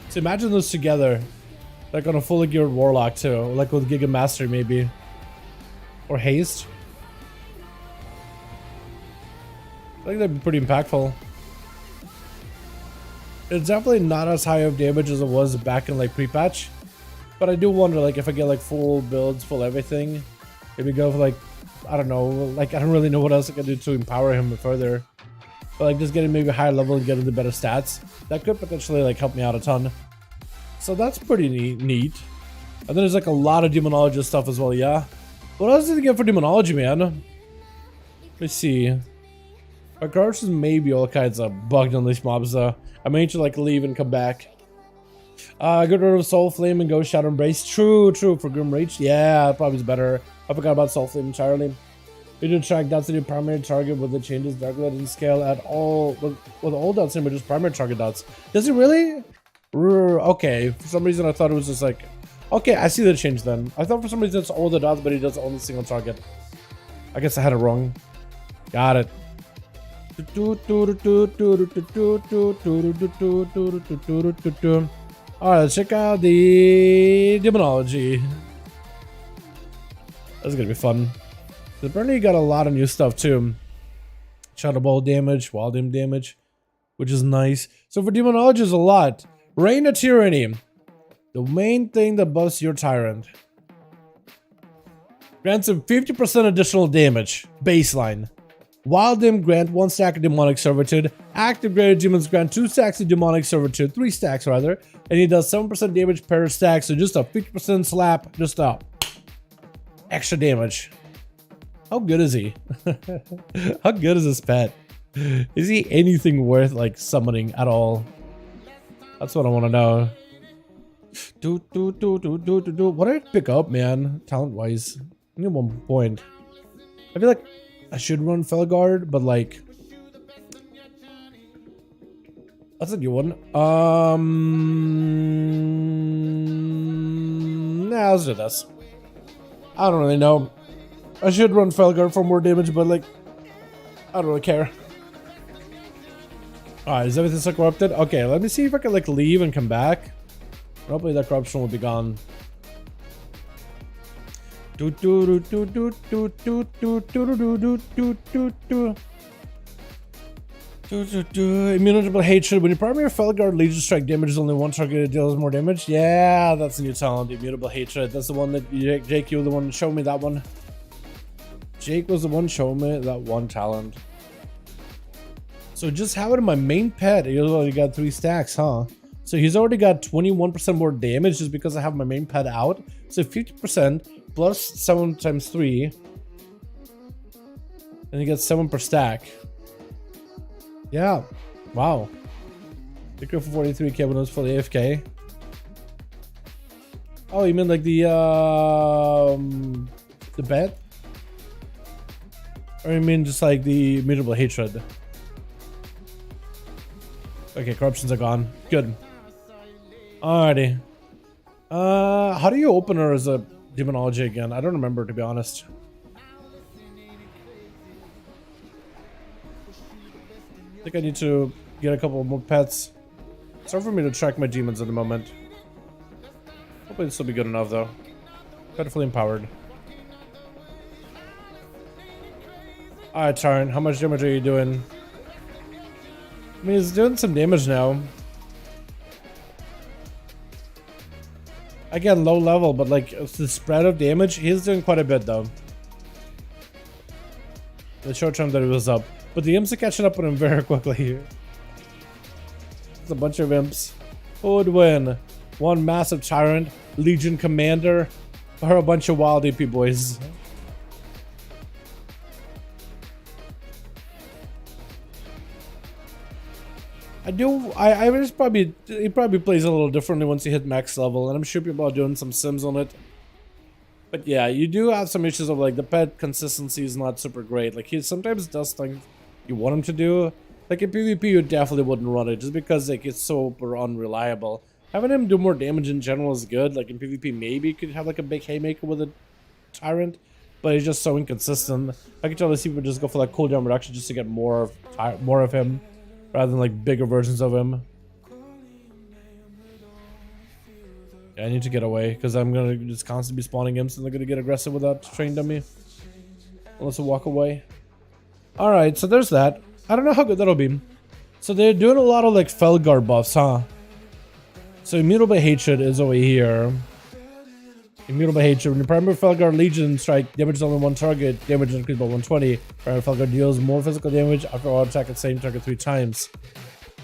Speaker 2: So imagine those together. Like on a fully geared Warlock too. Like with Giga Mastery maybe. Or Haste. I think that'd be pretty impactful. It's definitely not as high of damage as it was back in like pre-patch. But I do wonder like if I get like full builds, full everything. Maybe go for like, I don't know, like I don't really know what else I can do to empower him further. But like just getting maybe higher level and getting the better stats. That could potentially like help me out a ton. So that's pretty neat. And then there's like a lot of Demonology stuff as well, yeah. What else did I get for Demonology, man? Let me see. My cards may be all kinds of bugged on these mobs though. I may need to like leave and come back. Get rid of Soul Flame and go Shadow Embrace. True, true for Grim Reach. Yeah, probably is better. I forgot about Soul Flame entirely. You do track dots to your primary target with the changes. Darklight didn't scale at all with all dots in, but just primary target dots. Does it really? Okay, for some reason I thought it was just like, okay, I see the change then. I thought for some reason it's all the dots, but he does only single target. I guess I had it wrong. Got it. Alright, let's check out the Demonology. That's gonna be fun. Apparently you got a lot of new stuff too. Shadow Ball damage, Wild Imp damage, which is nice. So for Demonology is a lot. Reign of Tyranny. The main thing that buffs your Tyrant. Grants him 50% additional damage. Baseline. Wild Imp grant 1 stack of Demonic Servitude. Active Graded Demons grant 2 stacks of Demonic Servitude. 3 stacks rather. And he does 7% damage per stack. So just a 50% slap. Just a extra damage. How good is he? How good is this pet? Is he anything worth like summoning at all? That's what I want to know. What did I pick up, man? Talent wise, I need 1 point. I feel like I should run Felguard, but like that's a new one. Nah, let's do this. I don't really know. I should run Felguard for more damage, but like I don't really care. Alright, is everything still corrupted? Okay, let me see if I can like leave and come back. Hopefully that corruption will be gone. Immutable Hatred. When you primary Felguard Legion Strike damages only 1 target, it deals more damage. Yeah, that's a new talent. Immutable Hatred. That's the one that Jake, you were the one that showed me that one. Jake was the one showing me that one talent. So just have it in my main pet. He already got 3 stacks, huh? So he's already got 21% more damage just because I have my main pet out. So 50% plus 7 times 3. And he gets 7 per stack. Yeah. Wow. They go for 43k when it was fully AFK. Oh, you mean like the bet? Or you mean just like the Immutable Hatred? Okay, corruptions are gone. Good. Alrighty. How do you open her as a Demonology again? I don't remember, to be honest. I think I need to get a couple more pets. It's hard for me to track my demons at the moment. Hopefully this will be good enough, though. Beautifully empowered. Alright, Tarn, how much damage are you doing? I mean, he's doing some damage now. Again, low level, but like the spread of damage, he's doing quite a bit though. The short term that it was up. But the imps are catching up with him very quickly here. It's a bunch of imps. Who would win? One massive tyrant, Legion commander, or a bunch of wild AP boys? I just he probably plays a little differently once you hit max level, and I'm sure people are doing some sims on it. But yeah, you do have some issues of like the pet consistency is not super great. Like he sometimes does things you want him to do. Like in PvP you definitely wouldn't run it just because like it's super unreliable. Having him do more damage in general is good. Like in PvP maybe you could have like a big haymaker with a tyrant, but he's just so inconsistent. I can tell these people just go for like cooldown reduction just to get more of him, rather than like bigger versions of him. Yeah, I need to get away because I'm gonna just constantly be spawning imps and they're gonna get aggressive without train dummy. Unless I walk away. Alright, so there's that. I don't know how good that'll be. So they're doing a lot of like Felguard buffs, huh? So Immutable Hatred is over here. Immutable Hatred. When your primary Felguard Legion strike damages only one target, damage increased by 120. Primary Felguard deals more physical damage after all attack at the same target 3 times.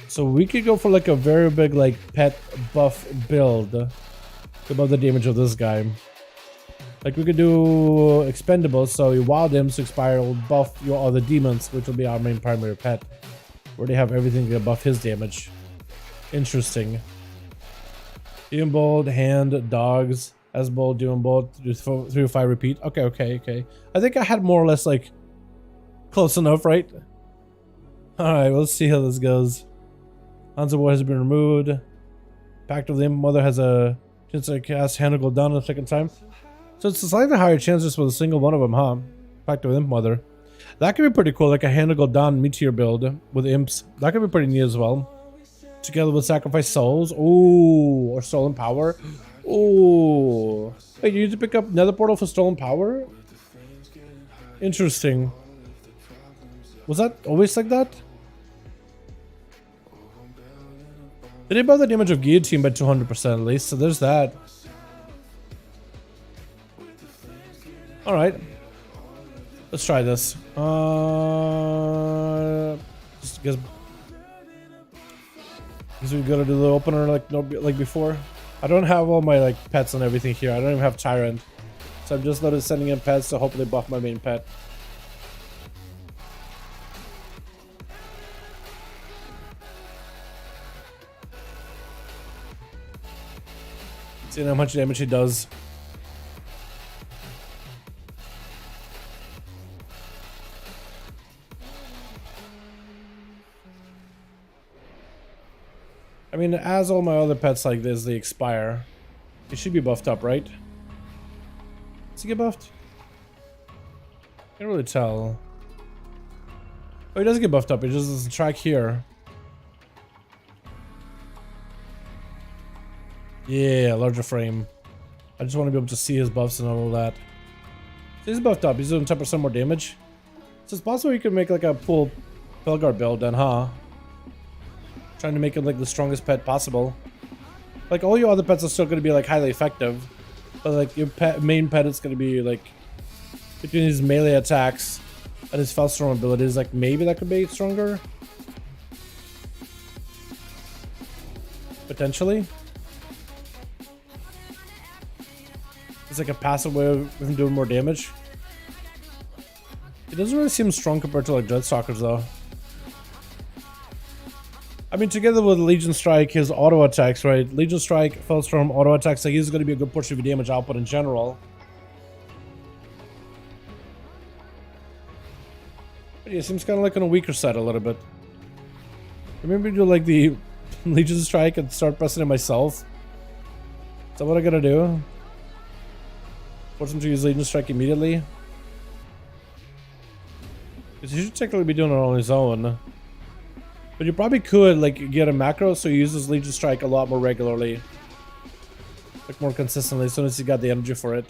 Speaker 2: So we could go for like a very big like pet buff build above the damage of this guy. Like we could do expendables, so your wild imps to expire will buff your other demons, which will be our main primary pet. Where they have everything to buff his damage. Interesting. Doom Bolt, Hand, Dogs, as Bolt, Doom Bolt, 3 or 5 repeat. Okay. I think I had more or less like close enough, right? Alright, let's see how this goes. Hanzo Boy has been removed. Pact of the Imp Mother has a chance to cast Handle down a second time. So it's a slightly higher chance just with a single one of them, huh? Pact of the Imp Mother. That could be pretty cool, like a Handle down meteor build with imps. That could be pretty neat as well. Together with Sacrifice Souls. Ooh, or Stolen Power. Ooh. Wait, you need to pick up Nether Portal for Stolen Power? Interesting. Was that always like that? They did buff the damage of Guillotine by 200% at least, so there's that. Alright. Let's try this. Just because we gotta do the opener like before. I don't have all my like pets and everything here. I don't even have Tyrant. So I'm just literally sending in pets to hopefully buff my main pet. Seeing how much damage he does. I mean, as all my other pets like this, they expire. He should be buffed up, right? Does he get buffed? Can't really tell. Oh, he doesn't get buffed up. He just doesn't track here. Yeah, larger frame. I just want to be able to see his buffs and all of that. So he's buffed up. He's doing 10% more damage. So it's possible you could make like a full Felguard build then, huh? Trying to make him like the strongest pet possible. Like all your other pets are still going to be like highly effective, but like your main pet is going to be like between his melee attacks and his Felstorm abilities. Like maybe that could be stronger, potentially. It's like a passive way of him doing more damage. It doesn't really seem strong compared to like Dreadstalkers though. I mean, together with Legion Strike, his auto attacks, right? Legion Strike, Felstorm, auto attacks, like he's going to be a good portion of your damage output in general. But he seems kind of like on a weaker side a little bit. Maybe do like the Legion Strike and start pressing it myself. Is that what I gotta do? Force him to use Legion Strike immediately? Because he should technically be doing it on his own. But you probably could like get a macro so he uses Legion Strike a lot more regularly. Like more consistently as soon as you got the energy for it.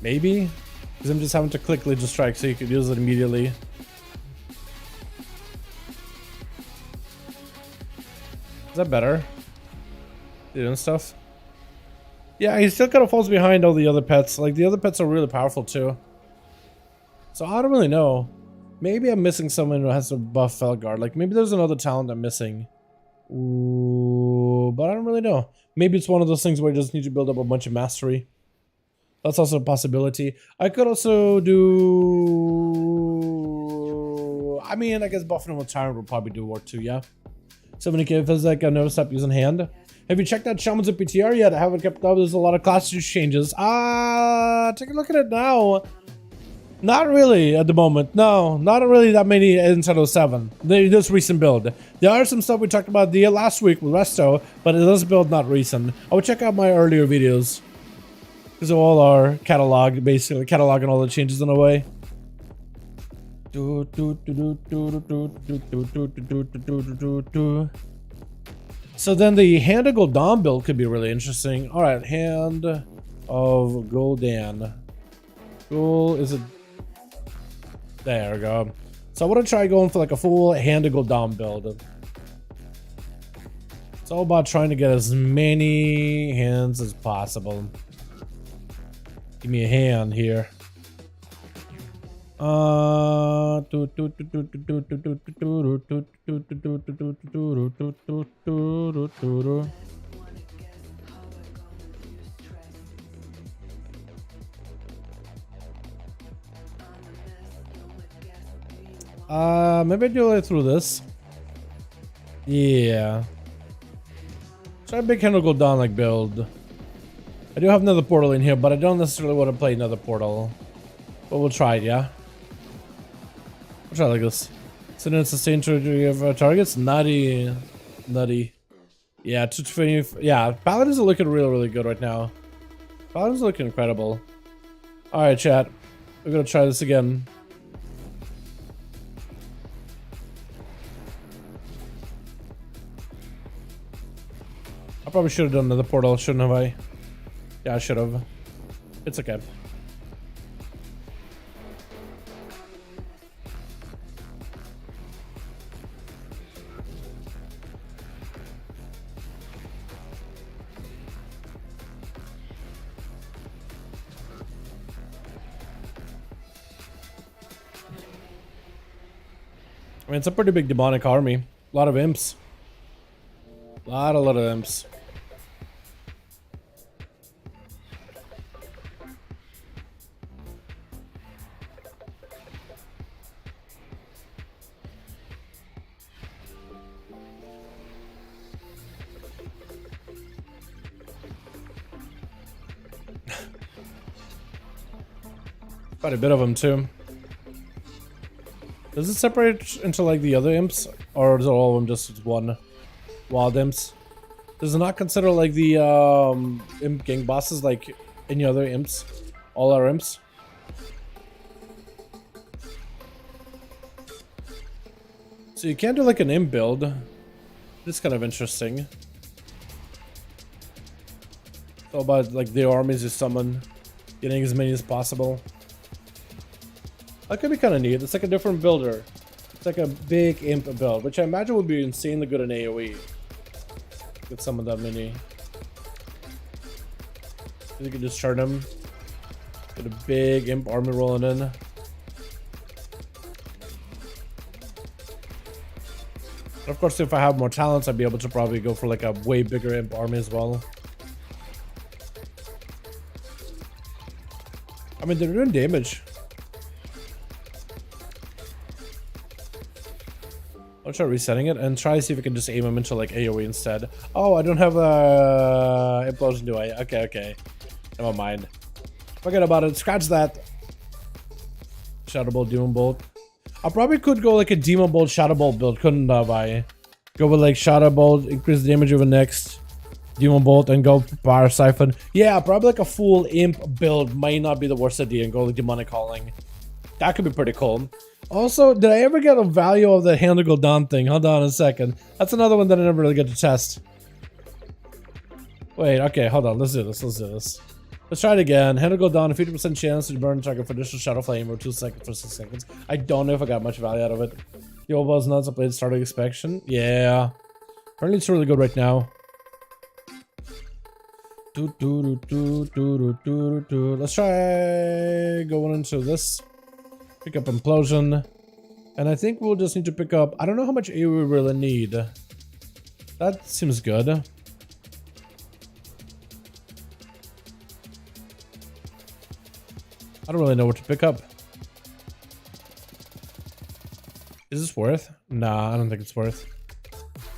Speaker 2: Maybe? Because I'm just having to click Legion Strike so you could use it immediately. Is that better? Doing stuff? Yeah, he still kind of falls behind all the other pets. Like, the other pets are really powerful too. So I don't really know. Maybe I'm missing someone who has to buff Felguard. Like, maybe there's another talent I'm missing. Ooh, but I don't really know. Maybe it's one of those things where you just need to build up a bunch of mastery. That's also a possibility. I could also do... I mean, I guess buffing him with Tyrant would probably do work too, yeah? 70k feels like I never stopped using hand. Have you checked out Shaman's at PTR yet? I haven't kept up. There's a lot of class changes. Take a look at it now. Not really at the moment. No, not really that many inside of 7. This recent build. There are some stuff we talked about the last week with Resto, but this build not recent. I would check out my earlier videos. Because all our catalog, basically cataloging all the changes in a way. So then the Hand of Gul'dan build could be really interesting. Alright, Hand of Gul'dan. Gul, is it? There we go. So I want to try going for like a full Hand of Gul'dan build. It's all about trying to get as many hands as possible. Give me a hand here. Maybe I do it through this. Yeah. Try a big Hand of Gul'dan like build. I do have another portal in here, but I don't necessarily want to play another portal. But we'll try it, yeah? We'll try like this. So then sustain trajectory of targets. Nutty. Yeah, 220. Yeah, Paladins are looking really good right now. Paladins are looking incredible. Alright, chat. We're gonna try this again. I probably should have done another portal, shouldn't have I? Yeah, I should have. It's okay. I mean, it's a pretty big demonic army. A lot of imps. A lot of imps. Quite a bit of them too. Does it separate into like the other imps, or is it all of them just one wild imps? Does it not consider like the imp gang bosses like any other imps? All our imps? So you can't do like an imp build. It's kind of interesting. It's all about like the armies you summon, getting as many as possible. That could be kind of neat. It's like a different builder. It's like a big imp build, which I imagine would be insanely good in AoE. Get some of that many. You can just turn them. Get a big imp army rolling in. And of course, if I have more talents, I'd be able to probably go for like a way bigger imp army as well. I mean, they're doing damage. I'll try resetting it and try to see if we can just aim him into like AoE instead. Oh, I don't have a implosion, do I? Okay, okay. Never mind. Forget about it. Scratch that. Shadow Bolt, Demon Bolt. I probably could go like a Demon Bolt, Shadow Bolt build, couldn't I? Go with like Shadow Bolt, increase the damage over next. Demon Bolt and go Power Siphon. Yeah, probably like a full Imp build might not be the worst idea and go like Demonic Calling. That could be pretty cool. Also, did I ever get a value of the Hand Go Down thing? Hold on a second. That's another one that I never really get to test. Wait, okay, hold on. Let's do this. Let's do this. Let's try it again. Hand Go Down, a 50% chance to burn target for additional Shadow Flame or 2 seconds for 6 seconds. I don't know if I got much value out of it. The overall's nuts. I played starting inspection. Yeah. Apparently it's really good right now. Let's try going into this. Pick up Implosion. And I think we'll just need to pick up... I don't know how much AoE we really need. That seems good. I don't really know what to pick up. Is this worth? Nah, I don't think it's worth.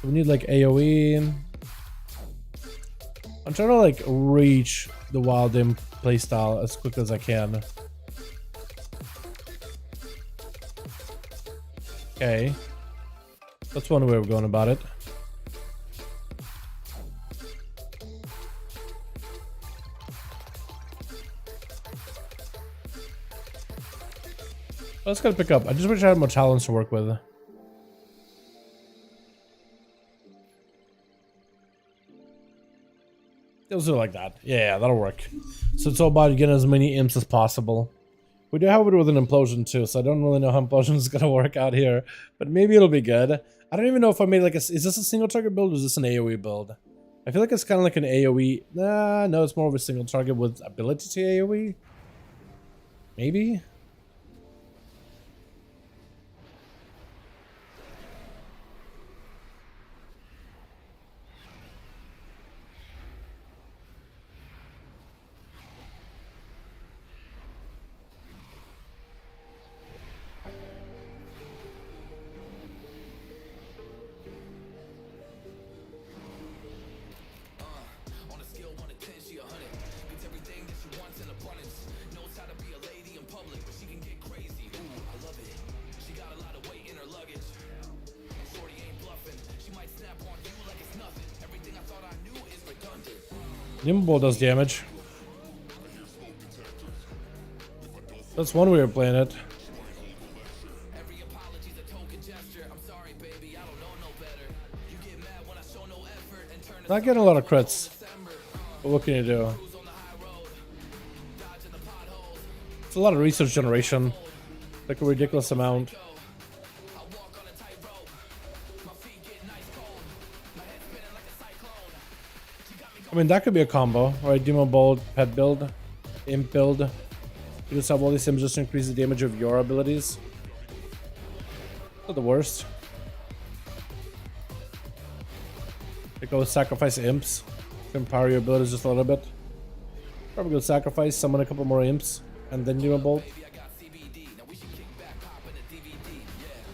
Speaker 2: We need like AoE. I'm trying to like reach the Wild Imp playstyle as quick as I can. Okay. That's one way we're going about it. Let's go pick up. I just wish I had more talents to work with. Let's do it like that. Yeah, that'll work. So it's all about getting as many imps as possible. We do have it with an implosion too, so I don't really know how implosion is gonna work out here, but maybe it'll be good. I don't even know if I made like a... Is this a single target build or is this an AoE build? I feel like it's kind of like an AoE. Nah, no, it's more of a single target with ability to AoE. Maybe. Nimble does damage. That's one way of playing it. Not getting a lot of crits. But what can you do? It's a lot of research generation. Like a ridiculous amount. I mean, that could be a combo, right? Demo Bolt, Pet build, Imp build. You just have all these imps just to increase the damage of your abilities. Not the worst. You go sacrifice imps to empower your abilities just a little bit. Probably go sacrifice, summon a couple more imps, and then Demo Bolt.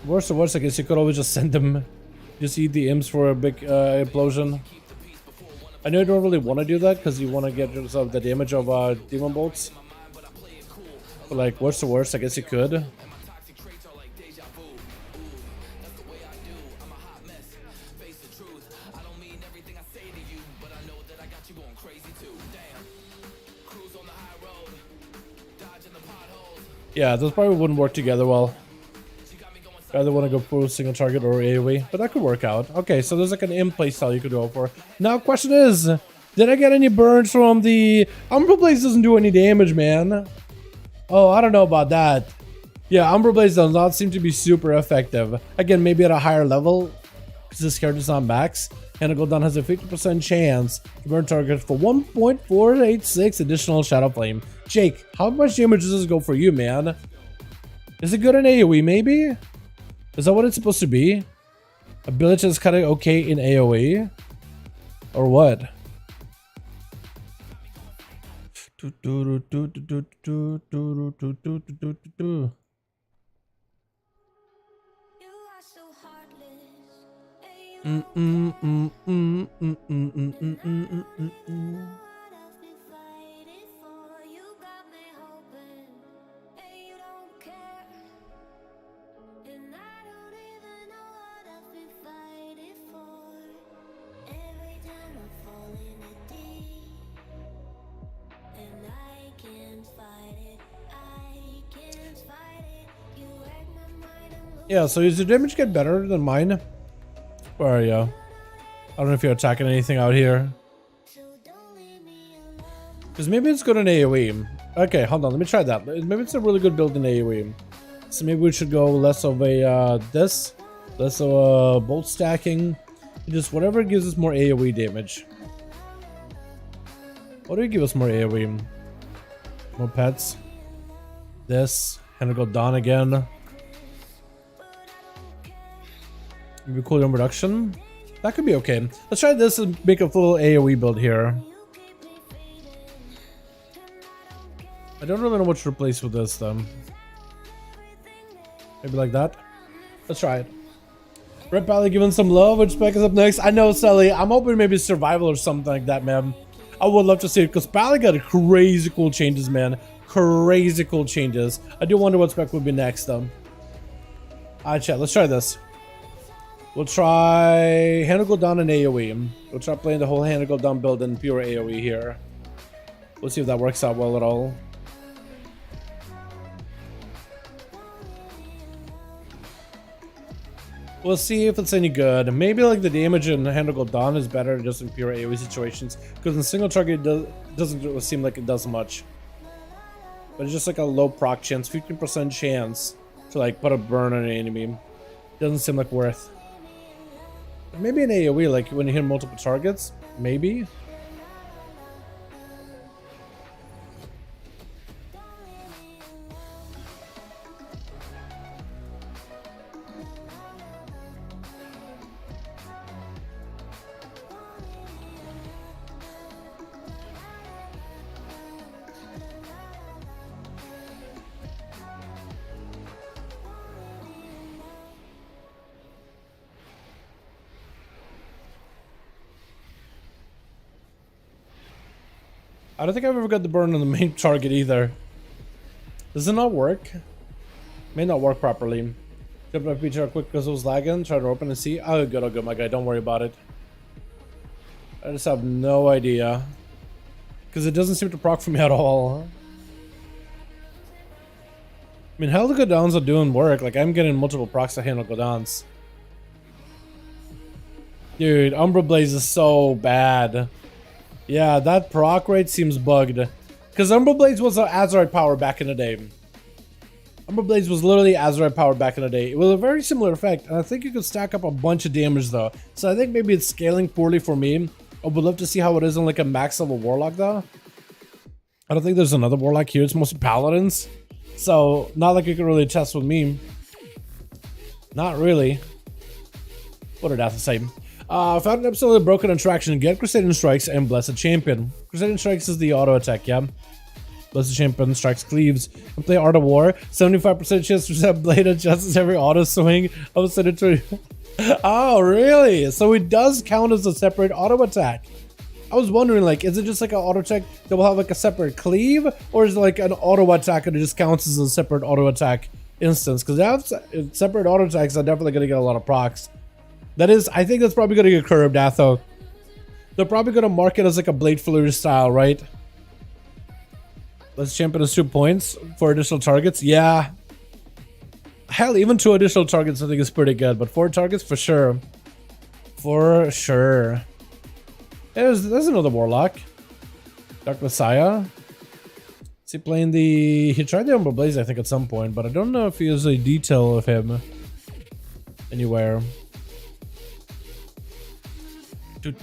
Speaker 2: Worst of worst, I guess you could always just send them, just eat the imps for a big implosion. I know you don't really want to do that because you want to get yourself the damage of Demon Bolts. But like, worst to worst, I guess you could. Yeah, those probably wouldn't work together well. Either want to go for a single target or AoE, but that could work out. Okay, so there's like an imp playstyle you could go for. Now, question is, did I get any burns from the... Umbral Blaze doesn't do any damage, man. Oh, I don't know about that. Yeah, Umbral Blaze does not seem to be super effective. Again, maybe at a higher level, because this character's not max. And Gul'dan has a 50% chance to burn target for 1.486 additional Shadow Flame. Jake, how much damage does this go for you, man? Is it good in AoE, maybe? Is that what it's supposed to be? Ability is kind of okay in AoE? Or what? Yeah, so does your damage get better than mine? Where are you? I don't know if you're attacking anything out here. Because maybe it's good in AoE. Okay, hold on, let me try that. Maybe it's a really good build in AoE. So maybe we should go less of a less of a bolt stacking. Just whatever gives us more AoE damage. What do you give us more AoE? More pets. This. And go down again. Maybe cooldown reduction. That could be okay. Let's try this and make a full AoE build here. I don't really know what to replace with this though. Maybe like that. Let's try it. Red Pally giving some love. Which spec is up next? I know, Sally. I'm hoping maybe survival or something like that, man. I would love to see it because Pally got crazy cool changes, man. Crazy cool changes. I do wonder what spec would be next though. Alright, chat. Let's try this. We'll try Hand of Gul'dan and AoE. We'll try playing the whole Hand of Gul'dan build in pure AoE here. We'll see if that works out well at all. We'll see if it's any good. Maybe like the damage in Hand of Gul'dan is better just in pure AoE situations. Because in single target it doesn't seem like it does much. But it's just like a low proc chance, 15% chance to like put a burn on an enemy. Doesn't seem like worth. Maybe in AoE, like when you hit multiple targets, maybe. I don't think I've ever got the burn on the main target either. Does it not work? May not work properly. Jump up feature quick because it was lagging. Try to open and see. Oh, good, my guy. Don't worry about it. I just have no idea. Because it doesn't seem to proc for me at all. I mean, Hand of Gul'dans are doing work. Like, I'm getting multiple procs to Hand of Gul'dans. Dude, Umbra Blaze is so bad. Yeah, that proc rate seems bugged. Because Umbra Blaze was an Azerite power back in the day. Umbra Blaze was literally Azerite power back in the day. It was a very similar effect. And I think you could stack up a bunch of damage though. So I think maybe it's scaling poorly for me. I would love to see how it is on like a max level Warlock though. I don't think there's another Warlock here. It's mostly Paladins. So not like you can really test with me. Not really. What did I have to say? Found an absolutely broken attraction. Get Crusading Strikes and Blessed Champion. Crusading Strikes is the auto attack, yeah. Blessed Champion strikes cleaves. And play Art of War. 75% chance to set blade adjusts every auto swing. I was sending to. Oh, really? So it does count as a separate auto attack. I was wondering, like, is it just like an auto attack that will have like a separate cleave, or is it like an auto attack and it just counts as a separate auto attack instance? Because separate auto attacks are definitely going to get a lot of procs. That is, I think that's probably going to get curbed at though. They're probably going to mark it as like a Blade Flurry style, right? Let's champion us 2 points for additional targets. Yeah. Hell, even 2 additional targets I think is pretty good, but 4 targets for sure. For sure. There's another Warlock. Dark Messiah. Is he playing the... He tried the Umbra Blaze I think at some point, but I don't know if he has a detail of him anywhere. Like,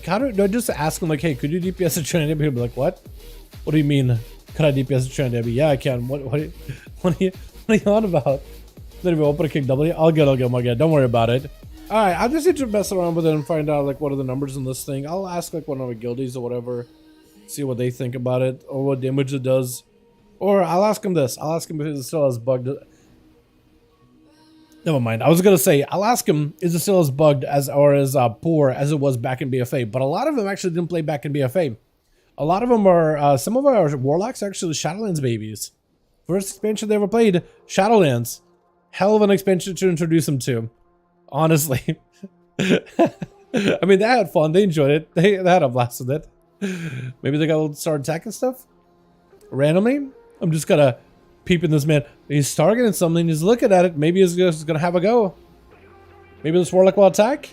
Speaker 2: how do I just ask him like, hey, could you DPS a Trinity? He'll be like, what? What do you mean? Could I DPS a Trinity? Yeah, I can. What are you on about? Then we open a kick W. I'll get. Don't worry about it. All right, I just need to mess around with it and find out like what are the numbers in this thing. I'll ask like one of the guildies or whatever. see what they think about it or what damage it does. Or I'll ask him this. I'll ask him if it still has bugged. Never mind. I was gonna say I'll ask him is it still as bugged as or as poor as it was back in BFA. But a lot of them actually didn't play back in BFA. A lot of them are some of our warlocks are actually Shadowlands babies. First expansion they ever played, Shadowlands. Hell of an expansion to introduce them to. Honestly. I mean, they had fun. They enjoyed it. They had a blast with it. Maybe they got to start attacking stuff randomly. I'm just gonna peeping this man. He's targeting something. He's looking at it. Maybe he's just gonna have a go. Maybe this warlock will attack.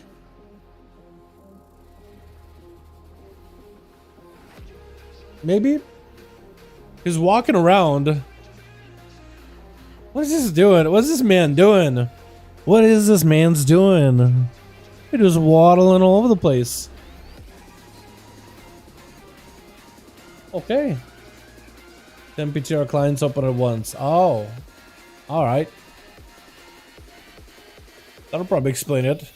Speaker 2: Maybe he's walking around. What is this doing? What's this man doing? What is this man's doing? He's just waddling all over the place. Okay. 10 PTR clients open at once. Oh. Alright. That'll probably explain it.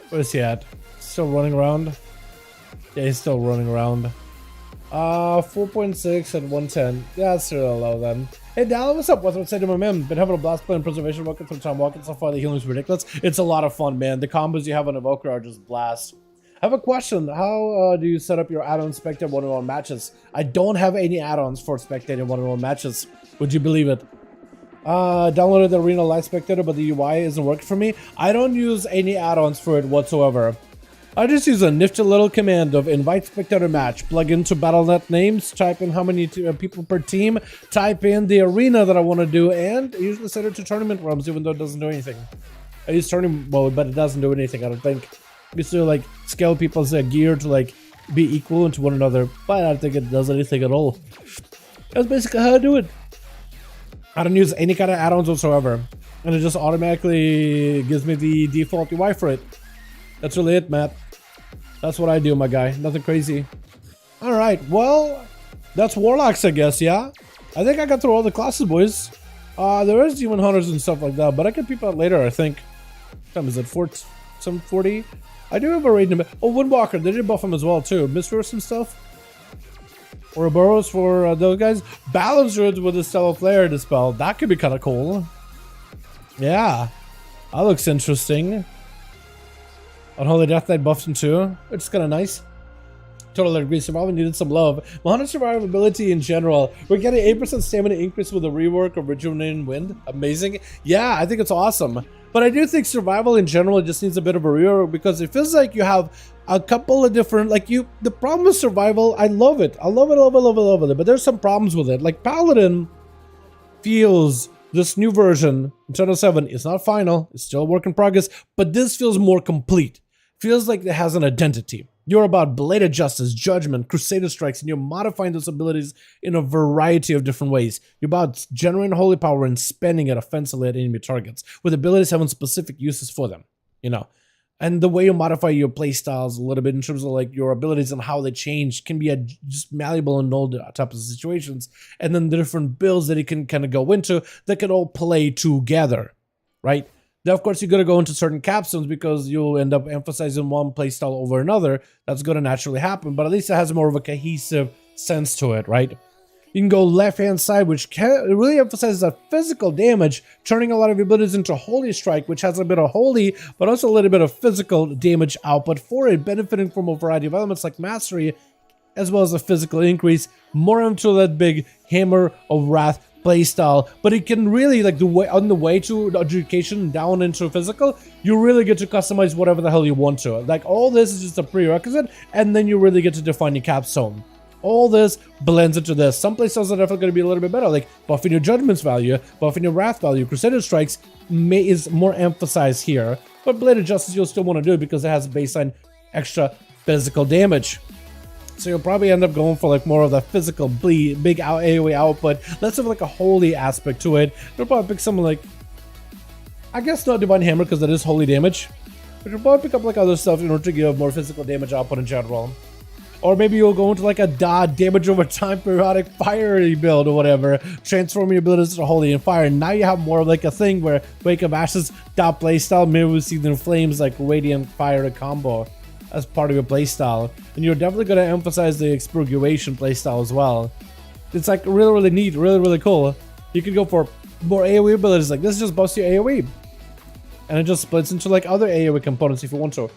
Speaker 2: Where is he at? Still running around? Yeah, he's still running around. 4.6 and 110. Yeah, that's still low then. Hey, Dalaran, what's up? What's up, my man? Been having a blast playing Preservation Rocket from time walking so far. The healing is ridiculous. It's a lot of fun, man. The combos you have on Evoker are just blast. I have a question. How do you set up your add-on spectator 1-on-1 matches? I don't have any add-ons for spectating 1-on-1 matches. Would you believe it? Downloaded the Arena Live Spectator, but the UI isn't working for me. I don't use any add-ons for it whatsoever. I just use a nifty little command of invite spectator match, plug into Battle.net names, type in how many people per team, type in the arena that I want to do, and usually set it to tournament realms, even though it doesn't do anything. I use tournament mode, but it doesn't do anything, I don't think. I used to like scale people's gear to like be equal to one another, but I don't think it does anything at all. That's basically how I do it. I don't use any kind of add-ons whatsoever, and it just automatically gives me the default UI for it. That's really it, Matt. That's what I do, my guy. Nothing crazy. Alright, well, that's Warlocks, I guess, yeah? I think I got through all the classes, boys. There is Demon Hunters and stuff like that, but I can peep out later, I think. What time is it? 7:40? I do have a raid in a bit. Oh, Windwalker, they did buff him as well, too. Mistress and stuff. Ouroboros for those guys. Balance Druids with a Stellar Flare dispel. That could be kind of cool. Yeah. That looks interesting. Unholy Death Knight buffed him too. It's kind of nice. Totally agree. Survival needed some love. Mohana survivability in general. We're getting 8% stamina increase with a rework of Rejuvenating Wind. Amazing. Yeah, I think it's awesome. But I do think survival in general just needs a bit of a rework because it feels like you have a couple of different, like the problem with survival, I love it. I love it. But there's some problems with it. Like Paladin feels this new version, Channel 7, is not final. It's still a work in progress. But this feels more complete. Feels like it has an identity. You're about belated justice, judgment, crusader strikes, and you're modifying those abilities in a variety of different ways. You're about generating holy power and spending it offensively at enemy targets, with abilities having specific uses for them, you know. And the way you modify your playstyles a little bit in terms of like your abilities and how they change can be just malleable in all types of situations. And then the different builds that you can kind of go into that can all play together, right? Now, of course, you're going to go into certain capstones because you'll end up emphasizing one playstyle over another. That's going to naturally happen, but at least it has more of a cohesive sense to it, right? You can go left-hand side, which really emphasizes that physical damage, turning a lot of abilities into Holy Strike, which has a bit of holy, but also a little bit of physical damage output for it, benefiting from a variety of elements like Mastery, as well as a physical increase, more into that big Hammer of Wrath playstyle, but it can really, like, on the way to adjudication down into physical, you really get to customize whatever the hell you want to. Like, all this is just a prerequisite, and then you really get to define your capstone. All this blends into this. Some playstyles are definitely going to be a little bit better, like buffing your judgments value, buffing your wrath value. Crusader Strikes is more emphasized here, but Bladed Justice you'll still want to do it because it has baseline extra physical damage. So you'll probably end up going for like more of the physical bleed, big AoE output, less of like a holy aspect to it. You'll probably pick something like, I guess not Divine Hammer because that is holy damage, but you'll probably pick up like other stuff in order to give more physical damage output in general. Or maybe you'll go into like a damage over time periodic fiery build or whatever, transforming your abilities to holy and fire. And now you have more of like a thing where Wake of Ashes playstyle, maybe we see the flames like radiant fire combo as part of your playstyle. And you're definitely going to emphasize the expurgation playstyle as well. It's like really neat, really cool. You can go for more AoE abilities, like this just buffs your AoE. And it just splits into like other AoE components if you want to.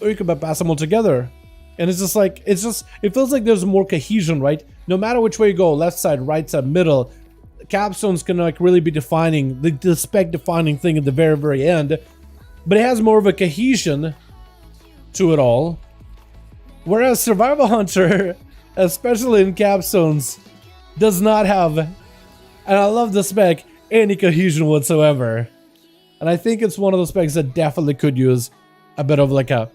Speaker 2: Or you can bypass them all together. And it's just like, it feels like there's more cohesion, right? No matter which way you go, left side, right side, middle, capstones can like really be defining, the spec defining thing at the very end. But it has more of a cohesion to it all. Whereas Survival Hunter, especially in capstones, does not have, and I love the spec, any cohesion whatsoever. And I think it's one of those specs that definitely could use a bit of like a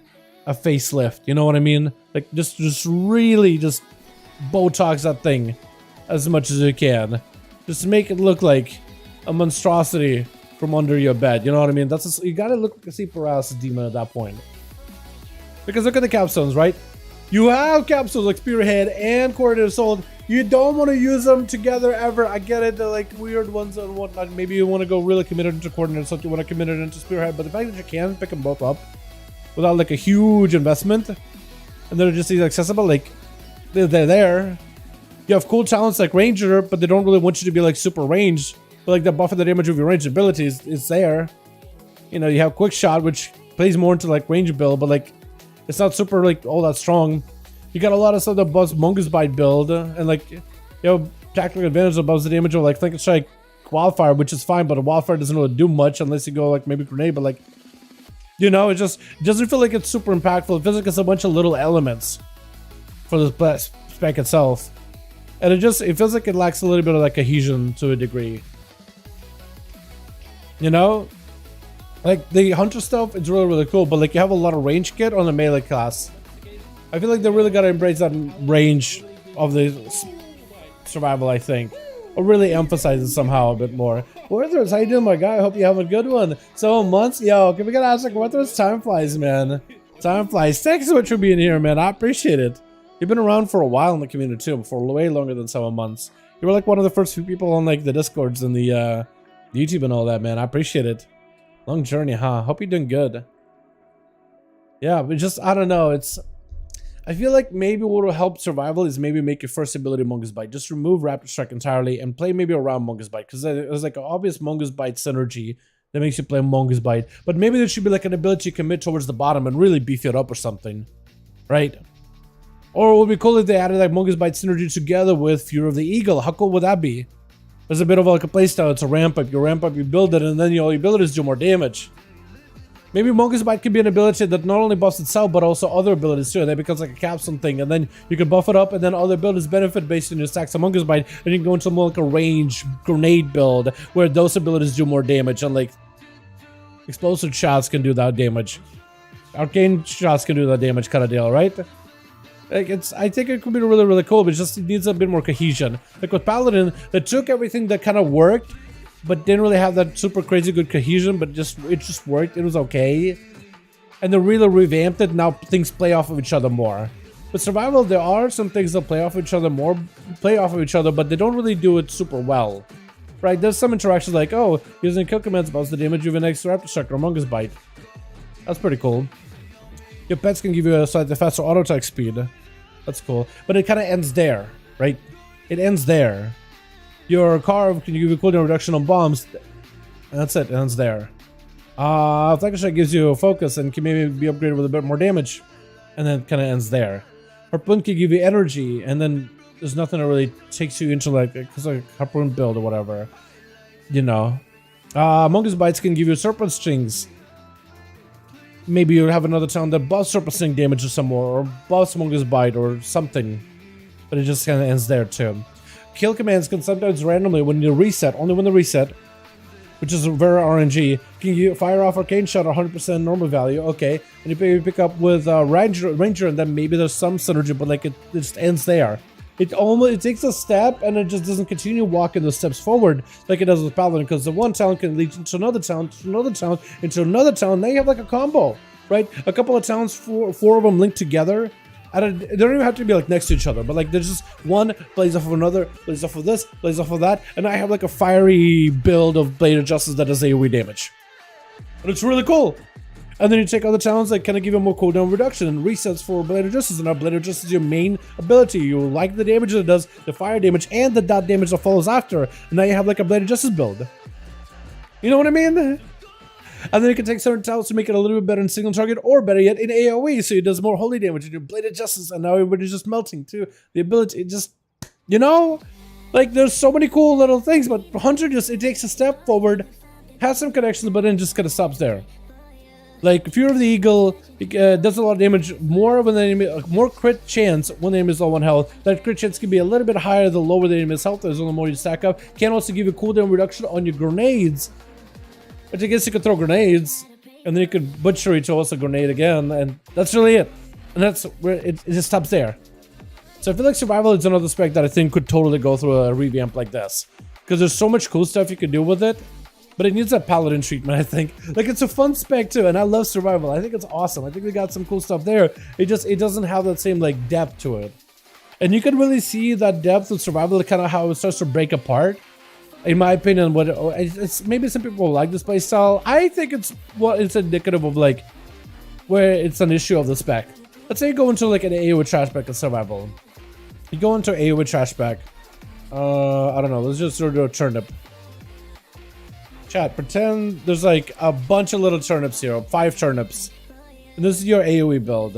Speaker 2: facelift, you know what I mean? Like just really just Botox that thing as much as you can. Just make it look like a monstrosity from under your bed, you know what I mean? You gotta look like a sea paralysis demon at that point. Because look at the capstones, right? You have capstones like Spearhead and Coordinated Assault. You don't want to use them together ever. I get it, they're like weird ones and whatnot. Maybe you want to go really committed into Coordinated Assault, you want to commit it into Spearhead, but the fact that you can pick them both up without like a huge investment, and they're just accessible, like they're there. You have cool talents like Ranger, but they don't really want you to be like super ranged. But like the buff of the damage of your ranged abilities is there. You know, you have Quick Shot, which plays more into like range build, but like it's not super like all that strong. You got a lot of stuff that buffs Mongoose Bite build, and like you have tactical advantage that buffs the damage of like Think and Strike Wildfire, which is fine, but a Wildfire doesn't really do much unless you go like maybe Grenade, but like, you know, it doesn't feel like it's super impactful. It feels like it's a bunch of little elements for this spec itself. And it feels like it lacks a little bit of like cohesion to a degree. You know? Like the Hunter stuff, it's really cool, but like you have a lot of range kit on the melee class. I feel like they really gotta embrace that range of the survival, I think. Or really emphasize it somehow a bit more. Werther's, how you doing, my guy? I hope you have a good one. 7 months? Yo, can we get ask like Werther's? Time flies, man. Time flies. Thanks so much for being here, man. I appreciate it. You've been around for a while in the community too, for way longer than 7 months. You were like one of the first few people on like the Discords and the YouTube and all that, man. I appreciate it. Long journey, huh? Hope you're doing good. Yeah, but just, I don't know, I feel like maybe what will help survival is maybe make your first ability Mongoose Bite. Just remove Raptor Strike entirely and play maybe around Mongoose Bite, because there's like an obvious Mongoose Bite synergy that makes you play Mongoose Bite. But maybe there should be like an ability to commit towards the bottom and really beef it up or something, right? Or it would be cool if they added like Mongoose Bite synergy together with Fury of the Eagle. How cool would that be? There's a bit of like a playstyle. It's a ramp up. You ramp up, you build it, and then all your abilities do more damage. Maybe Mongoose Bite could be an ability that not only buffs itself, but also other abilities too. And that becomes like a capstone thing. And then you can buff it up, and then other abilities benefit based on your stacks of Mongoose Bite. And you can go into more like a range grenade build, where those abilities do more damage. And like explosive shots can do that damage. Arcane shots can do that damage kind of deal, right? Like I think it could be really cool, but it needs a bit more cohesion. Like with Paladin, they took everything that kind of worked, but didn't really have that super crazy good cohesion, but it just worked. It was okay. And they really revamped it. Now things play off of each other more. With survival, there are some things that play off of each other, but they don't really do it super well. Right? There's some interactions like, oh, using kill commands buffs the damage of an extra Raptor Strike or Mongoose Bite. That's pretty cool. Your pets can give you a slightly faster auto attack speed. That's cool. But it kind of ends there, right? It ends there. Your carve can give you cooldown reduction on bombs. And that's it. It ends there. Affliction Strike gives you a focus and can maybe be upgraded with a bit more damage. And then it kind of ends there. Harpoon can give you energy, and then there's nothing that really takes you into like a Harpoon build or whatever. You know. Mongoose Bites can give you Serpent Stings. Maybe you'll have another talent that buffs Serpent Sting damage or some more, or buffs Mongoose Bite or something. but it just kind of ends there too. Kill commands can sometimes randomly, when you reset, only when they reset, which is very RNG, can you fire off Arcane Shot 100% normal value, okay, and you pick up with Ranger, and then maybe there's some synergy, but like it just ends there. It takes a step and it just doesn't continue walking the steps forward like it does with Paladin, because the one town can lead into another town, into another town. Now you have like a combo, right? A couple of towns, four of them linked together. They don't even have to be like next to each other, but like there's just one plays off of another, plays off of this, plays off of that, and I have like a fiery build of Blade of Justice that does AoE damage. And it's really cool. And then you take other towns that kind of give you more cooldown reduction and resets for Blade of Justice. And now Blade of Justice is your main ability. You like the damage that it does, the fire damage, and the dot damage that follows after. And now you have like a Blade of Justice build. You know what I mean? And then you can take certain towns to make it a little bit better in single target, or better yet in AoE, so it does more holy damage in your Blade of Justice. And now everybody's just melting too. The ability, it just, you know, like there's so many cool little things. But Hunter it takes a step forward, has some connections, but then just kind of stops there. Like Fear of the Eagle, does a lot of damage, more when the enemy, more crit chance when the enemy is low on health. That crit chance can be a little bit higher the lower the enemy's health is, the more you stack up. Can also give you cooldown reduction on your grenades, which I guess you could throw grenades, and then you could butcher each also grenade again, and that's really it. And that's where it just stops there. So I feel like Survival is another spec that I think could totally go through a revamp like this, because there's so much cool stuff you can do with it. But it needs that Paladin treatment, I think. Like, it's a fun spec too, and I love Survival. I think it's awesome. I think we got some cool stuff there. It doesn't have that same like depth to it. And you can really see that depth with Survival, kind of how it starts to break apart. In my opinion, it's maybe some people like this playstyle. I think it's indicative of like where it's an issue of the spec. Let's say you go into like an AoE trash spec of Survival. You go into AoE trash spec. I don't know. Let's just sort of do a turnip. Chat, pretend there's like a bunch of little turnips here, 5 turnips. And this is your AoE build.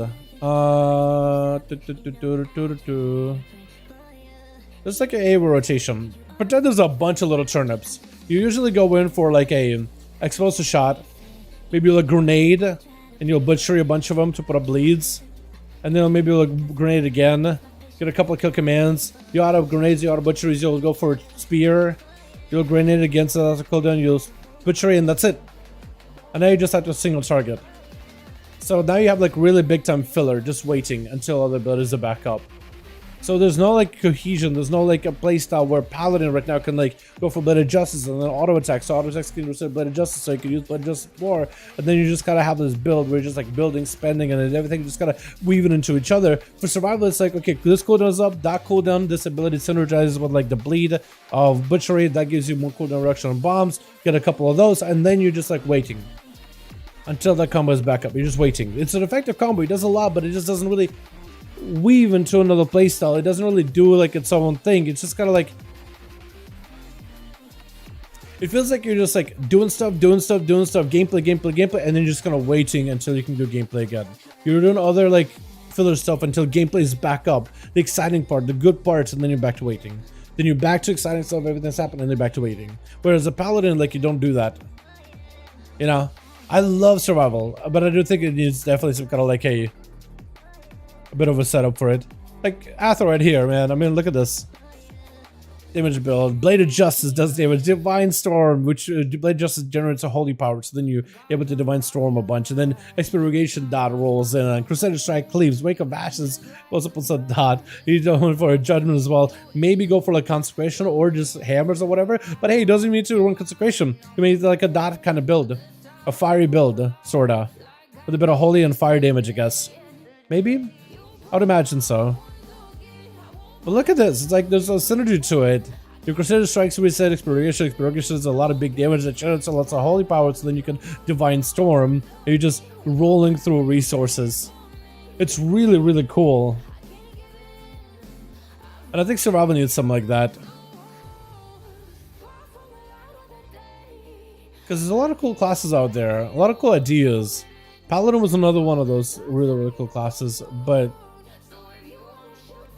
Speaker 2: There's like an AoE rotation. Pretend there's a bunch of little turnips. You usually go in for like a explosive shot, maybe a grenade, and you'll butcher a bunch of them to put up bleeds. And then maybe a grenade again, get a couple of kill commands. You auto grenades, you auto butcheries, you'll go for a spear. You'll grenade against the cooldown, you'll butcher, and that's it. And now you just have to single target. So now you have like really big time filler, just waiting until other abilities are back up. So there's no like cohesion, there's no like a playstyle where Paladin right now can like go for Blade of Justice and then auto attack. So auto attacks can reset Blade of Justice, so you can use Blade of Justice more. And then you just gotta have this build where you're just like building, spending, and then everything just gotta weave it into each other. For Survival, it's like, okay, this cooldown is up, that cooldown, this ability synergizes with like the bleed of butchery, that gives you more cooldown reduction on bombs, get a couple of those, and then you're just like waiting until that combo is back up. You're just waiting. It's an effective combo, it does a lot, but it just doesn't really weave into another playstyle. It doesn't really do like its own thing. It's just kind of like, it feels like you're just like doing stuff, gameplay, and then you're just kind of waiting until you can do gameplay again. You're doing other like filler stuff until gameplay is back up, the exciting part, the good parts, and then you're back to waiting. Then you're back to exciting stuff, everything's happening, and then you're back to waiting. Whereas a Paladin, like, you don't do that. You know, I love Survival, but I do think it needs definitely some kind of like a bit of a setup for it. Like Athor right here, man. I mean, look at this. Damage build. Blade of Justice does damage. Divine Storm, which Blade of Justice generates a holy power, so then you're able to Divine Storm a bunch. And then Expurgation dot rolls in. And Crusader Strike cleaves. Wake of Ashes goes up with a dot. You don't for a Judgment as well. Maybe go for like Consecration or just hammers or whatever. But hey, it doesn't need to run Consecration. You made like a dot kind of build. A fiery build, sorta. With a bit of holy and fire damage, I guess. Maybe? I would imagine so. But look at this. It's like there's a synergy to it. Your Crusader Strikes reset Expurgation. Expurgation is a lot of big damage that generates lots of holy power, so then you can Divine Storm. And you're just rolling through resources. It's really, really cool. And I think Survival needs something like that. Because there's a lot of cool classes out there. A lot of cool ideas. Paladin was another one of those really, really cool classes, but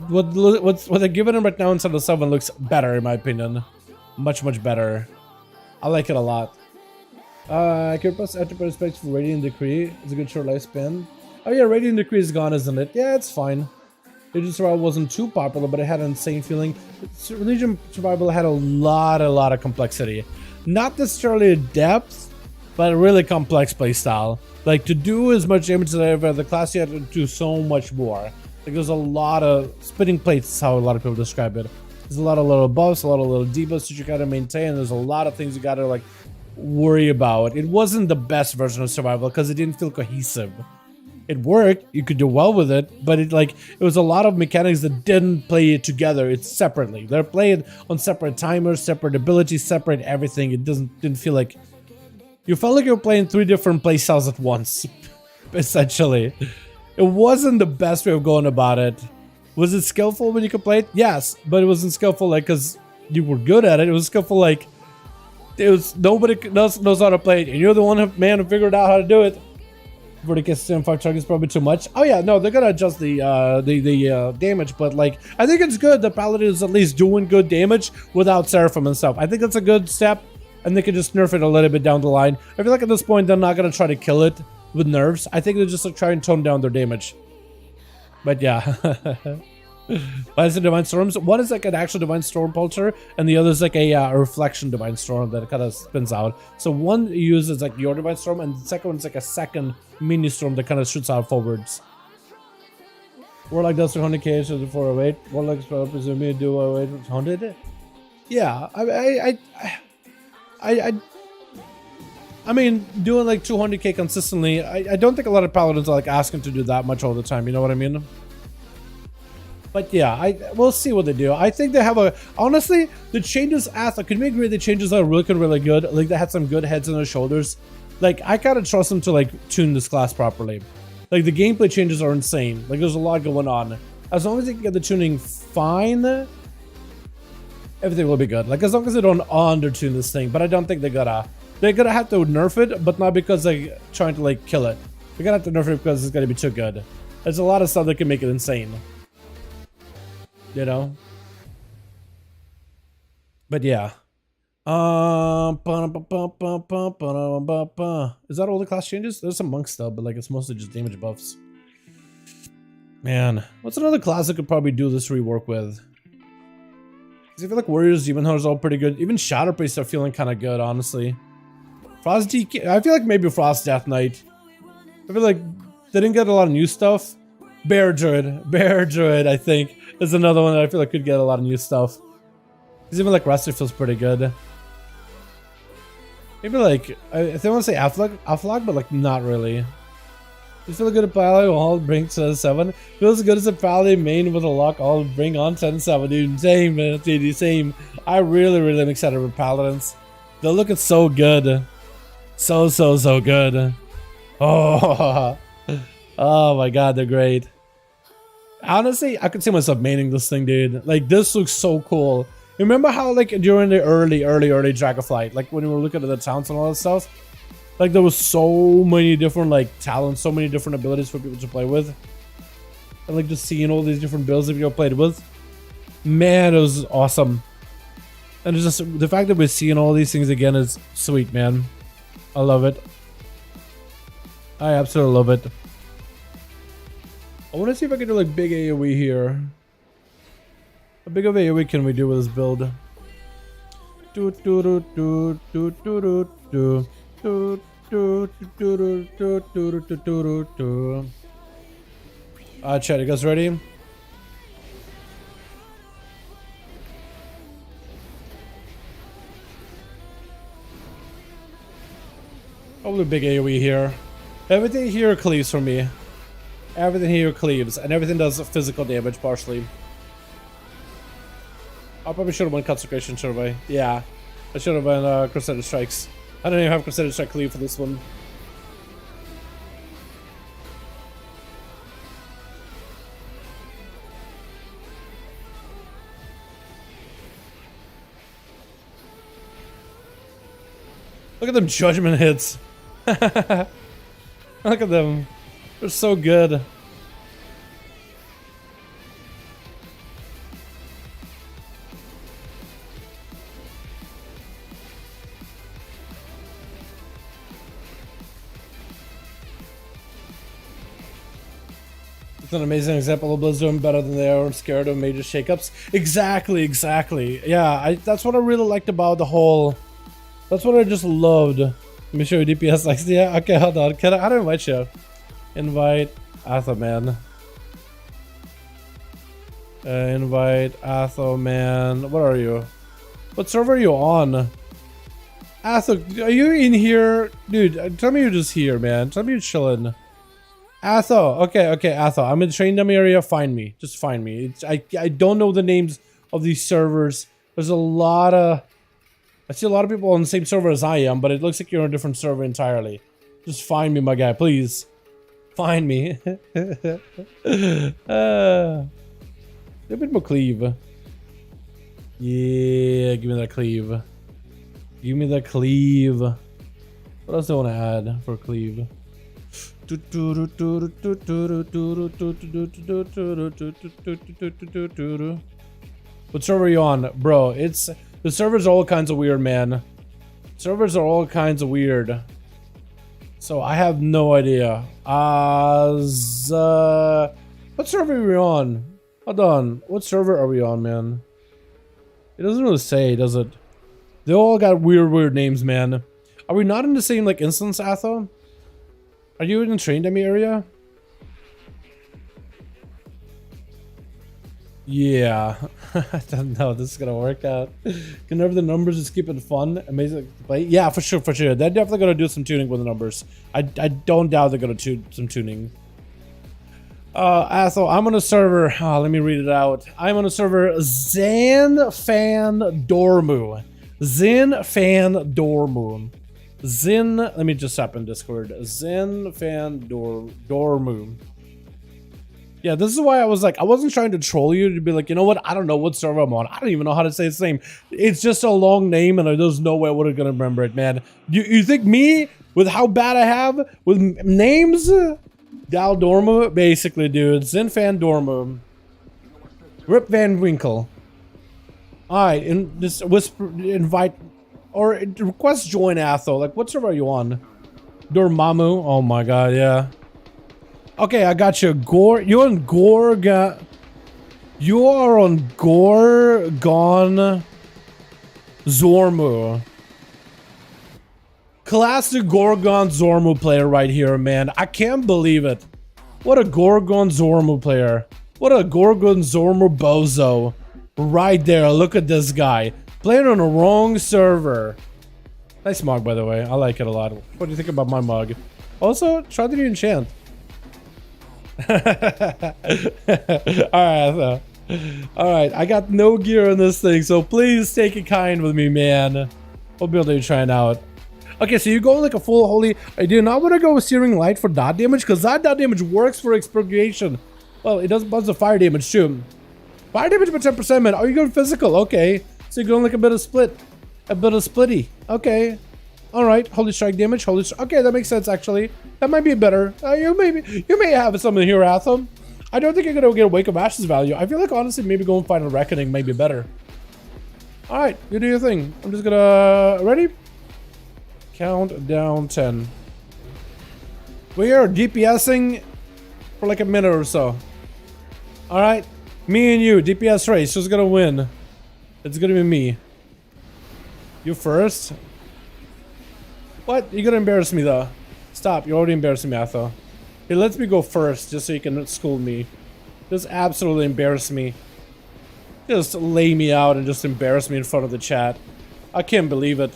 Speaker 2: what they're giving him right now inside of 7 looks better, in my opinion. Much, much better. I like it a lot. I can press Enterprise specs for Radiant Decree. It's a good short lifespan. Oh yeah, Radiant Decree is gone, isn't it? Yeah, it's fine. Legion Survival wasn't too popular, but it had an insane feeling. Legion Survival had a lot of complexity. Not necessarily a depth, but a really complex playstyle. Like, to do as much damage as ever, the class you had to do so much more. Like, there's a lot of spinning plates, is how a lot of people describe it. There's a lot of little buffs, a lot of little debuffs that you gotta maintain. There's a lot of things you gotta, like, worry about. It wasn't the best version of survival because it didn't feel cohesive. It worked, you could do well with it, but it was a lot of mechanics that didn't play it together. It's separately. They're played on separate timers, separate abilities, separate everything. It didn't feel like you felt like you were playing 3 different playstyles at once, essentially. It wasn't the best way of going about it. Was it skillful when you could play it? Yes, but it wasn't skillful like because you were good at it. It was skillful like it was nobody knows how to play it, and you're the one man who figured out how to do it. 40k 5 targets probably too much. Oh yeah, no, they're gonna adjust the damage, but like I think it's good that Paladin is at least doing good damage without Seraphim and stuff. I think that's a good step, and they can just nerf it a little bit down the line. I feel like at this point they're not gonna try to kill it with nerfs. I think they're just like, try and tone down their damage. But yeah. Why is it Divine Storms? One is like an actual Divine Storm pulsar, and the other is like a reflection Divine Storm that kind of spins out. So one uses like your Divine Storm, and the second one's like a second mini storm that kind of shoots out forwards. Warlock does 300k so the 408. Warlock's presumably do 100. Yeah, I mean, doing like 200k consistently. I don't think a lot of Paladins are like asking to do that much all the time. You know what I mean? But yeah, we'll see what they do. I think they have honestly, the changes I could make agree the changes are really good. Like they had some good heads on their shoulders. Like I kind of trust them to like tune this class properly. Like the gameplay changes are insane. Like there's a lot going on. As long as they can get the tuning fine, everything will be good. Like as long as they don't under-tune this thing. But I don't think they're gonna have to nerf it, but not because they're trying to like kill it. They're gonna have to nerf it because it's gonna be too good. There's a lot of stuff that can make it insane. You know? But yeah. Is that all the class changes? There's some monk stuff, but like it's mostly just damage buffs. Man, what's another class I could probably do this rework with? Because I feel like Warriors, Demon Hunters all pretty good. Even Shadow Priests are feeling kind of good, honestly. Frost DK, I feel like maybe Frost Death Knight. I feel like they didn't get a lot of new stuff. Bear Druid, I think, is another one that I feel like could get a lot of new stuff. Because even like Rusty feels pretty good. Maybe like, I want to say Affliction, but like not really. You feel good at Paladin, all bring 10-7. Feels good as a Paladin main with a lock, all bring on 10-7, dude. Same, man, dude, same. I really am excited for Paladins. They're looking so good. So good. Oh, oh my god, they're great. Honestly, I could see myself maining this thing, dude. Like, this looks so cool. Remember how, like, during the early Dragonflight, like, when we were looking at the towns and all that stuff? Like, there was so many different, like, talents, so many different abilities for people to play with. And, like, just seeing all these different builds that people played with. Man, it was awesome. And it's just, the fact that we're seeing all these things again is sweet, man. I love it. I absolutely love it. I want to see if I can do like big AoE here. How big of AoE can we do with this build? Chat, you guys ready? Probably big AoE here. Everything here cleaves for me. Everything here cleaves, and everything does physical damage partially. I probably should have won Consecration, should I? Yeah. I should have won Crusader Strikes. I don't even have Crusader Strike cleave for this one. Look at them judgment hits. Look at them. They're so good. It's an amazing example of Blizz doing better than they are scared of major shakeups. Exactly. Yeah, that's what I really liked about the whole. That's what I just loved. Let me show you DPS next. Yeah, okay, hold on. How do I invite you? Invite Athoman. Invite Athoman. What are you? What server are you on? Atho, are you in here? Dude, tell me you're just here, man. Tell me you're chilling. Atho, okay, Atho. I'm in the train dummy area. Find me. Just find me. I don't know the names of these servers. There's a lot of... I see a lot of people on the same server as I am, but it looks like you're on a different server entirely. Just find me, my guy, please. Find me. A bit more cleave. Yeah, give me that cleave. Give me that cleave. What else do I want to add for cleave? What server are you on? Bro, it's... The servers are all kinds of weird, man. Servers are all kinds of weird. So I have no idea. What server are we on? Hold on. What server are we on, man? It doesn't really say, does it? They all got weird names, man. Are we not in the same, like, instance, Atho? Are you in the train dummy area? Yeah. I don't know. This is gonna work out. Can the numbers just keep it fun? Amazing to play? Yeah, for sure. They're definitely gonna do some tuning with the numbers. I don't doubt they're gonna do some tuning. Atho, I'm on a server. Let me read it out. I'm on a server Zanfan Dormu. Zanfan Dormu. Zin, let me just type in Discord. Zanfan Dormu. Yeah, this is why I was like, I wasn't trying to troll you to be like, you know what? I don't know what server I'm on. I don't even know how to say its name. It's just a long name, and there's no way I would have gonna remember it, man. You think me, with how bad I have with names? Dal Dormu, basically, dude. Zinfan Dormu. Rip Van Winkle. Alright, and just whisper, invite, or request join Atho. Like, what server are you on? Dormammu? Oh my god, yeah. Okay, I got you. You're on Gorga. You are on Gorgon Zormu. Classic Gorgon Zormu player right here, man. I can't believe it. What a Gorgon Zormu player. What a Gorgon Zormu bozo. Right there. Look at this guy. Playing on the wrong server. Nice mug, by the way. I like it a lot. What do you think about my mug? Also, try the new enchant. Alright, I got no gear on this thing, so please take it kind with me, man. What build are you trying out? Okay, so you're going like a full holy. I do not want to go with Searing Light for dot damage, because that dot damage works for expurgation. Well, it does buzz the fire damage too. Fire damage by 10%, man. Are you going physical? Okay. So you're going like a bit of split. A bit of splitty. Okay. Alright, holy strike damage, holy strike. Okay, that makes sense actually. That might be better. You may have something here, Atham. I don't think you're gonna get a Wake of Ashes value. I feel like honestly maybe going Final Reckoning may be better. Alright, you do your thing. I'm just gonna ready? Count down 10. We are DPSing for like a minute or so. Alright. Me and you, DPS race. Who's gonna win? It's gonna be me. You first? What? You're gonna embarrass me though. Stop, you're already embarrassing me, Atho. Here, let me go first, just so you can school me. Just absolutely embarrass me. Just lay me out and just embarrass me in front of the chat. I can't believe it.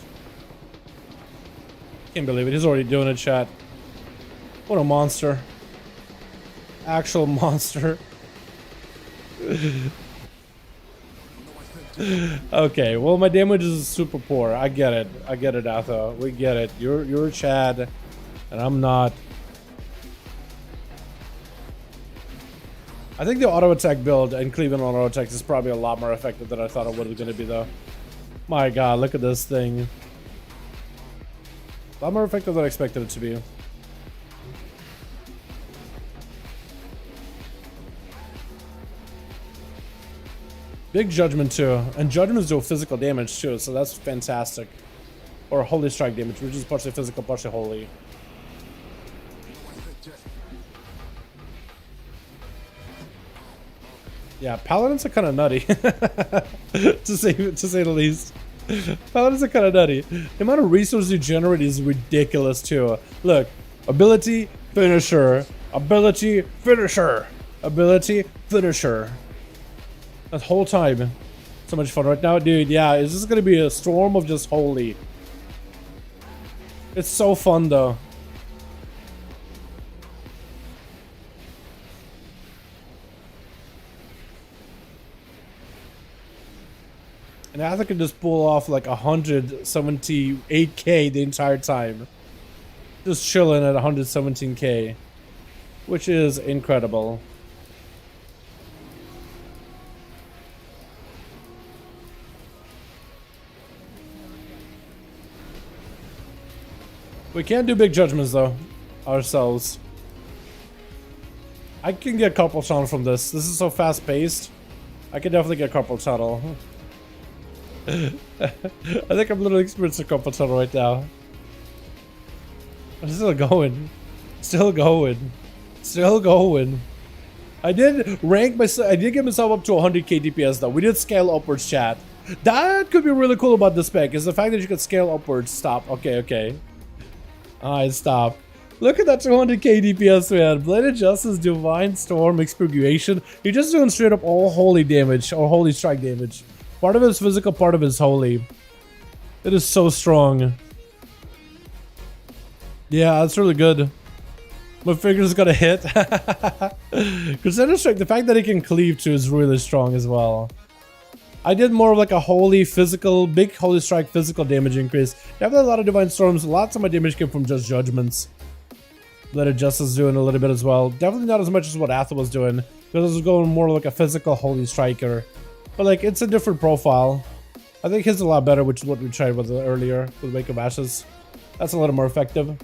Speaker 2: Can't believe it, he's already doing it, chat. What a monster. Actual monster. Okay, well my damage is super poor. I get it, Atho. We get it. You're Chad, and I'm not. I think the auto attack build and Cleveland auto attack is probably a lot more effective than I thought it was gonna be, though. My God, look at this thing. A lot more effective than I expected it to be. Big Judgment too, and Judgments do physical damage too, so that's fantastic. Or Holy Strike damage, which is partially physical, partially holy. Yeah, Paladins are kind of nutty, to say the least. Paladins are kind of nutty. The amount of resources you generate is ridiculous too. Look, ability, finisher, ability, finisher, ability, finisher. That whole time, so much fun right now, dude. Yeah, is this gonna be a storm of just holy? It's so fun though. And I can just pull off like 178k the entire time. Just chilling at 117k. Which is incredible. We can't do big judgments though, ourselves. I can get carpal tunnel from this. This is so fast paced. I can definitely get carpal tunnel. I think I'm literally experiencing carpal tunnel right now. I'm still going. Still going. Still going. I did rank myself. I did get myself up to 100k DPS though. We did scale upwards, chat. That could be really cool about this spec, is the fact that you can scale upwards. Stop. Okay, okay. Alright, stop. Look at that 200k DPS, man. Bladed Justice, Divine Storm, Expurgation. You're just doing straight up all holy damage, or holy strike damage. Part of it is physical, part of it is holy. It is so strong. Yeah, that's really good. My finger's gonna hit. Crusader Strike, the fact that it can cleave too is really strong as well. I did more of like a holy physical, big holy strike physical damage increase. Definitely a lot of Divine Storms. Lots of my damage came from just judgments. Bladed Justice doing a little bit as well. Definitely not as much as what Athel was doing, because I was going more like a physical holy striker. But like, it's a different profile. I think his is a lot better, which is what we tried with earlier with Wake of Ashes. That's a little more effective.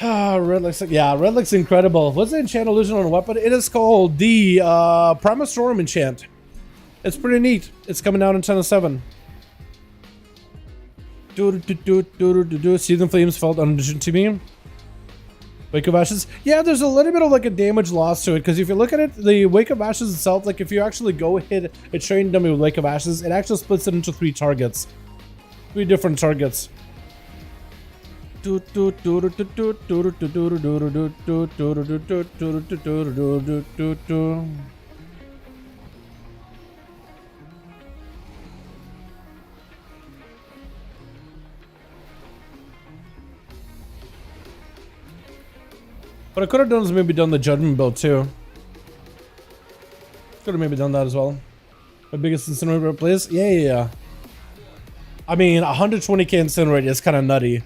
Speaker 2: Red looks like, yeah, red looks incredible. What's the enchant illusion on a weapon? It is called the Primal Storm enchant. It's pretty neat. It's coming out in 10:07. Seething Flames felt unaddition to me. Wake of Ashes. Yeah, there's a little bit of like a damage loss to it, because if you look at it, the Wake of Ashes itself, like if you actually go hit a train dummy with Wake of Ashes, it actually splits it into 3 targets. 3 different targets. What I could have done is maybe done the Judgment build too. Could have maybe done that as well. My biggest incinerator place? Yeah. I mean, 120k incinerator is kind of nutty.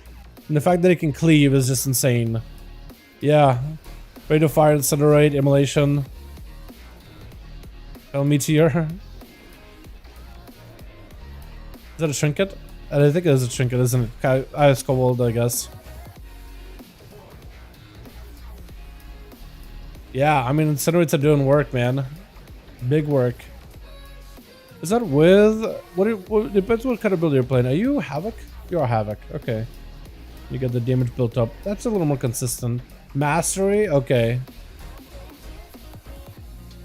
Speaker 2: And the fact that it can cleave is just insane. Yeah. Rate of fire, incinerate, immolation. Hell meteor. Is that a trinket? I think it is a trinket, isn't it? I Scold, I guess. Yeah, I mean, incinerates are doing work, man. Big work. Is that with... What depends what kind of build you're playing. Are you Havoc? You're Havoc. Okay. You get the damage built up. That's a little more consistent. Mastery? Okay.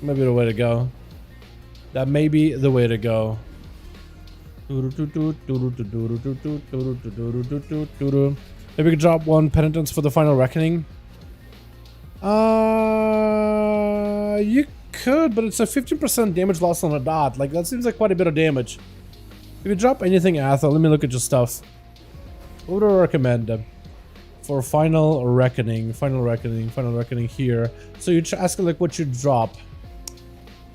Speaker 2: Maybe the way to go. That may be the way to go. Maybe we could drop 1 penitence for the final reckoning. You could, but it's a 15% damage loss on a dot. Like, that seems like quite a bit of damage. If you drop anything, Athel, let me look at your stuff. What would I recommend for final reckoning? Final reckoning here. So you're asking like what you drop.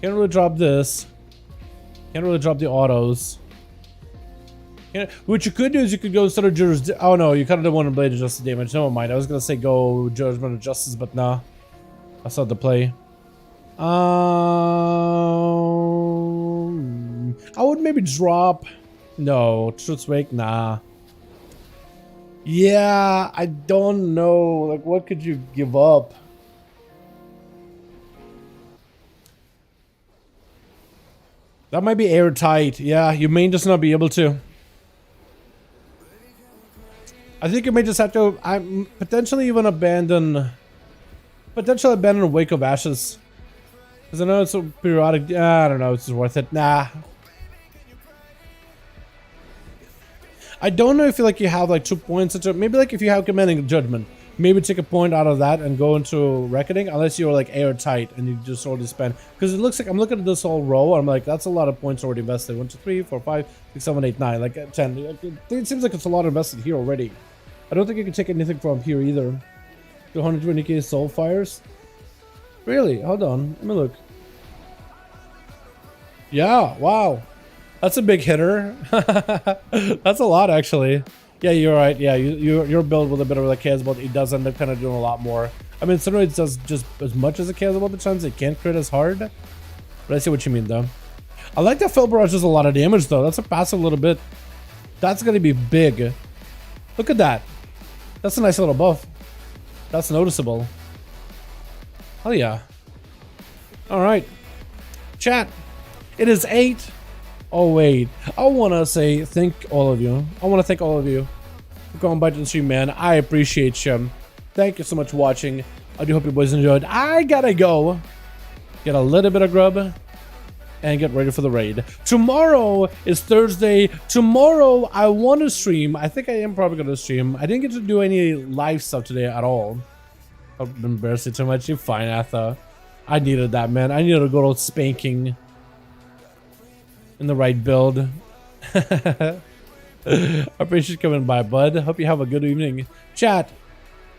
Speaker 2: Can't really drop this. Can't really drop the autos. What you could do is you could go instead of jurisdiction. Oh no, you kind of don't want to blade adjusted damage. Never mind. I was gonna say go judgment of justice, but nah. That's not the play. I would maybe drop. No, Truth's Wake, nah. Yeah, I don't know. Like, what could you give up? That might be airtight. Yeah, you may just not be able to. I think you may just have to potentially even abandon... Potentially abandon Wake of Ashes. Because I know it's a periodic. I don't know. It's just worth it. Nah. I don't know if you like you have like 2 points into maybe like if you have commanding judgment, maybe take a point out of that and go into reckoning, unless you're like airtight and you just already spend, because it looks like I'm looking at this whole row, I'm like, that's a lot of points already invested. 1 2 3 4 5 6 7 8 9, like 10. It seems like it's a lot invested here already. I don't think you can take anything from here either. 220k soul fires. Really? Hold on, let me look. Yeah, wow. That's a big hitter. That's a lot, actually. Yeah, you're right. Yeah, your build with a bit of like cares about it does end up kind of doing a lot more. I mean, Sunrise does just as much as it cares about the chance. It can't crit as hard. But I see what you mean, though. I like that Fell Barrage does a lot of damage, though. That's a passive little bit. That's going to be big. Look at that. That's a nice little buff. That's noticeable. Oh, yeah. All right. Chat. It is 8. Oh wait, I want to say thank all of you. I want to thank all of you for going by to the stream, man. I appreciate you. Thank you so much for watching. I do hope you boys enjoyed. I gotta go get a little bit of grub and get ready for the raid. Tomorrow is Thursday. Tomorrow I want to stream. I think I am probably going to stream. I didn't get to do any live stuff today at all. I've embarrassed you too much. You're fine, Atha. I needed that, man. I needed a good old spanking. In the right build. I appreciate you coming by, bud. Hope you have a good evening. Chat,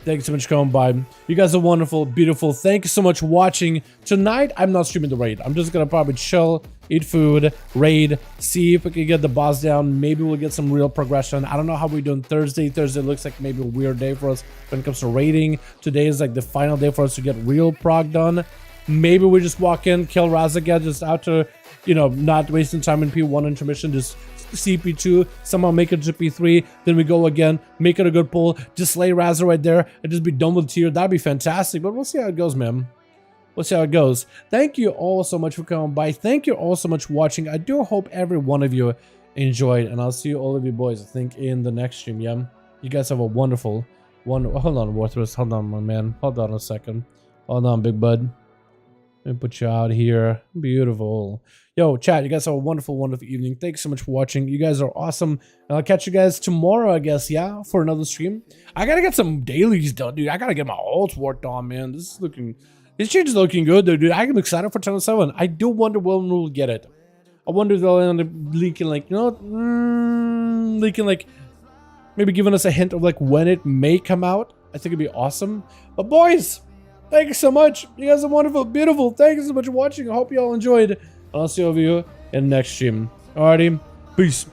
Speaker 2: thanks so much for coming by. You guys are wonderful, beautiful. Thank you so much for watching. Tonight, I'm not streaming the raid. I'm just gonna probably chill, eat food, raid, see if we can get the boss down. Maybe we'll get some real progression. I don't know how we're doing Thursday. Thursday looks like maybe a weird day for us when it comes to raiding. Today is like the final day for us to get real prog done. Maybe we just walk in, kill Razagat just out to, you know, not wasting time in P1 intermission, just CP2, somehow make it to P3, then we go again, make it a good pull, just slay Raza right there, and just be done with tier. That'd be fantastic, but we'll see how it goes, man. We'll see how it goes. Thank you all so much for coming by. Thank you all so much for watching. I do hope every one of you enjoyed, and I'll see all of you boys, I think, in the next stream, yeah? You guys have a wonderful one. Hold on, Worthless. Hold on, my man. Hold on a second. Hold on, big bud. Let me put you out here. Beautiful. Yo, chat, you guys have a wonderful, wonderful evening. Thanks so much for watching. You guys are awesome. And I'll catch you guys tomorrow, I guess, yeah, for another stream. I gotta get some dailies done, dude. I gotta get my ults worked on, man. This change is looking good, though, dude. I'm excited for 10-7. I do wonder when we'll get it. I wonder if they'll end up leaking, like, you know, leaking, like, maybe giving us a hint of, like, when it may come out. I think it'd be awesome. But, boys, thank you so much. You guys are wonderful, beautiful. Thank you so much for watching. I hope you all enjoyed. I'll see all of you in the next stream. Alrighty, peace.